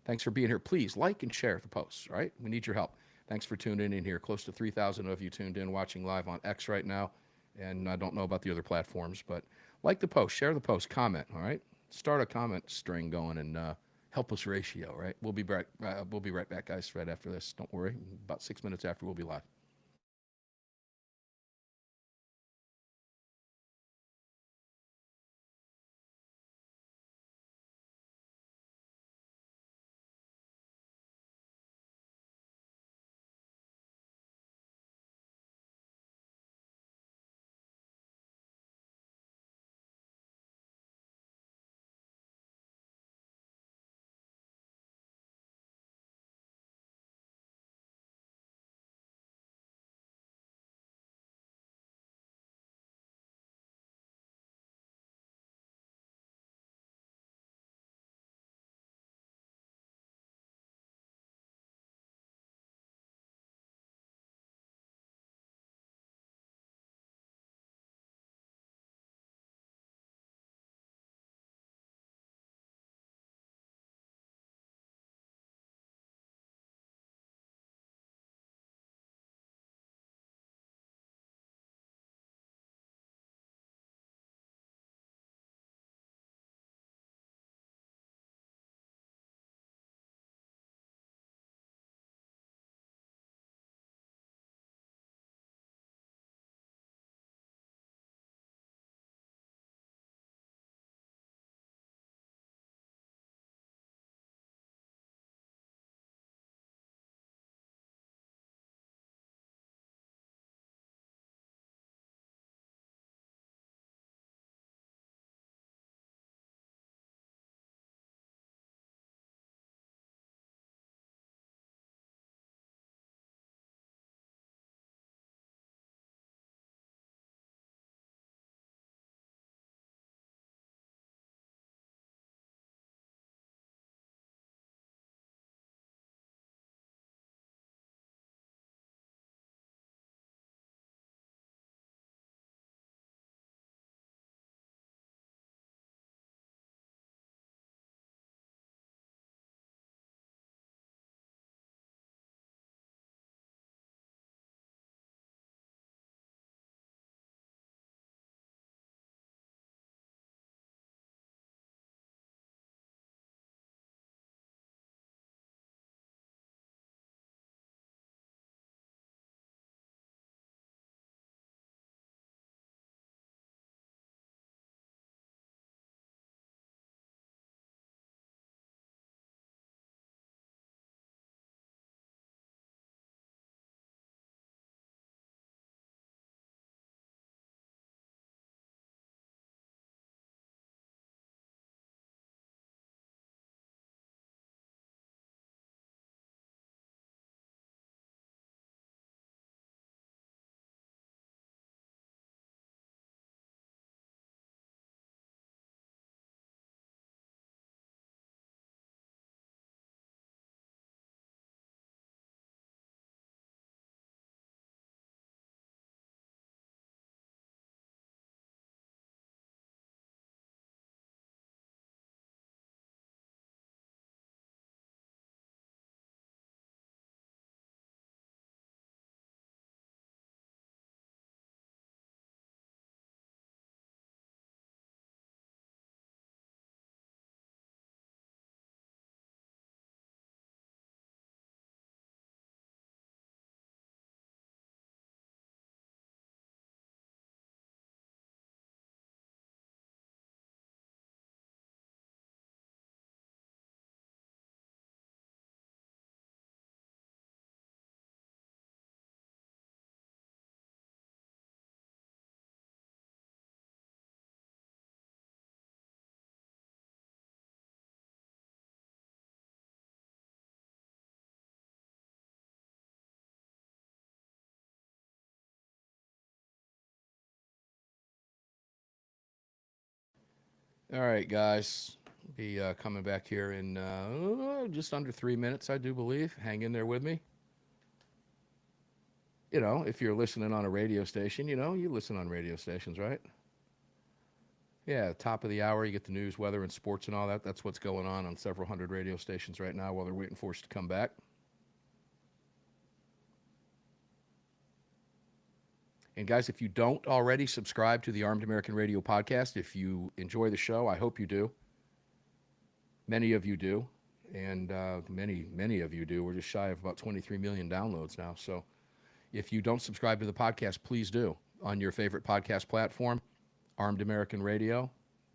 Speaker 1: thanks for being here. Please like and share the posts, all right? We need your help. Thanks for tuning in here. Close to 3,000 of you tuned in, watching live on X right now. And I don't know about the other platforms, but like the post, share the post, comment, all right? Start a comment string going and help us ratio, right? We'll be right back, guys, right after this. Don't worry. About 6 minutes after, we'll be live. All right, guys. Be coming back here in just under 3 minutes, I do believe. Hang in there with me. You know, if you're listening on a radio station, you know, you listen on radio stations, right? Yeah, top of the hour, you get the news, weather, and sports and all that. That's what's going on several hundred radio stations right now while they're waiting for us to come back. And guys, if you don't already subscribe to the Armed American Radio podcast, if you enjoy the show, I hope you do. Many of you do, and many of you do. We're just shy of about 23 million downloads now. So if you don't subscribe to the podcast, please do on your favorite podcast platform, Armed American Radio,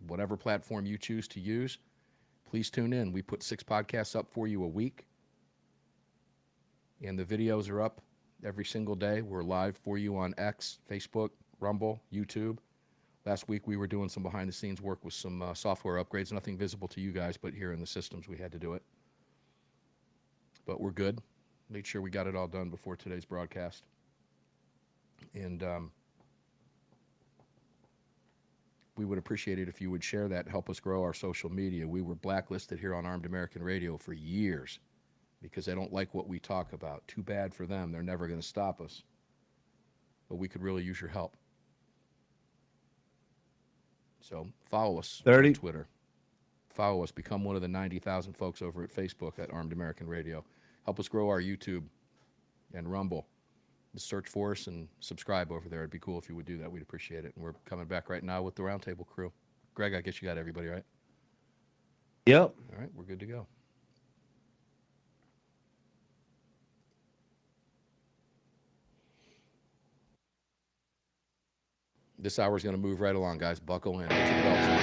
Speaker 1: whatever platform you choose to use. Please tune in. We put 6 podcasts up for you a week, and the videos are up every single day. We're live for you on X, Facebook, Rumble, YouTube. Last week we were doing some behind-the-scenes work with some software upgrades. Nothing visible to you guys, but here in the systems we had to do it. But we're good. Made sure we got it all done before today's broadcast. And we would appreciate it if you would share that and help us grow our social media. We were blacklisted here on Armed American Radio for years because they don't like what we talk about. Too bad for them. They're never going to stop us. But we could really use your help. So follow us on Twitter. Follow us. Become one of the 90,000 folks over at Facebook at Armed American Radio. Help us grow our YouTube and Rumble. Just search for us and subscribe over there. It'd be cool if you would do that. We'd appreciate it. And we're coming back right now with the Roundtable crew. Greg, I guess you got everybody, right?
Speaker 4: Yep.
Speaker 1: All right, we're good to go. This hour is going to move right along, guys. Buckle in. Put your belts on.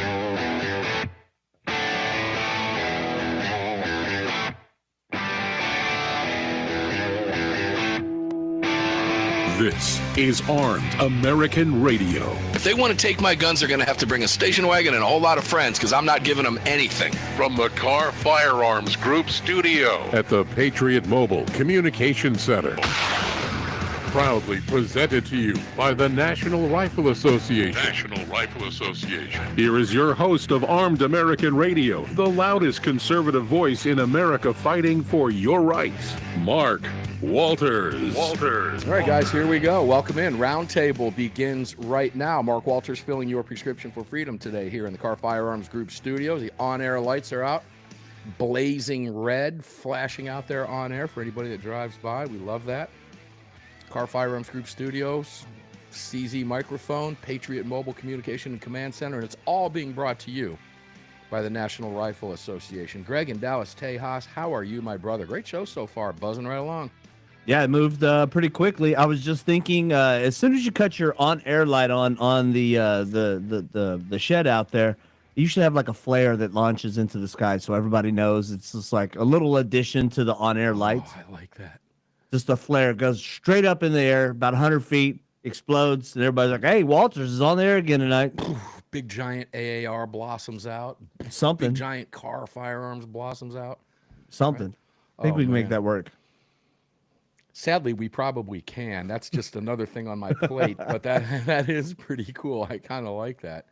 Speaker 2: This is Armed American Radio.
Speaker 1: If they want to take my guns, they're going to have to bring a station wagon and a whole lot of friends because I'm not giving them anything.
Speaker 2: From the Car Firearms Group studio at the Patriot Mobile Communication Center. Proudly presented to you by the National Rifle Association. National Rifle Association. Here is your host of Armed American Radio, the loudest conservative voice in America fighting for your rights, Mark Walters.
Speaker 1: All right, guys, here we go. Welcome in. Roundtable begins right now. Mark Walters filling your prescription for freedom today here in the Car Firearms Group studios. The on-air lights are out, blazing red, flashing out there on air for anybody that drives by. We love that. Car Firearms Group Studios, CZ Microphone, Patriot Mobile Communication and Command Center, and it's all being brought to you by the National Rifle Association. Greg in Dallas, Tejas, how are you, my brother? Great show so far, buzzing right along.
Speaker 4: Yeah, it moved pretty quickly. I was just thinking, as soon as you cut your on-air light on the shed out there, you should have like a flare that launches into the sky so everybody knows. It's just like a little addition to the on-air lights.
Speaker 1: Oh, I like that.
Speaker 4: Just a flare goes straight up in the air, about 100 feet, explodes, and everybody's like, hey, Walters is on the air again tonight.
Speaker 1: Big giant AAR blossoms out.
Speaker 4: Something.
Speaker 1: Big giant Car Firearms blossoms out.
Speaker 4: Something. Right? I think we can make that work.
Speaker 1: Sadly, we probably can. That's just another thing on my plate, but that is pretty cool. I kind of like that.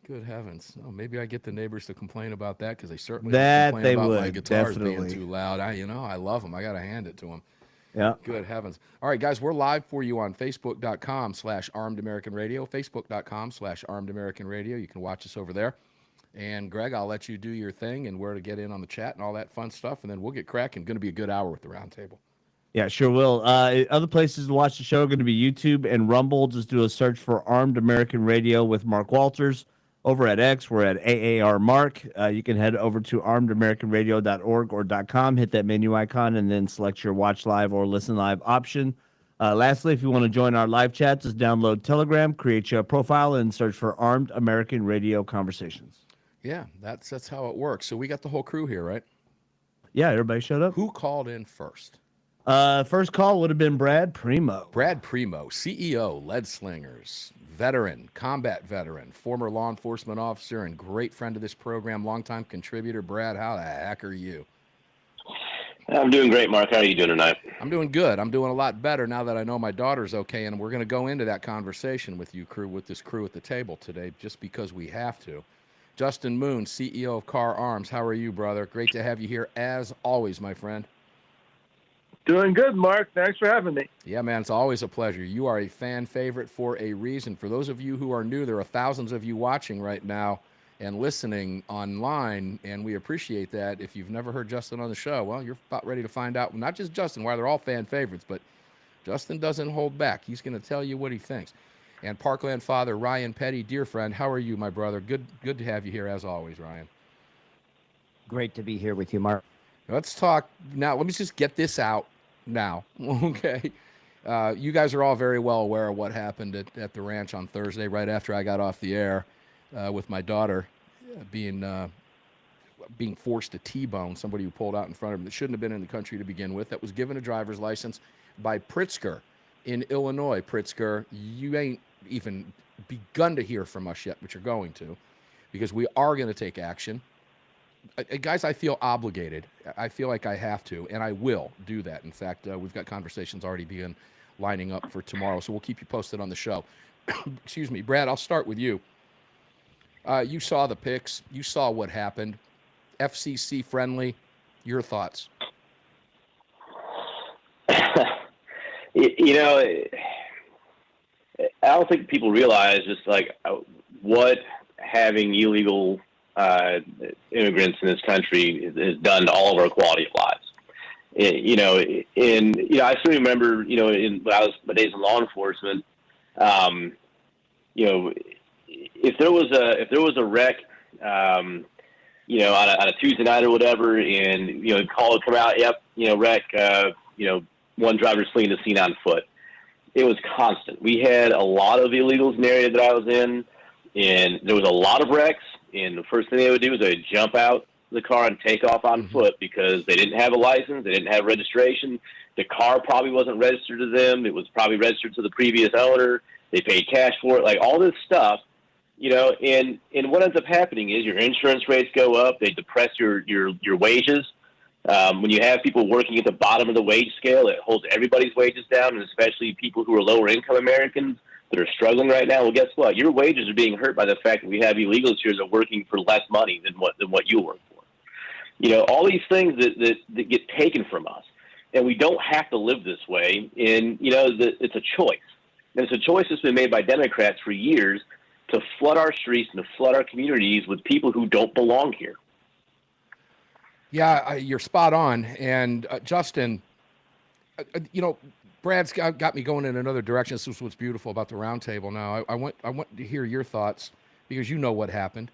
Speaker 1: Good heavens. Oh, maybe I get the neighbors to complain about that because they certainly complain about my guitars being too loud. I love them. I got to hand it to them.
Speaker 4: Yeah.
Speaker 1: Good heavens. All right, guys, we're live for you on Facebook.com/Armed American Radio, Facebook.com/Armed American Radio. You can watch us over there. And, Greg, I'll let you do your thing and where to get in on the chat and all that fun stuff, and then we'll get cracking. Going to be a good hour with the roundtable.
Speaker 4: Yeah, sure will. Other places to watch the show are going to be YouTube and Rumble. Just do a search for Armed American Radio with Mark Walters. Over at X, we're at AAR Mark. You can head over to armedamericanradio.org or .com, hit that menu icon, and then select your watch live or listen live option. Lastly, if you want to join our live chat, just download Telegram, create your profile, and search for Armed American Radio Conversations.
Speaker 1: Yeah, that's how it works. So we got the whole crew here, right?
Speaker 4: Yeah, everybody showed up.
Speaker 1: Who called in first?
Speaker 4: First call would have been Brad Premo.
Speaker 1: Brad Premo, CEO, Lead Slingers, veteran, combat veteran, former law enforcement officer, and great friend of this program, longtime contributor. Brad, how the heck are you?
Speaker 11: I'm doing great, Mark. How are you doing tonight?
Speaker 1: I'm doing good. I'm doing a lot better now that I know my daughter's okay, and we're going to go into that conversation with you, with this crew at the table today, just because we have to. Justin Moon, CEO of Car Arms. How are you, brother? Great to have you here as always, my friend.
Speaker 12: Doing good, Mark. Thanks for having me.
Speaker 1: Yeah, man, it's always a pleasure. You are a fan favorite for a reason. For those of you who are new, there are thousands of you watching right now and listening online, and we appreciate that. If you've never heard Justin on the show, well, you're about ready to find out, not just Justin, why they're all fan favorites, but Justin doesn't hold back. He's going to tell you what he thinks. And Parkland father Ryan Petty, dear friend, how are you, my brother? Good to have you here as always, Ryan.
Speaker 13: Great to be here with you, Mark.
Speaker 1: Let's talk now. Let me just get this out now, okay? You guys are all very well aware of what happened at the ranch on Thursday, right after I got off the air with my daughter being forced to T-bone somebody who pulled out in front of him that shouldn't have been in the country to begin with, that was given a driver's license by Pritzker in Illinois. Pritzker, you ain't even begun to hear from us yet, but you're going to, because we are going to take action. Guys, I feel obligated. I feel like I have to, and I will do that. In fact, we've got conversations already begun lining up for tomorrow, so we'll keep you posted on the show. Excuse me. Brad, I'll start with you. You saw the pics. You saw what happened. FCC friendly. Your thoughts?
Speaker 11: You know, I don't think people realize just like what having illegal immigrants in this country has done to all of our quality of lives. I still remember, when I was my days in law enforcement, if there was a wreck, on a Tuesday night or whatever, and call would come out, yep, wreck, one driver's fleeing the scene on foot. It was constant. We had a lot of illegals in the area that I was in, and there was a lot of wrecks. And the first thing they would do is they would jump out the car and take off on foot because they didn't have a license, they didn't have registration. The car probably wasn't registered to them. It was probably registered to the previous owner. They paid cash for it, like all this stuff, and what ends up happening is your insurance rates go up. They depress your wages. When you have people working at the bottom of the wage scale, it holds everybody's wages down, and especially people who are lower income Americans that are struggling right now. Well, guess what? Your wages are being hurt by the fact that we have illegals here that are working for less money than what you work for. All these things that get taken from us, and we don't have to live this way. And it's a choice, and it's a choice that's been made by Democrats for years to flood our streets and to flood our communities with people who don't belong here.
Speaker 1: Yeah, you're spot on. And Justin, Brad's got me going in another direction. This is what's beautiful about the roundtable now. I want to hear your thoughts because you know what happened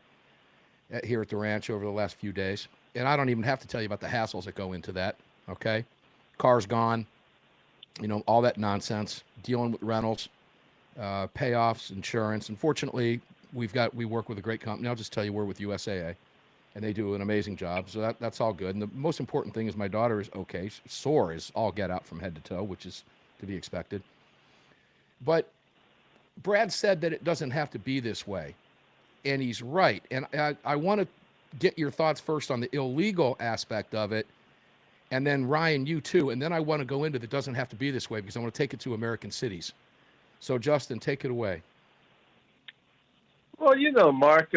Speaker 1: here at the ranch over the last few days. And I don't even have to tell you about the hassles that go into that, okay? Car's gone, all that nonsense, dealing with rentals, payoffs, insurance. Unfortunately, we work with a great company. I'll just tell you, we're with USAA, and they do an amazing job. So that's all good. And the most important thing is my daughter is okay. Sore is all get out from head to toe, which is to be expected. But Brad said that it doesn't have to be this way, and he's right. And I want to get your thoughts first on the illegal aspect of it, and then Ryan, you too, and then I want to go into the doesn't have to be this way because I want to take it to American cities. So Justin, take it away.
Speaker 12: Well, Mark,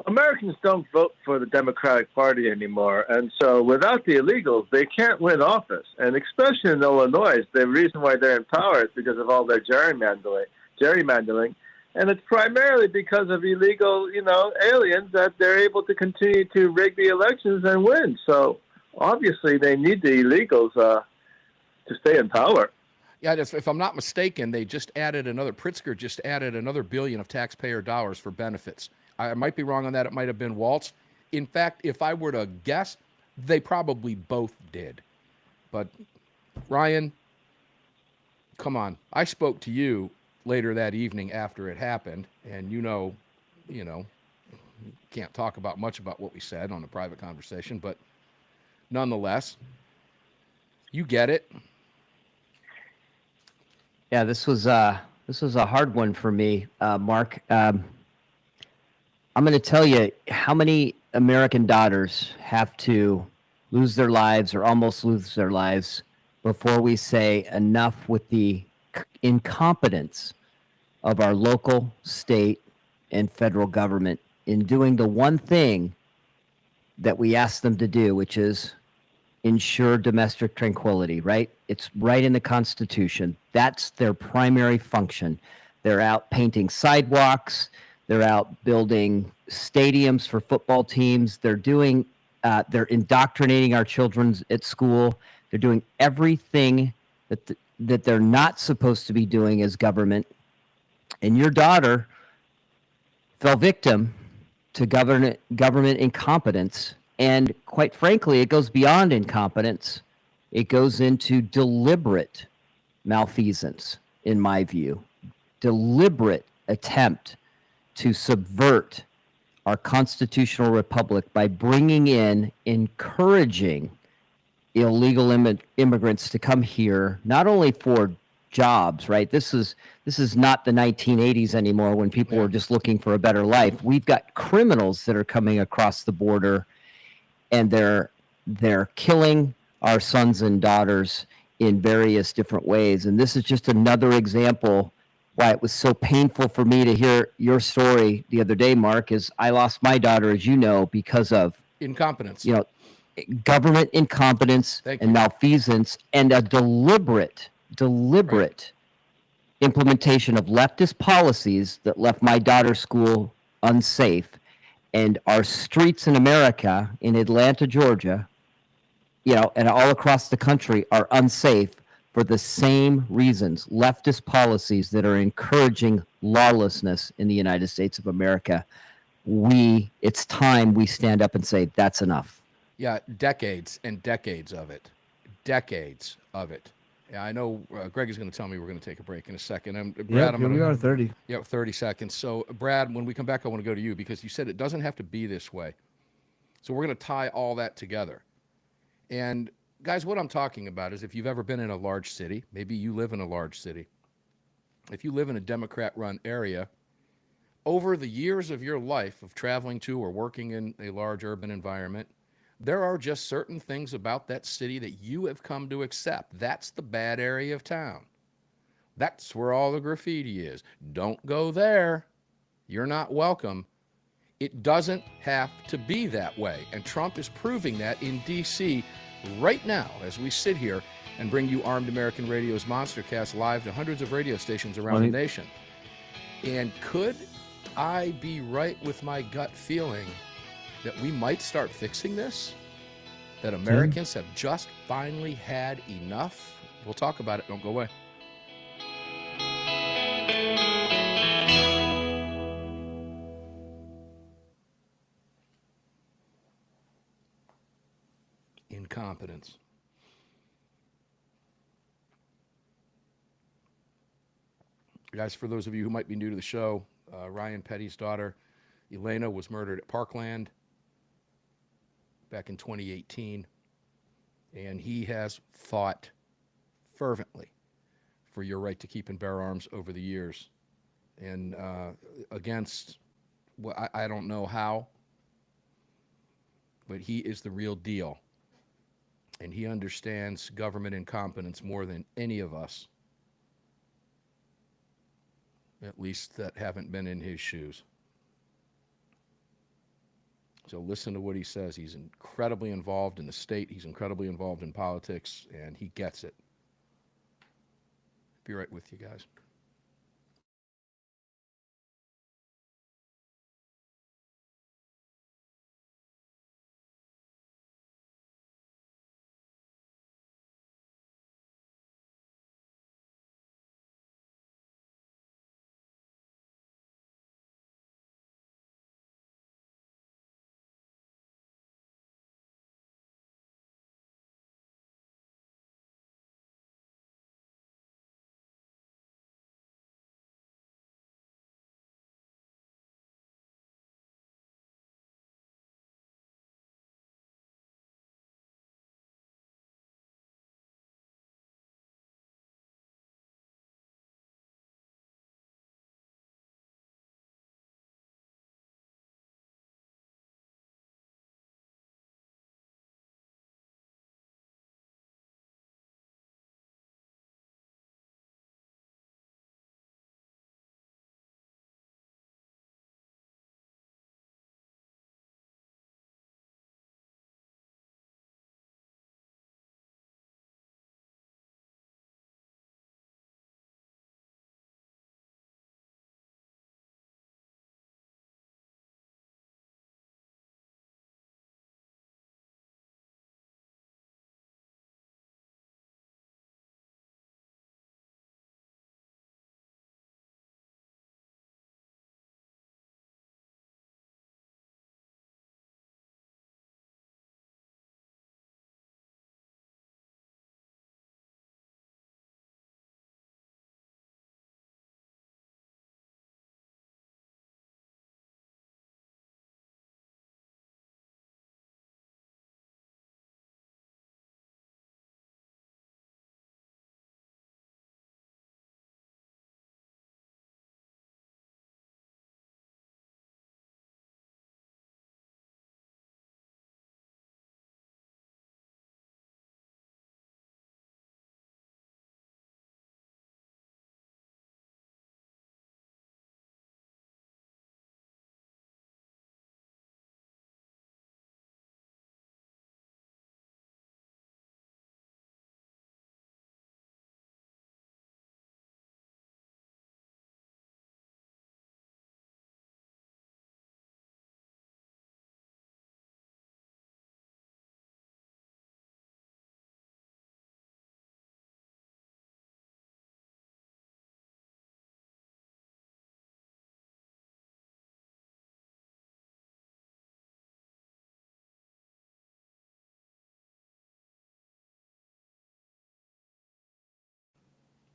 Speaker 12: Americans don't vote for the Democratic Party anymore, and so without the illegals, they can't win office. And especially in Illinois, the reason why they're in power is because of all their gerrymandering, and it's primarily because of illegal, aliens that they're able to continue to rig the elections and win. So obviously, they need the illegals to stay in power.
Speaker 1: Yeah, if I'm not mistaken, Pritzker just added another $1 billion of taxpayer dollars for benefits. I might be wrong on that. It might have been Waltz. In fact, if I were to guess, they probably both did. But Ryan, come on. I spoke to you later that evening after it happened, and can't talk about much about what we said on a private conversation, but nonetheless, you get it.
Speaker 13: Yeah, this was a hard one for me, Mark. I'm going to tell you how many American daughters have to lose their lives or almost lose their lives before we say enough with the incompetence of our local, state, and federal government in doing the one thing that we asked them to do, which is ensure domestic tranquility, right? It's right in the Constitution. That's their primary function. They're out painting sidewalks. They're out building stadiums for football teams. They're indoctrinating our children at school. They're doing everything that they're not supposed to be doing as government. And your daughter fell victim to government incompetence. And quite frankly, it goes beyond incompetence. It goes into deliberate malfeasance, in my view. Deliberate attempt to subvert our constitutional republic by bringing in, encouraging illegal immigrants to come here, not only for jobs, right? This is not the 1980s anymore when people were just looking for a better life. We've got criminals that are coming across the border, and they're killing our sons and daughters in various different ways. And this is just another example why it was so painful for me to hear your story the other day, Mark, is I lost my daughter, as you know, because of
Speaker 1: incompetence.
Speaker 13: Government incompetence and malfeasance, and a deliberate implementation of leftist policies that left my daughter's school unsafe, and our streets in America, in Atlanta, Georgia, and all across the country are unsafe for the same reasons, leftist policies that are encouraging lawlessness in the United States of America. It's time we stand up and say, that's enough.
Speaker 1: Yeah, decades and decades of it. Decades of it. Yeah, I know Greg is going to tell me we're going to take a break in a second. Brad,
Speaker 4: we are 30.
Speaker 1: Yeah, 30 seconds. So, Brad, when we come back, I want to go to you because you said it doesn't have to be this way. So we're going to tie all that together. And guys, what I'm talking about is if you've ever been in a large city, maybe you live in a large city. If you live in a Democrat-run area, over the years of your life of traveling to or working in a large urban environment, there are just certain things about that city that you have come to accept. That's the bad area of town. That's where all the graffiti is. Don't go there. You're not welcome. It doesn't have to be that way. And Trump is proving that in D.C. right now as we sit here and bring you Armed American Radio's Monstercast live to hundreds of radio stations around the nation. And could I be right with my gut feeling that we might start fixing this? That Americans have just finally had enough? We'll talk about it. Don't go away. Incompetence. Guys, for those of you who might be new to the show, Ryan Petty's daughter, Elena, was murdered at Parkland back in 2018, and he has fought fervently for your right to keep and bear arms over the years, and against, well, I don't know how, but he is the real deal, and he understands government incompetence more than any of us, at least that haven't been in his shoes. So listen to what he says. He's incredibly involved in the state. He's incredibly involved in politics, and he gets it. Be right with you guys.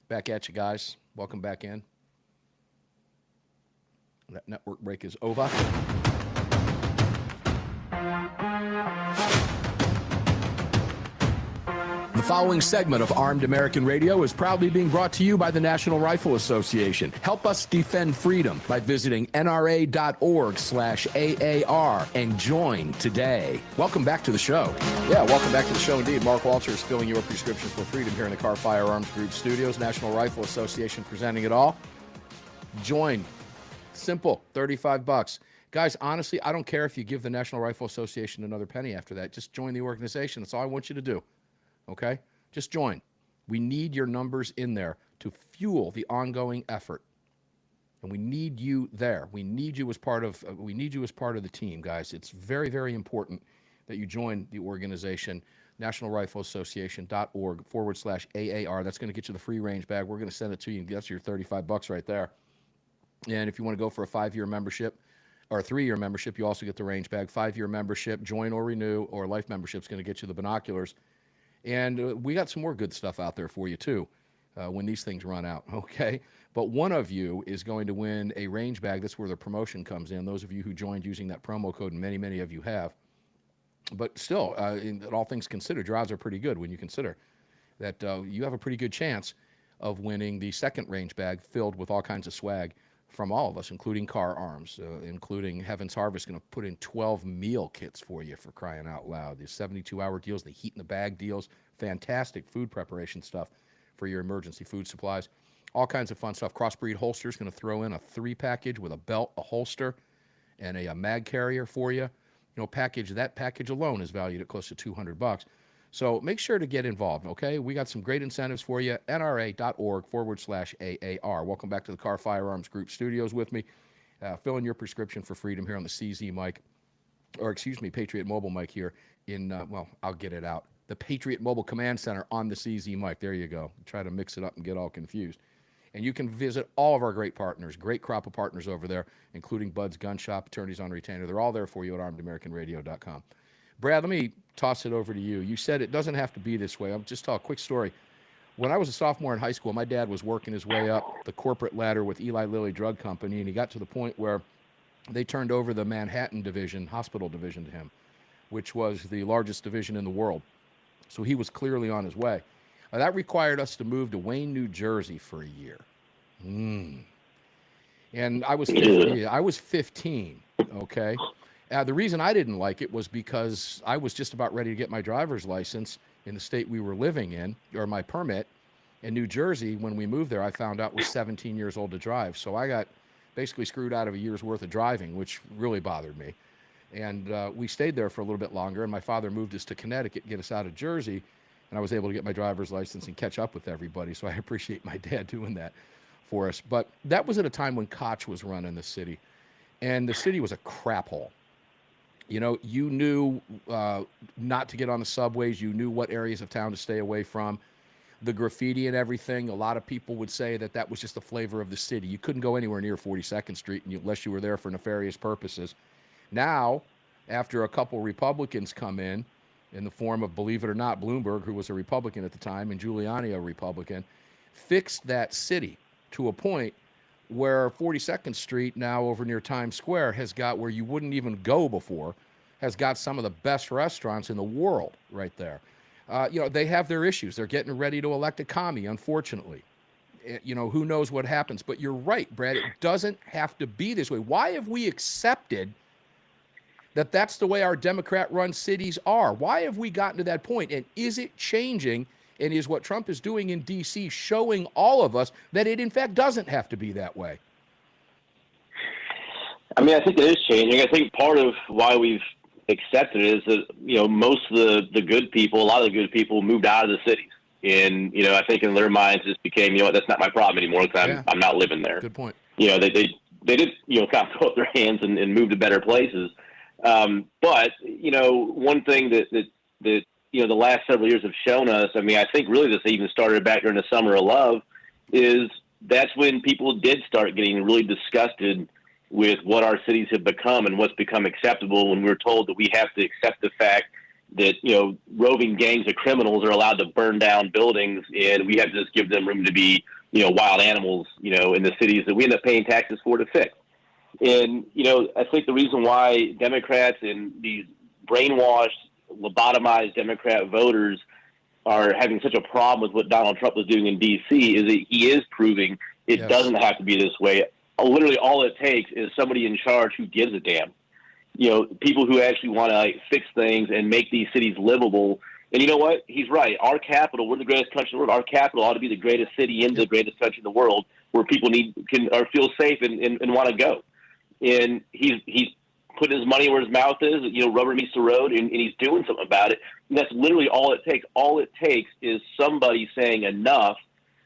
Speaker 1: Back at you guys. Welcome back in. That network break is over. The following segment of Armed American Radio is proudly being brought to you by the National Rifle Association. Help us defend freedom by visiting nra.org/AAR and join today. Welcome back to the show. Yeah, welcome back to the show indeed. Mark Walters filling your prescription for freedom here in the Car Firearms Group studios. National Rifle Association presenting it all. Join. Simple, $35. Guys, honestly, I don't care if you give the National Rifle Association another penny after that. Just join the organization. That's all I want you to do. Okay? Just join. We need your numbers in there to fuel the ongoing effort. And we need you there. We need you as part of the team, guys. It's very, very important that you join the organization, nationalrifleassociation.org/AAR. That's going to get you the free range bag. We're going to send it to you. That's your $35 right there. And if you want to go for a 5-year membership or a 3-year membership, you also get the range bag. 5-year membership, join or renew, or life membership is going to get you the binoculars. And we got some more good stuff out there for you, too, when these things run out, okay? But one of you is going to win a range bag. That's where the promotion comes in. Those of you who joined using that promo code, and many, many of you have. But still, in all things considered, your odds are pretty good when you consider that you have a pretty good chance of winning the second range bag filled with all kinds of swag from all of us, including car arms, including Heaven's Harvest going to put in 12 meal kits for you, for crying out loud. The 72-hour deals, the heat in the bag deals, fantastic food preparation stuff for your emergency food supplies. All kinds of fun stuff. Crossbreed Holsters going to throw in a 3-package with a belt, a holster, and a mag carrier for you. You know, that package alone is valued at close to $200. So make sure to get involved, okay? We got some great incentives for you. NRA.org/AAR. Welcome back to the Car Firearms Group studios with me. Filling your prescription for freedom here on the CZ mic, or excuse me, Patriot Mobile mic here in, I'll get it out. The Patriot Mobile Command Center on the CZ mic. There you go. Try to mix it up and get all confused. And you can visit all of our great partners, great crop of partners over there, including Bud's Gun Shop, Attorneys on Retainer. They're all there for you at armedamericanradio.com. Brad, let me toss it over to you. You said it doesn't have to be this way. I'll just tell a quick story. When I was a sophomore in high school, my dad was working his way up the corporate ladder with Eli Lilly Drug Company, and he got to the point where they turned over the Manhattan division, hospital division to him, which was the largest division in the world. So he was clearly on his way. That required us to move to Wayne, New Jersey for a year. And I was 15, okay? The reason I didn't like it was because I was just about ready to get my driver's license in the state we were living in, or my permit. In New Jersey, when we moved there, I found out was 17 years old to drive. So I got basically screwed out of a year's worth of driving, which really bothered me. And we stayed there for a little bit longer, and my father moved us to Connecticut, get us out of Jersey, and I was able to get my driver's license and catch up with everybody. So I appreciate my dad doing that for us. But that was at a time when Koch was running the city, and the city was a crap hole. You know, you knew not to get on the subways. You knew what areas of town to stay away from. The graffiti and everything, a lot of people would say that that was just the flavor of the city. You couldn't go anywhere near 42nd Street unless you were there for nefarious purposes. Now, after a couple Republicans come in the form of, believe it or not, Bloomberg, who was a Republican at the time, and Giuliani, a Republican, fixed that city to a point where 42nd Street, now over near Times Square, has got where you wouldn't even go before, has got some of the best restaurants in the world right there. You know, they have their issues. They're getting ready to elect a commie, unfortunately. You know, who knows what happens. But you're right, Brad. It doesn't have to be this way. Why have we accepted that that's the way our Democrat-run cities are? Why have we gotten to that point? And is it changing? And is what Trump is doing in D.C. showing all of us that it, in fact, doesn't have to be that way?
Speaker 11: I mean, I think it is changing. I think part of why we've accepted it is that, you know, most of the good people, a lot of the good people moved out of the cities. And, you know, I think in their minds it became, you know what, that's not my problem anymore because I'm not living there.
Speaker 1: Good point.
Speaker 11: You know, they did, you know, kind of throw up their hands and move to better places. But, you know, one thing that you know, the last several years have shown us, I mean, I think really this even started back during the Summer of Love, is that's when people did start getting really disgusted with what our cities have become and what's become acceptable when we're told that we have to accept the fact that, you know, roving gangs of criminals are allowed to burn down buildings and we have to just give them room to be wild animals, in the cities that we end up paying taxes for to fix. And, I think the reason why Democrats and these brainwashed, lobotomized Democrat voters are having such a problem with what Donald Trump was doing in D.C. is that he is proving it doesn't have to be this way. Literally all it takes is somebody in charge who gives a damn. People who actually want to fix things and make these cities livable. And you know what? He's right. Our capital, we're the greatest country in the world. Our capital ought to be the greatest city in the greatest country in the world, where people can feel safe and want to go. And he's putting his money where his mouth is. Rubber meets the road, and he's doing something about it. And that's literally all it takes. All it takes is somebody saying enough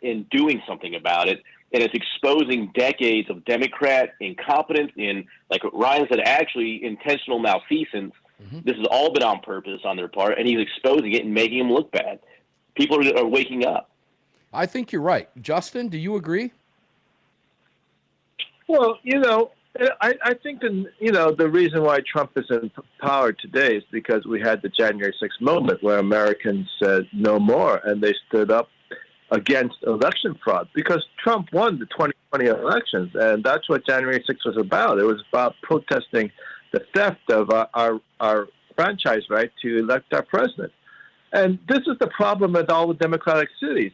Speaker 11: and doing something about it. And it's exposing decades of Democrat incompetence and, like Ryan said, actually intentional malfeasance. This has all been on purpose on their part, and he's exposing it and making them look bad. People are waking up.
Speaker 1: I think you're right. Justin, do you agree?
Speaker 12: Well, I think the reason why Trump is in power today is because we had the January 6th moment where Americans said no more, and they stood up against election fraud, because Trump won the 2020 elections, and that's what January 6th was about. It was about protesting the theft of our franchise right to elect our president. And this is the problem with all the Democratic cities.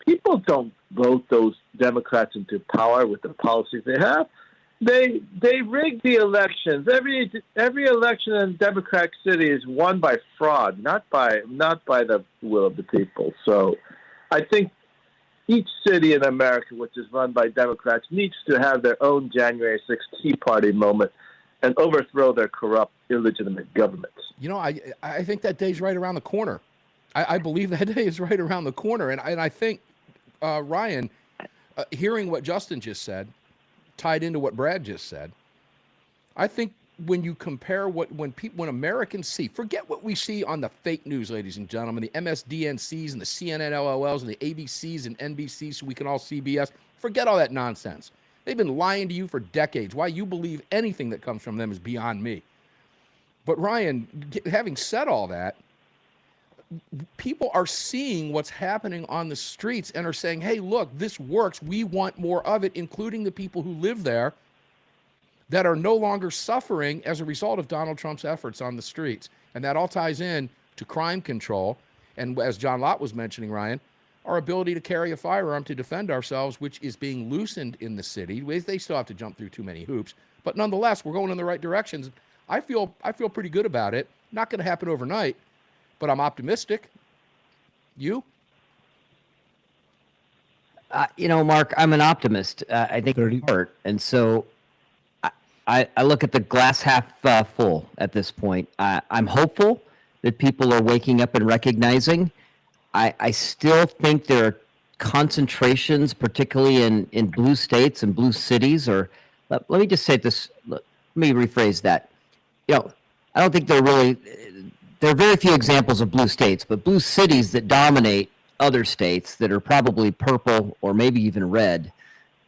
Speaker 12: People don't vote those Democrats into power with the policies they have. They rig the elections. Every election in Democratic city is won by fraud, not by the will of the people. So I think each city in America, which is run by Democrats, needs to have their own January 6th Tea Party moment and overthrow their corrupt, illegitimate governments.
Speaker 1: I think that day's right around the corner. I believe that day is right around the corner. And I think, Ryan, hearing what Justin just said, tied into what Brad just said, I think when you compare when Americans see, forget what we see on the fake news, ladies and gentlemen, the MSDNCs and the CNN LOLs and the ABCs and NBCs, so we can all CBS. Forget all that nonsense. They've been lying to you for decades. Why you believe anything that comes from them is beyond me. But Ryan, having said all that, people are seeing what's happening on the streets and are saying, hey, look, this works. We want more of it, including the people who live there that are no longer suffering as a result of Donald Trump's efforts on the streets. And that all ties in to crime control. And as John Lott was mentioning, Ryan, our ability to carry a firearm to defend ourselves, which is being loosened in the city. They still have to jump through too many hoops. But nonetheless, we're going in the right directions. I feel pretty good about it. Not going to happen overnight, but I'm optimistic. You?
Speaker 13: Mark, I'm an optimist. I think heart, and so I look at the glass half full at this point. I'm hopeful that people are waking up and recognizing. I still think there are concentrations, particularly in blue states and blue cities. Or let me just say this. Let me rephrase that. I don't think there are very few examples of blue states, but blue cities that dominate other states that are probably purple or maybe even red.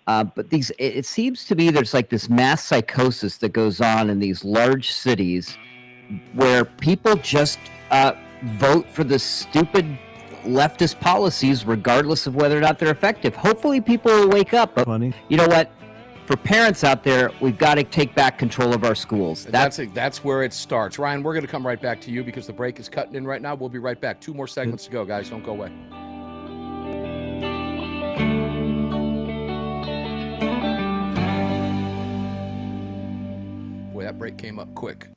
Speaker 13: But it seems to me there's like this mass psychosis that goes on in these large cities where people just vote for the stupid leftist policies regardless of whether or not they're effective. Hopefully people will wake up. But you know what? For parents out there, we've got to take back control of our schools.
Speaker 1: That's where it starts. Ryan, we're going to come right back to you because the break is cutting in right now. We'll be right back. 2 more segments to go, guys. Don't go away. Boy, that break came up quick.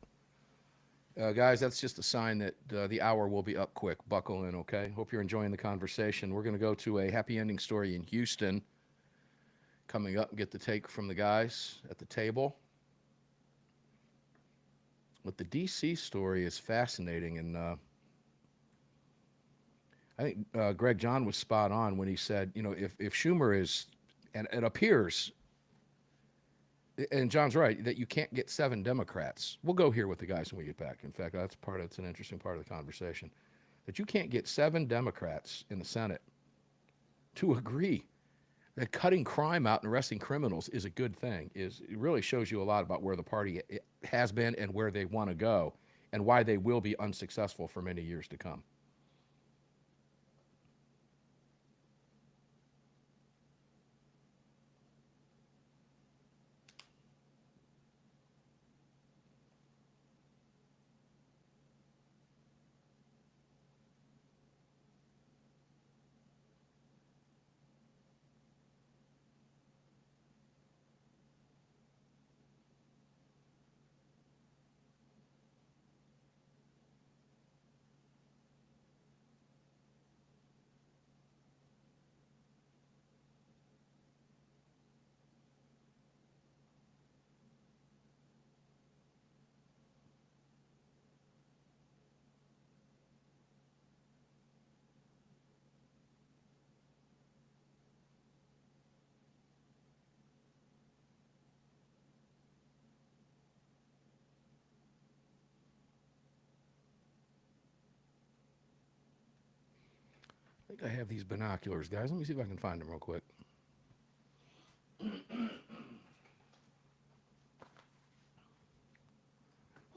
Speaker 1: Guys, that's just a sign that the hour will be up quick. Buckle in, okay? Hope you're enjoying the conversation. We're going to go to a happy ending story in Houston. Coming up and get the take from the guys at the table. But the D.C. story is fascinating, and I think Greg John was spot on when he said, if Schumer is, and it appears, and John's right, that you can't get 7 Democrats. We'll go here with the guys when we get back. In fact, that's an interesting part of the conversation. That you can't get 7 Democrats in the Senate to agree that cutting crime out and arresting criminals is a good thing. It really shows you a lot about where the party has been and where they want to go and why they will be unsuccessful for many years to come. think I have these binoculars, guys. Let me see if I can find them real quick.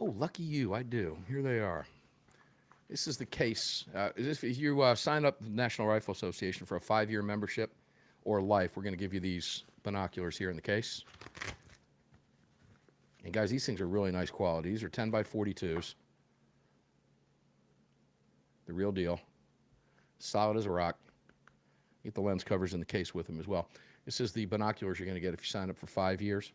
Speaker 1: Oh, lucky you, I do. Here they are. This is the case. If you sign up with the National Rifle Association for a 5-year membership or life, we're going to give you these binoculars here in the case. And guys, these things are really nice quality. These are 10 by 42s. The real deal. Solid as a rock. Get the lens covers in the case with them as well. This is the binoculars you're going to get if you sign up for 5 years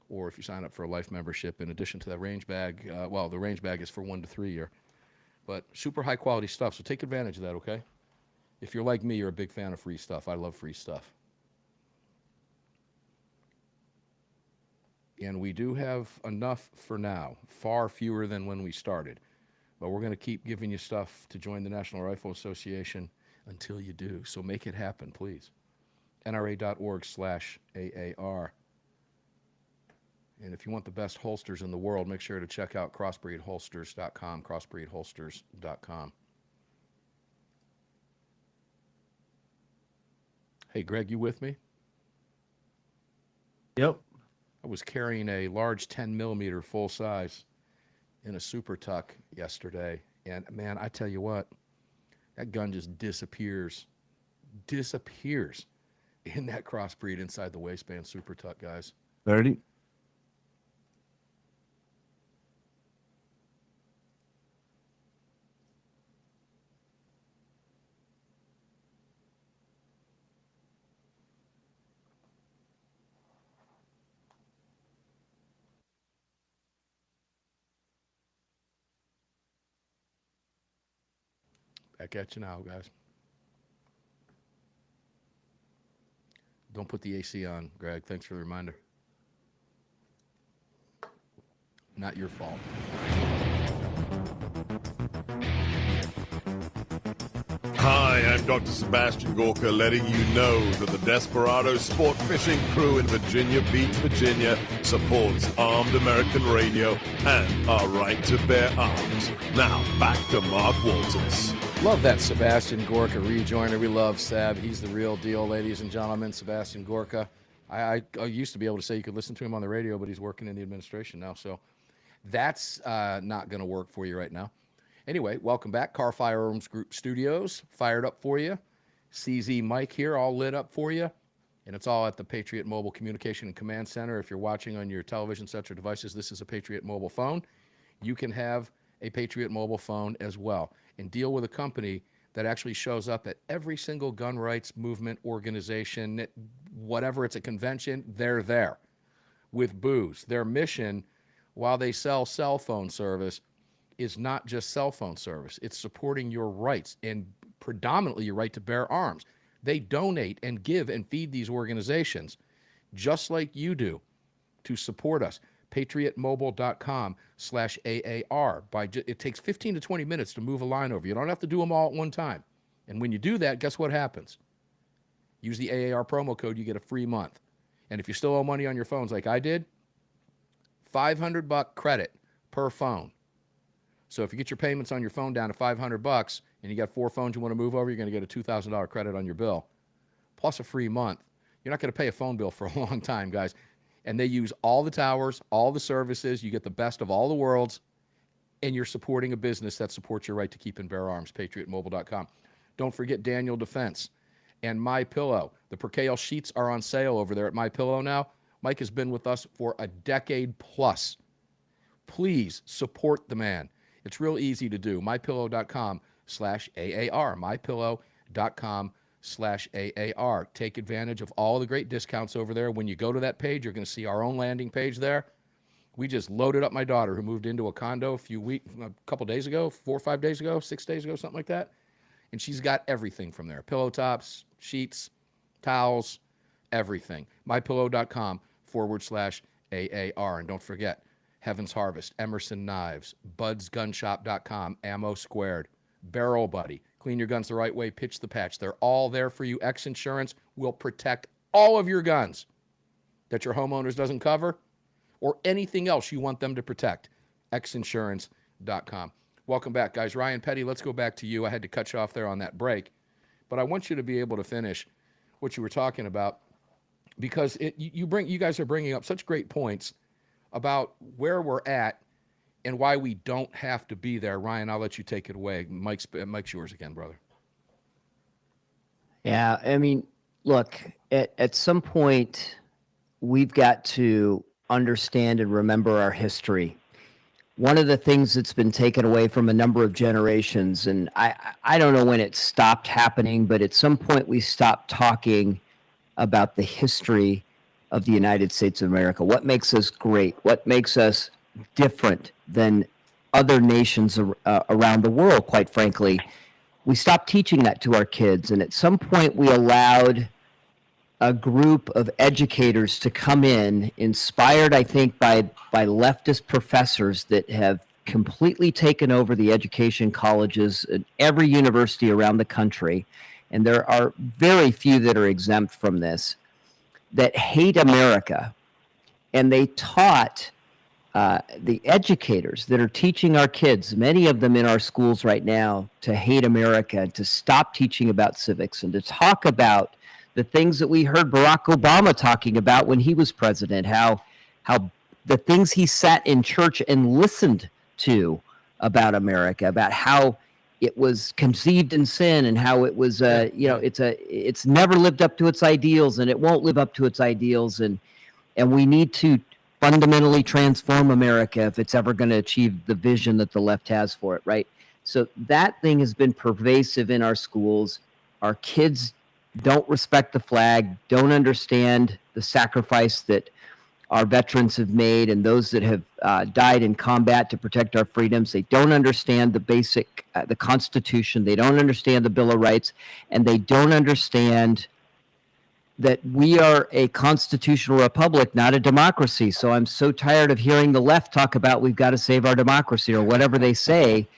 Speaker 1: or if you sign up for a life membership. In addition to that range bag, well, the range bag is for 1 to 3 year. But super high quality stuff, so take advantage of that, okay? If you're like me, you're a big fan of free stuff. I love free stuff. And we do have enough for now, far fewer than when we started. But we're going to keep giving you stuff to join the National Rifle Association until you do. So make it happen, please. NRA.org/AAR. And if you want the best holsters in the world, make sure to check out crossbreedholsters.com, crossbreedholsters.com. Hey, Greg, you with me?
Speaker 4: Yep.
Speaker 1: I was carrying a large 10 millimeter full size in a super tuck yesterday. And man, I tell you what, that gun just disappears in that crossbreed inside the waistband super tuck, guys.
Speaker 4: 30.
Speaker 1: Back at you now, guys. Don't put the AC on, Greg. Thanks for the reminder. Not your fault.
Speaker 14: Hi, I'm Dr. Sebastian Gorka, letting you know that the Desperado Sport Fishing Crew in Virginia Beach, Virginia supports Armed American Radio and our right to bear arms. Now, back to Mark Walters.
Speaker 1: Love that Sebastian Gorka rejoiner. We love Seb. He's the real deal, ladies and gentlemen. Sebastian Gorka. I used to be able to say you could listen to him on the radio, but he's working in the administration now, so that's not going to work for you right now. Anyway, welcome back. Car Firearms Group Studios, fired up for you. CZ Mike here, all lit up for you. And it's all at the Patriot Mobile Communication and Command Center. If you're watching on your television sets or devices, this is a Patriot mobile phone. You can have a Patriot mobile phone as well and deal with a company that actually shows up at every single gun rights movement organization, whatever it's a convention, they're there with booths. Their mission, while they sell cell phone service, is not just cell phone service. It's supporting your rights and predominantly your right to bear arms. They donate and give and feed these organizations just like you do to support us. PatriotMobile.com/AAR. It takes 15 to 20 minutes to move a line over. You don't have to do them all at one time. And when you do that, guess what happens? Use the AAR promo code, you get a free month. And if you still owe money on your phones like I did, $500 credit per phone. So if you get your payments on your phone down to $500 and you got 4 phones you want to move over, you're going to get a $2,000 credit on your bill, plus a free month. You're not going to pay a phone bill for a long time, guys. And they use all the towers, all the services. You get the best of all the worlds, and you're supporting a business that supports your right to keep and bear arms, PatriotMobile.com. Don't forget Daniel Defense and MyPillow. The percale sheets are on sale over there at MyPillow now. Mike has been with us for a decade plus. Please support the man. It's real easy to do. MyPillow.com/AAR. MyPillow.com/AAR. Take advantage of all the great discounts over there. When you go to that page, you're going to see our own landing page there. We just loaded up my daughter who moved into a condo a couple days ago, 4 or 5 days ago, 6 days ago, something like that. And she's got everything from there. Pillow tops, sheets, towels, everything. MyPillow.com/AAR. And don't forget, Heaven's Harvest, Emerson Knives, BudsGunShop.com, Ammo Squared, Barrel Buddy. Clean your guns the right way, pitch the patch. They're all there for you. X Insurance will protect all of your guns that your homeowners doesn't cover or anything else you want them to protect. XInsurance.com. Welcome back, guys. Ryan Petty, let's go back to you. I had to cut you off there on that break but I want you to be able to finish what you were talking about, because you guys are bringing up such great points about where we're at and why we don't have to be there. Ryan, I'll let you take it away. Mike's yours again, brother.
Speaker 13: Yeah, I mean, look, at some point, we've got to understand and remember our history. One of the things that's been taken away from a number of generations, and I don't know when it stopped happening, but at some point we stopped talking about the history of the United States of America. What makes us great? What makes us different than other nations around the world, quite frankly? We stopped teaching that to our kids. And at some point we allowed a group of educators to come in, inspired, I think, by leftist professors that have completely taken over the education colleges at every university around the country. And there are very few that are exempt from this, that hate America. And they taught the educators that are teaching our kids, many of them in our schools right now, to hate America, to stop teaching about civics, and to talk about the things that we heard Barack Obama talking about when he was president, how the things he sat in church and listened to about America, about how it was conceived in sin, and how it was, it's never lived up to its ideals, and it won't live up to its ideals, and we need to fundamentally transform America if it's ever going to achieve the vision that the left has for it, right? So that thing has been pervasive in our schools. Our kids don't respect the flag, don't understand the sacrifice that our veterans have made and those that have died in combat to protect our freedoms. They don't understand the basic, the Constitution. They don't understand the Bill of Rights, and they don't understand that we are a constitutional republic, not a democracy. So I'm so tired of hearing the left talk about we've got to save our democracy or whatever they say.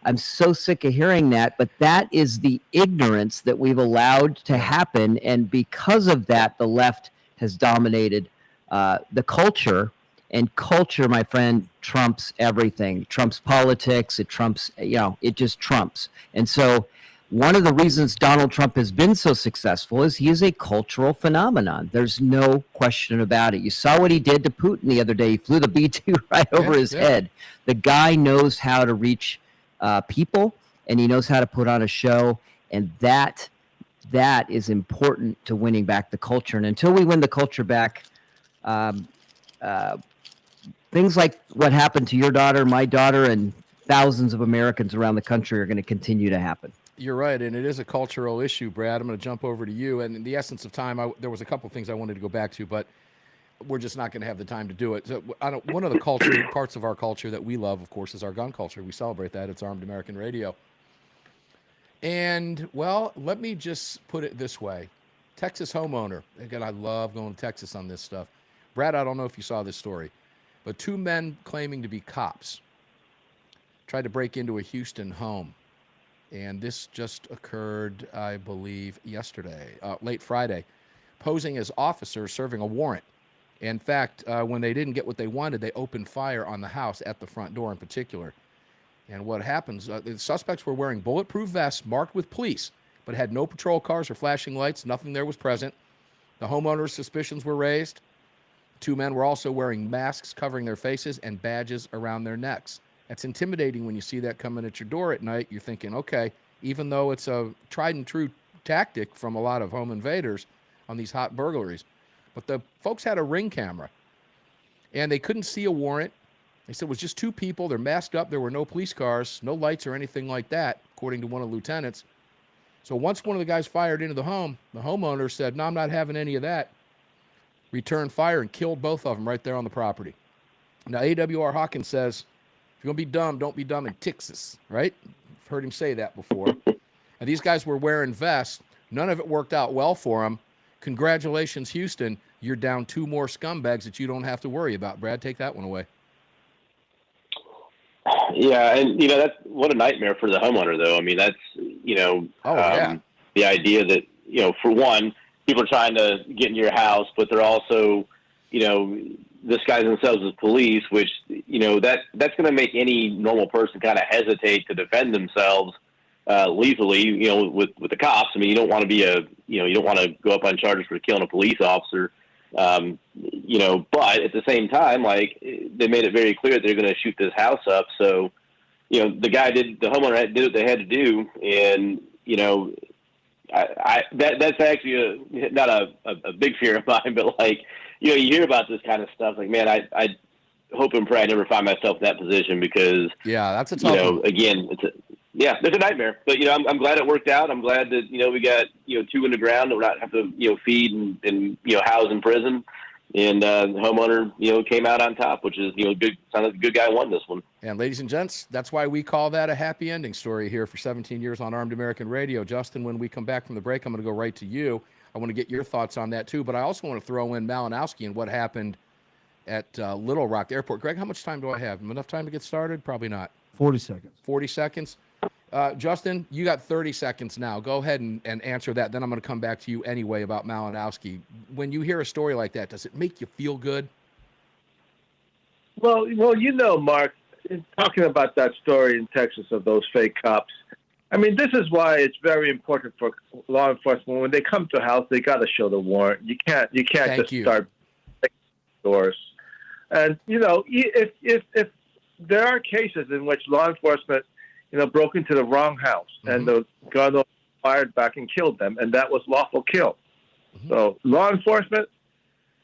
Speaker 13: I'm so sick of hearing that, but that is the ignorance that we've allowed to happen. And because of that, the left has dominated the culture, and culture, my friend, trumps everything. It trumps politics. It trumps, it just trumps. And so one of the reasons Donald Trump has been so successful is he is a cultural phenomenon. There's no question about it. You saw what he did to Putin the other day. He flew the B-2 right over his head. The guy knows how to reach people, and he knows how to put on a show, and that is important to winning back the culture. And until we win the culture back, things like what happened to your daughter, my daughter, and thousands of Americans around the country are going to continue to happen.
Speaker 1: You're right, and it is a cultural issue, Brad. I'm going to jump over to you. And in the essence of time, there was a couple things I wanted to go back to, but we're just not going to have the time to do it. So one of the parts of our culture that we love, of course, is our gun culture. We celebrate that. It's Armed American Radio. And, well, let me just put it this way. Texas homeowner. Again, I love going to Texas on this stuff. Brad, I don't know if you saw this story, but 2 men claiming to be cops tried to break into a Houston home. And this just occurred, I believe, yesterday, late Friday, posing as officers serving a warrant. In fact, when they didn't get what they wanted, they opened fire on the house at the front door in particular. And what happens, the suspects were wearing bulletproof vests marked with police, but had no patrol cars or flashing lights. Nothing there was present. The homeowner's suspicions were raised. 2 men were also wearing masks covering their faces and badges around their necks. That's intimidating when you see that coming at your door at night. You're thinking, okay, even though it's a tried and true tactic from a lot of home invaders on these hot burglaries, but the folks had a Ring camera, and they couldn't see a warrant. They said it was just 2 people. They're masked up. There were no police cars, no lights or anything like that, according to one of the lieutenants. So once one of the guys fired into the home, the homeowner said, no, I'm not having any of that. Returned fire and killed both of them right there on the property. Now, AAR Hawkins says, if you're going to be dumb, don't be dumb in Texas, right? I've heard him say that before. And these guys were wearing vests. None of it worked out well for them. Congratulations, Houston. You're down 2 more scumbags that you don't have to worry about. Brad, take that one away.
Speaker 11: Yeah, and, that's what a nightmare for the homeowner, though. I mean, that's, the idea that, for one, people are trying to get in your house, but they're also, disguise themselves as police, which, that's going to make any normal person kind of hesitate to defend themselves lethally, with the cops. I mean, you don't want to be you don't want to go up on charges for killing a police officer. But at the same time, like, they made it very clear that they're going to shoot this house up. So, the homeowner did what they had to do. And, that's actually not a big fear of mine, but like, you hear about this kind of stuff. Like, man, I hope and pray I never find myself in that position, because,
Speaker 1: yeah, that's a tough one.
Speaker 11: Again, it's a nightmare. But, I'm glad it worked out. I'm glad that, we got, 2 in the ground that we're not have to, feed and house in prison. And the homeowner, came out on top, which is, good. Sounds like a good guy won this one.
Speaker 1: And ladies and gents, that's why we call that a happy ending story here for 17 years on Armed American Radio. Justin, when we come back from the break, I'm going to go right to you. I want to get your thoughts on that too, but I also want to throw in Malinowski and what happened at Little Rock Airport. Greg, how much time do I have? Enough time to get started? Probably not.
Speaker 4: 40 seconds.
Speaker 1: 40 seconds. Justin, you got 30 seconds now. Go ahead and answer that. Then I'm going to come back to you anyway about Malinowski. When you hear a story like that, does it make you feel good?
Speaker 12: Well, Mark, talking about that story in Texas of those fake cops, I mean, this is why it's very important for law enforcement. When they come to a house, they got to show the warrant. You can't start doors. And, if there are cases in which law enforcement broke into the wrong house and the gun was fired back and killed them, and that was lawful kill. So law enforcement,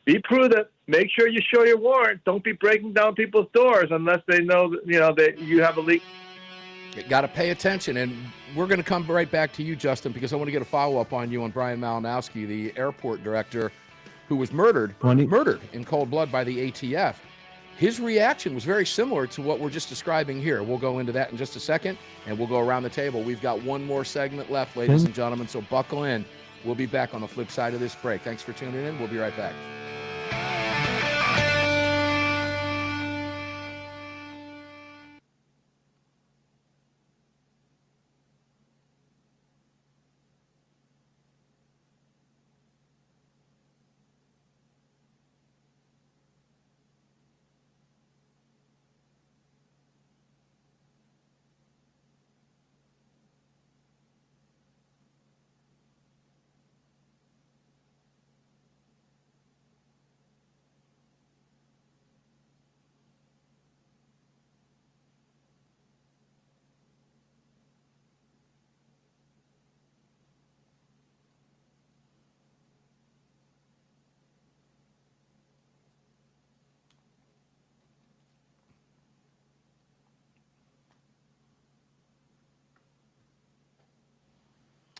Speaker 12: be prudent. Make sure you show your warrant. Don't be breaking down people's doors unless they know that, that you have a leak.
Speaker 1: You got to pay attention. And we're going to come right back to you, Justin, because I want to get a follow-up on you on Brian Malinowski, the airport director who was murdered in cold blood by the ATF. His reaction was very similar to what we're just describing here. We'll go into that in just a second, and we'll go around the table. We've got one more segment left, ladies and gentlemen, so buckle in. We'll be back on the flip side of this break. Thanks for tuning in. We'll be right back.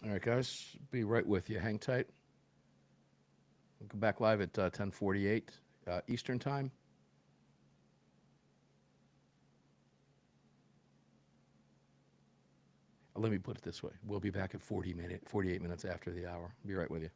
Speaker 1: All right, guys, be right with you. Hang tight. We'll come back live at 10:48 Eastern Time. Let me put it this way. We'll be back at 48 minutes after the hour. Be right with you.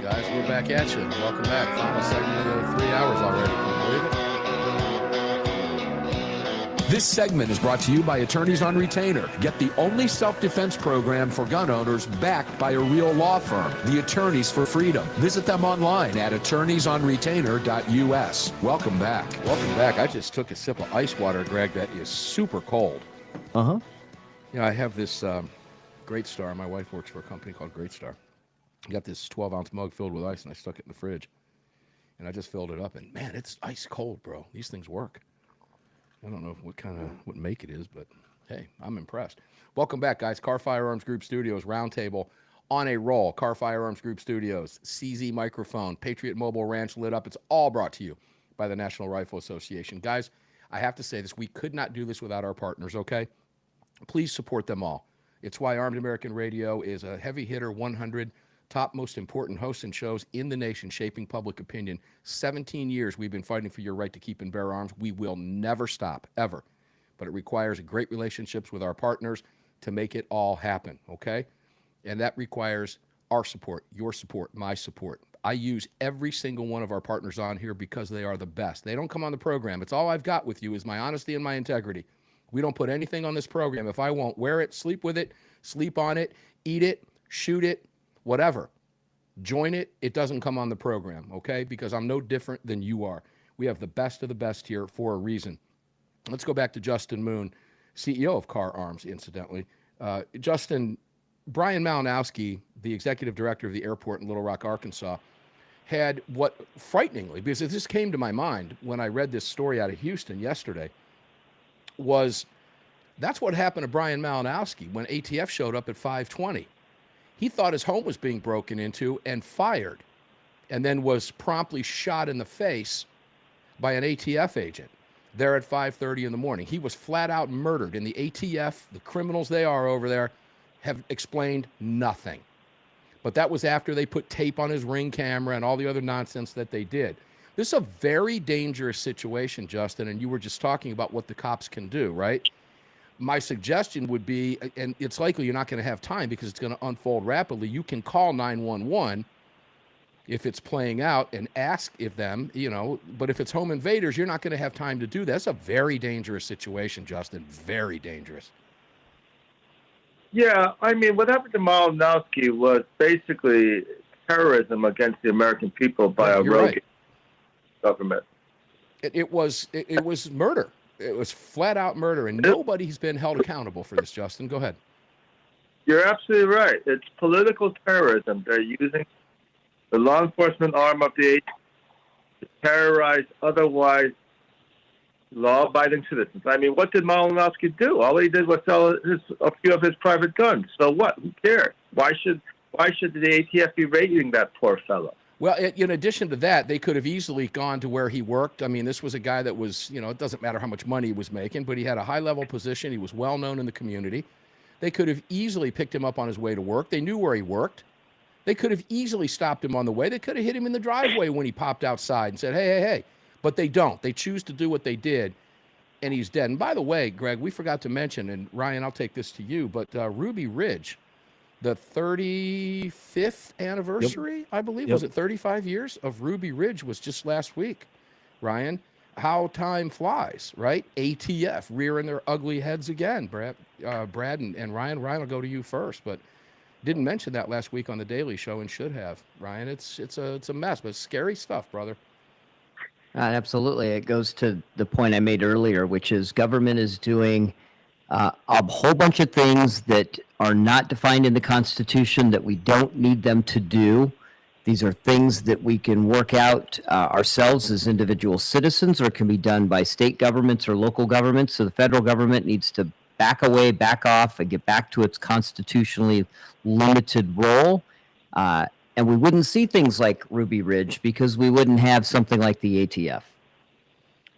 Speaker 1: Guys, we're back at you. Welcome back. Final segment of the 3 hours already. Can you believe it?
Speaker 3: This segment is brought to you by Attorneys on Retainer. Get the only self-defense program for gun owners backed by a real law firm, the Attorneys for Freedom. Visit them online at attorneysonretainer.us. Welcome back.
Speaker 1: Welcome back. I just took a sip of ice water, Greg, that is super cold.
Speaker 4: Uh-huh.
Speaker 1: You know, I have this Great Star. My wife works for a company called Great Star. I got this 12-ounce mug filled with ice, and I stuck it in the fridge. And I just filled it up, and man, it's ice cold, bro. These things work. I don't know what make it is, but hey, I'm impressed. Welcome back, guys. Car Firearms Group Studios Roundtable on a roll. Car Firearms Group Studios, CZ Microphone, Patriot Mobile Ranch lit up. It's all brought to you by the National Rifle Association. Guys, I have to say this. We could not do this without our partners, okay? Please support them all. It's why Armed American Radio is a heavy hitter 100 top most important hosts and shows in the nation, shaping public opinion. 17 years we've been fighting for your right to keep and bear arms. We will never stop, ever. But it requires great relationships with our partners to make it all happen, okay? And that requires our support, your support, my support. I use every single one of our partners on here because they are the best. They don't come on the program. It's all I've got with you is my honesty and my integrity. We don't put anything on this program if I won't wear it, sleep with it, sleep on it, eat it, shoot it, whatever. Join it. It doesn't come on the program, okay? Because I'm no different than you are. We have the best of the best here for a reason. Let's go back to Justin Moon, CEO of Car Arms, incidentally. Justin, Brian Malinowski, the executive director of the airport in Little Rock, Arkansas, had what frighteningly, because this came to my mind when I read this story out of Houston yesterday, was that's what happened to Brian Malinowski when ATF showed up at 5:20. He thought his home was being broken into and fired, and then was promptly shot in the face by an ATF agent there at 5:30 in the morning. He was flat out murdered, and the ATF, the criminals they are over there, have explained nothing. But that was after they put tape on his Ring camera and all the other nonsense that they did. This is a very dangerous situation, Justin, and you were just talking about what the cops can do, right? My suggestion would be, and it's likely you're not going to have time because it's going to unfold rapidly, you can call 911 if it's playing out and ask if them, but if it's home invaders, you're not going to have time to do that. That's a very dangerous situation, Justin, very dangerous.
Speaker 12: Yeah, I mean, what happened to Malinowski was basically terrorism against the American people by a rogue government.
Speaker 1: It was murder. It was flat out murder, and nobody's been held accountable for this, Justin. Go ahead.
Speaker 12: You're absolutely right. It's political terrorism. They're using the law enforcement arm of the agency to terrorize otherwise law-abiding citizens. I mean, what did Malinowski do? All he did was sell a few of his private guns. So what? Who cares? Why should the ATF be raiding that poor fellow?
Speaker 1: Well, in addition to that, they could have easily gone to where he worked. I mean, this was a guy that was, it doesn't matter how much money he was making, but he had a high-level position. He was well-known in the community. They could have easily picked him up on his way to work. They knew where he worked. They could have easily stopped him on the way. They could have hit him in the driveway when he popped outside and said, hey. But they don't. They choose to do what they did, and he's dead. And by the way, Greg, we forgot to mention, and Ryan, I'll take this to you, but Ruby Ridge, the 35th anniversary, I believe, was it 35 years of Ruby Ridge was just last week. Ryan, how time flies, right? ATF rearing their ugly heads again. Brad and Ryan. Ryan will go to you first, but didn't mention that last week on the Daily Show and should have. Ryan, it's a mess, but it's scary stuff, brother.
Speaker 13: Absolutely. It goes to the point I made earlier, which is government is doing a whole bunch of things that are not defined in the Constitution that we don't need them to do. These are things that we can work out ourselves as individual citizens, or it can be done by state governments or local governments. So the federal government needs to back away, back off, and get back to its constitutionally limited role. And we wouldn't see things like Ruby Ridge because we wouldn't have something like the ATF.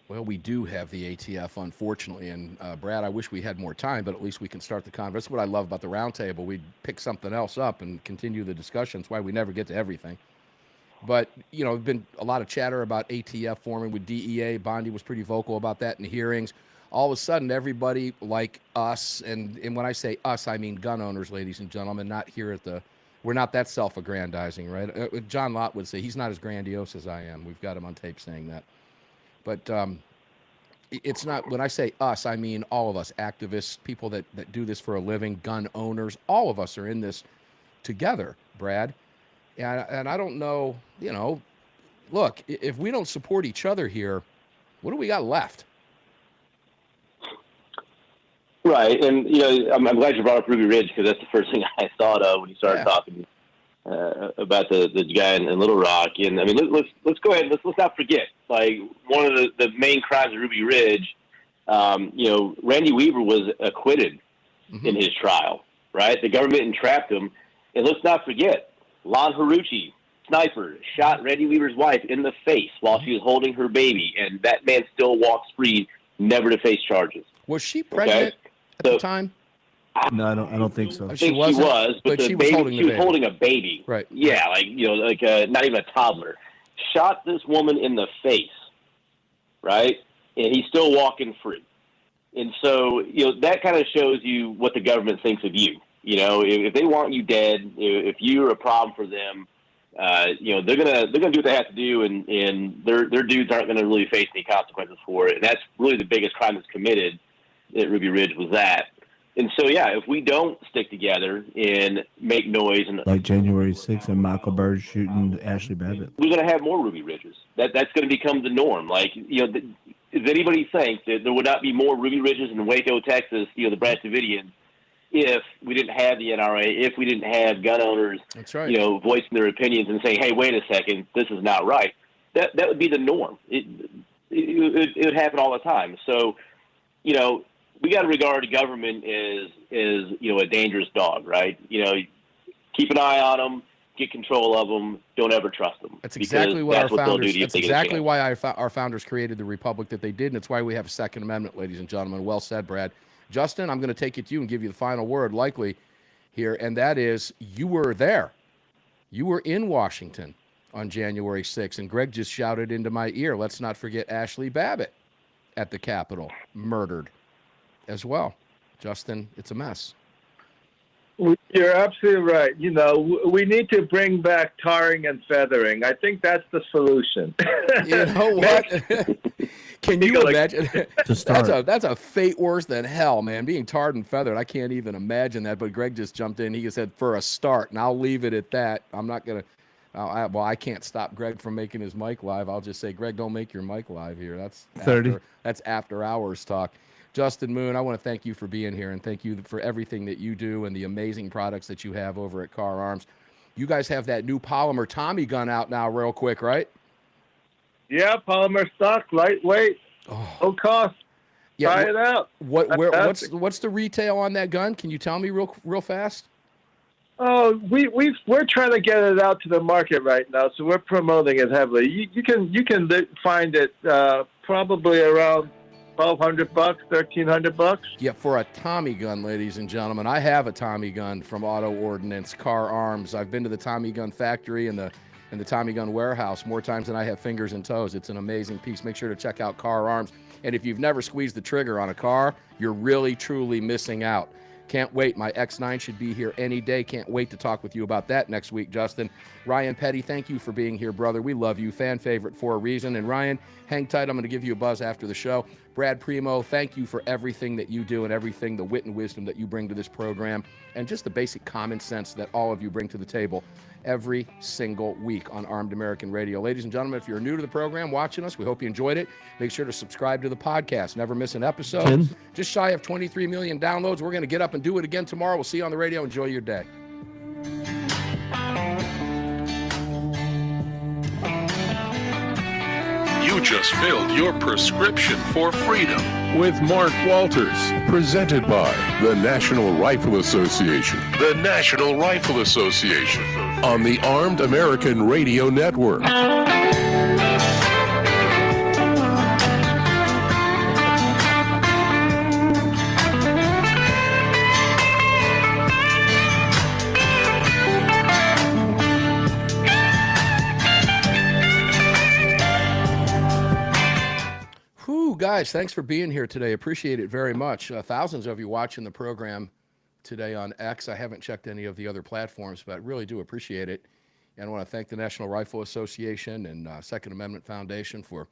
Speaker 1: Well, we do have the ATF, unfortunately. And Brad, I wish we had more time, but at least we can start the conversation. That's what I love about the roundtable. We'd pick something else up and continue the discussion. That's why we never get to everything. But, there's been a lot of chatter about ATF forming with DEA. Bondi was pretty vocal about that in the hearings. All of a sudden, everybody like us, and when I say us, I mean gun owners, ladies and gentlemen, not here at the we're not that self-aggrandizing, right? John Lott would say he's not as grandiose as I am. We've got him on tape saying that. But it's not, when I say us, I mean all of us, activists, people that do this for a living, gun owners, all of us are in this together, Brad. And I don't know, look, if we don't support each other here, what do we got left?
Speaker 11: Right, and I'm glad you brought up Ruby Ridge because that's the first thing I thought of when you started talking about the guy in Little Rock. And I mean, let's go ahead and let's not forget, like, one of the main crimes of Ruby Ridge. Randy Weaver was acquitted in his trial. Right, the government entrapped him, and let's not forget, Lon Haruchi, sniper, shot Randy Weaver's wife in the face while she was holding her baby, and that man still walks free, never to face charges.
Speaker 1: Was she pregnant at the time?
Speaker 4: No, I don't think so.
Speaker 11: I think she was, but she was holding a baby.
Speaker 1: Right.
Speaker 11: Yeah, not even a toddler. Shot this woman in the face, right? And he's still walking free. And so, that kind of shows you what the government thinks of you. If they want you dead, if you're a problem for them, they're gonna do what they have to do, and their dudes aren't gonna really face any consequences for it. And that's really the biggest crime that's committed at Ruby Ridge was that. And so, if we don't stick together and make noise, and
Speaker 4: like January 6th and Michael Bird shooting Ashley Babbitt,
Speaker 11: we're going to have more Ruby Ridges. That's going to become the norm. Like, does anybody think that there would not be more Ruby Ridges in Waco, Texas, the Branch Davidians, if we didn't have the NRA, if we didn't have gun owners,
Speaker 1: that's right,
Speaker 11: voicing their opinions and saying, hey, wait a second, this is not right. That would be the norm. It would happen all the time. So, we got to regard the government as a dangerous dog, right? Keep an eye on them, get control of them, don't ever trust them.
Speaker 1: That's exactly what our founders. That's exactly why our founders created the republic that they did, and it's why we have a Second Amendment, ladies and gentlemen. Well said, Brad. Justin, I'm going to take it to you and give you the final word, likely here, and that is you were there. You were in Washington on January 6th, and Greg just shouted into my ear, let's not forget Ashley Babbitt at the Capitol, murdered as well. Justin, it's a mess.
Speaker 12: You're absolutely right. We need to bring back tarring and feathering. I think that's the solution.
Speaker 1: You know what? Can you imagine? That's a fate worse than hell, man. Being tarred and feathered. I can't even imagine that. But Greg just jumped in. He said for a start, and I'll leave it at that. I'm not going to. I can't stop Greg from making his mic live. I'll just say, Greg, don't make your mic live here. That's
Speaker 4: 30.
Speaker 1: That's after hours talk. Justin Moon, I want to thank you for being here and thank you for everything that you do and the amazing products that you have over at Car Arms. You guys have that new polymer Tommy gun out now real quick, right?
Speaker 12: Yeah, polymer stock, lightweight, low cost.
Speaker 1: Yeah,
Speaker 12: try it out.
Speaker 1: What's the retail on that gun? Can you tell me real fast?
Speaker 12: Oh, we're trying to get it out to the market right now, so we're promoting it heavily. You can find it probably around $1,200, $1,300.
Speaker 1: Yeah, for a Tommy gun, ladies and gentlemen. I have a Tommy gun from Auto Ordnance, Car Arms. I've been to the Tommy gun factory and the Tommy gun warehouse more times than I have fingers and toes. It's an amazing piece. Make sure to check out Car Arms. And if you've never squeezed the trigger on a car, you're really, truly missing out. Can't wait. My X9 should be here any day. Can't wait to talk with you about that next week, Justin. Ryan Petty, thank you for being here, brother. We love you. Fan favorite for a reason. And Ryan, hang tight. I'm going to give you a buzz after the show. Brad Premo, thank you for everything that you do and everything, the wit and wisdom that you bring to this program, and just the basic common sense that all of you bring to the table every single week on Armed American Radio. Ladies and gentlemen, if you're new to the program, watching us, we hope you enjoyed it. Make sure to subscribe to the podcast. Never miss an episode. Just shy of 23 million downloads. We're going to get up and do it again tomorrow. We'll see you on the radio. Enjoy your day.
Speaker 2: You just filled your prescription for freedom with Mark Walters, presented by the National Rifle Association. The National Rifle Association on the Armed American Radio Network.
Speaker 1: Guys, thanks for being here today. Appreciate it very much. Thousands of you watching the program today on X. I haven't checked any of the other platforms, but I really do appreciate it. And I want to thank the National Rifle Association and Second Amendment Foundation for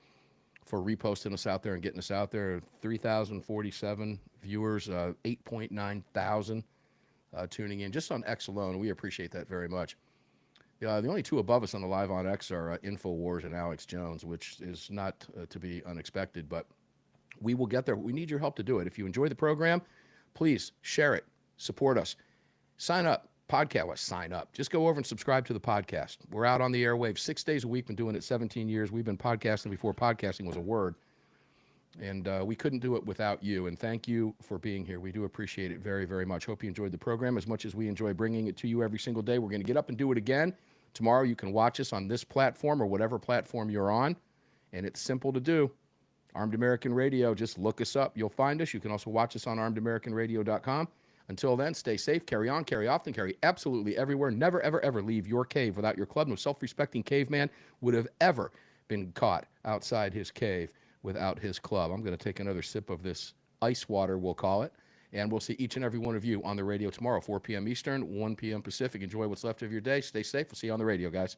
Speaker 1: reposting us out there and getting us out there. 3,047 viewers, 8.9 thousand tuning in just on X alone. We appreciate that very much. The only two above us on the live on X are InfoWars and Alex Jones, which is not to be unexpected, but we will get there. We need your help to do it. If you enjoy the program, please share it, support us, sign up. Podcast, well, sign up. Just go over and subscribe to the podcast. We're out on the airwaves 6 days a week. Been doing it 17 years. We've been podcasting before podcasting was a word, and we couldn't do it without you. And thank you for being here. We do appreciate it very, very much. Hope you enjoyed the program as much as we enjoy bringing it to you every single day. We're going to get up and do it again tomorrow. You can watch us on this platform or whatever platform you're on, and it's simple to do. Armed American Radio. Just look us up. You'll find us. You can also watch us on armedamericanradio.com. Until then, stay safe, carry on, carry often, carry absolutely everywhere. Never, ever, ever leave your cave without your club. No self-respecting caveman would have ever been caught outside his cave without his club. I'm going to take another sip of this ice water, we'll call it, and we'll see each and every one of you on the radio tomorrow, 4 p.m. Eastern, 1 p.m. Pacific. Enjoy what's left of your day. Stay safe. We'll see you on the radio, guys.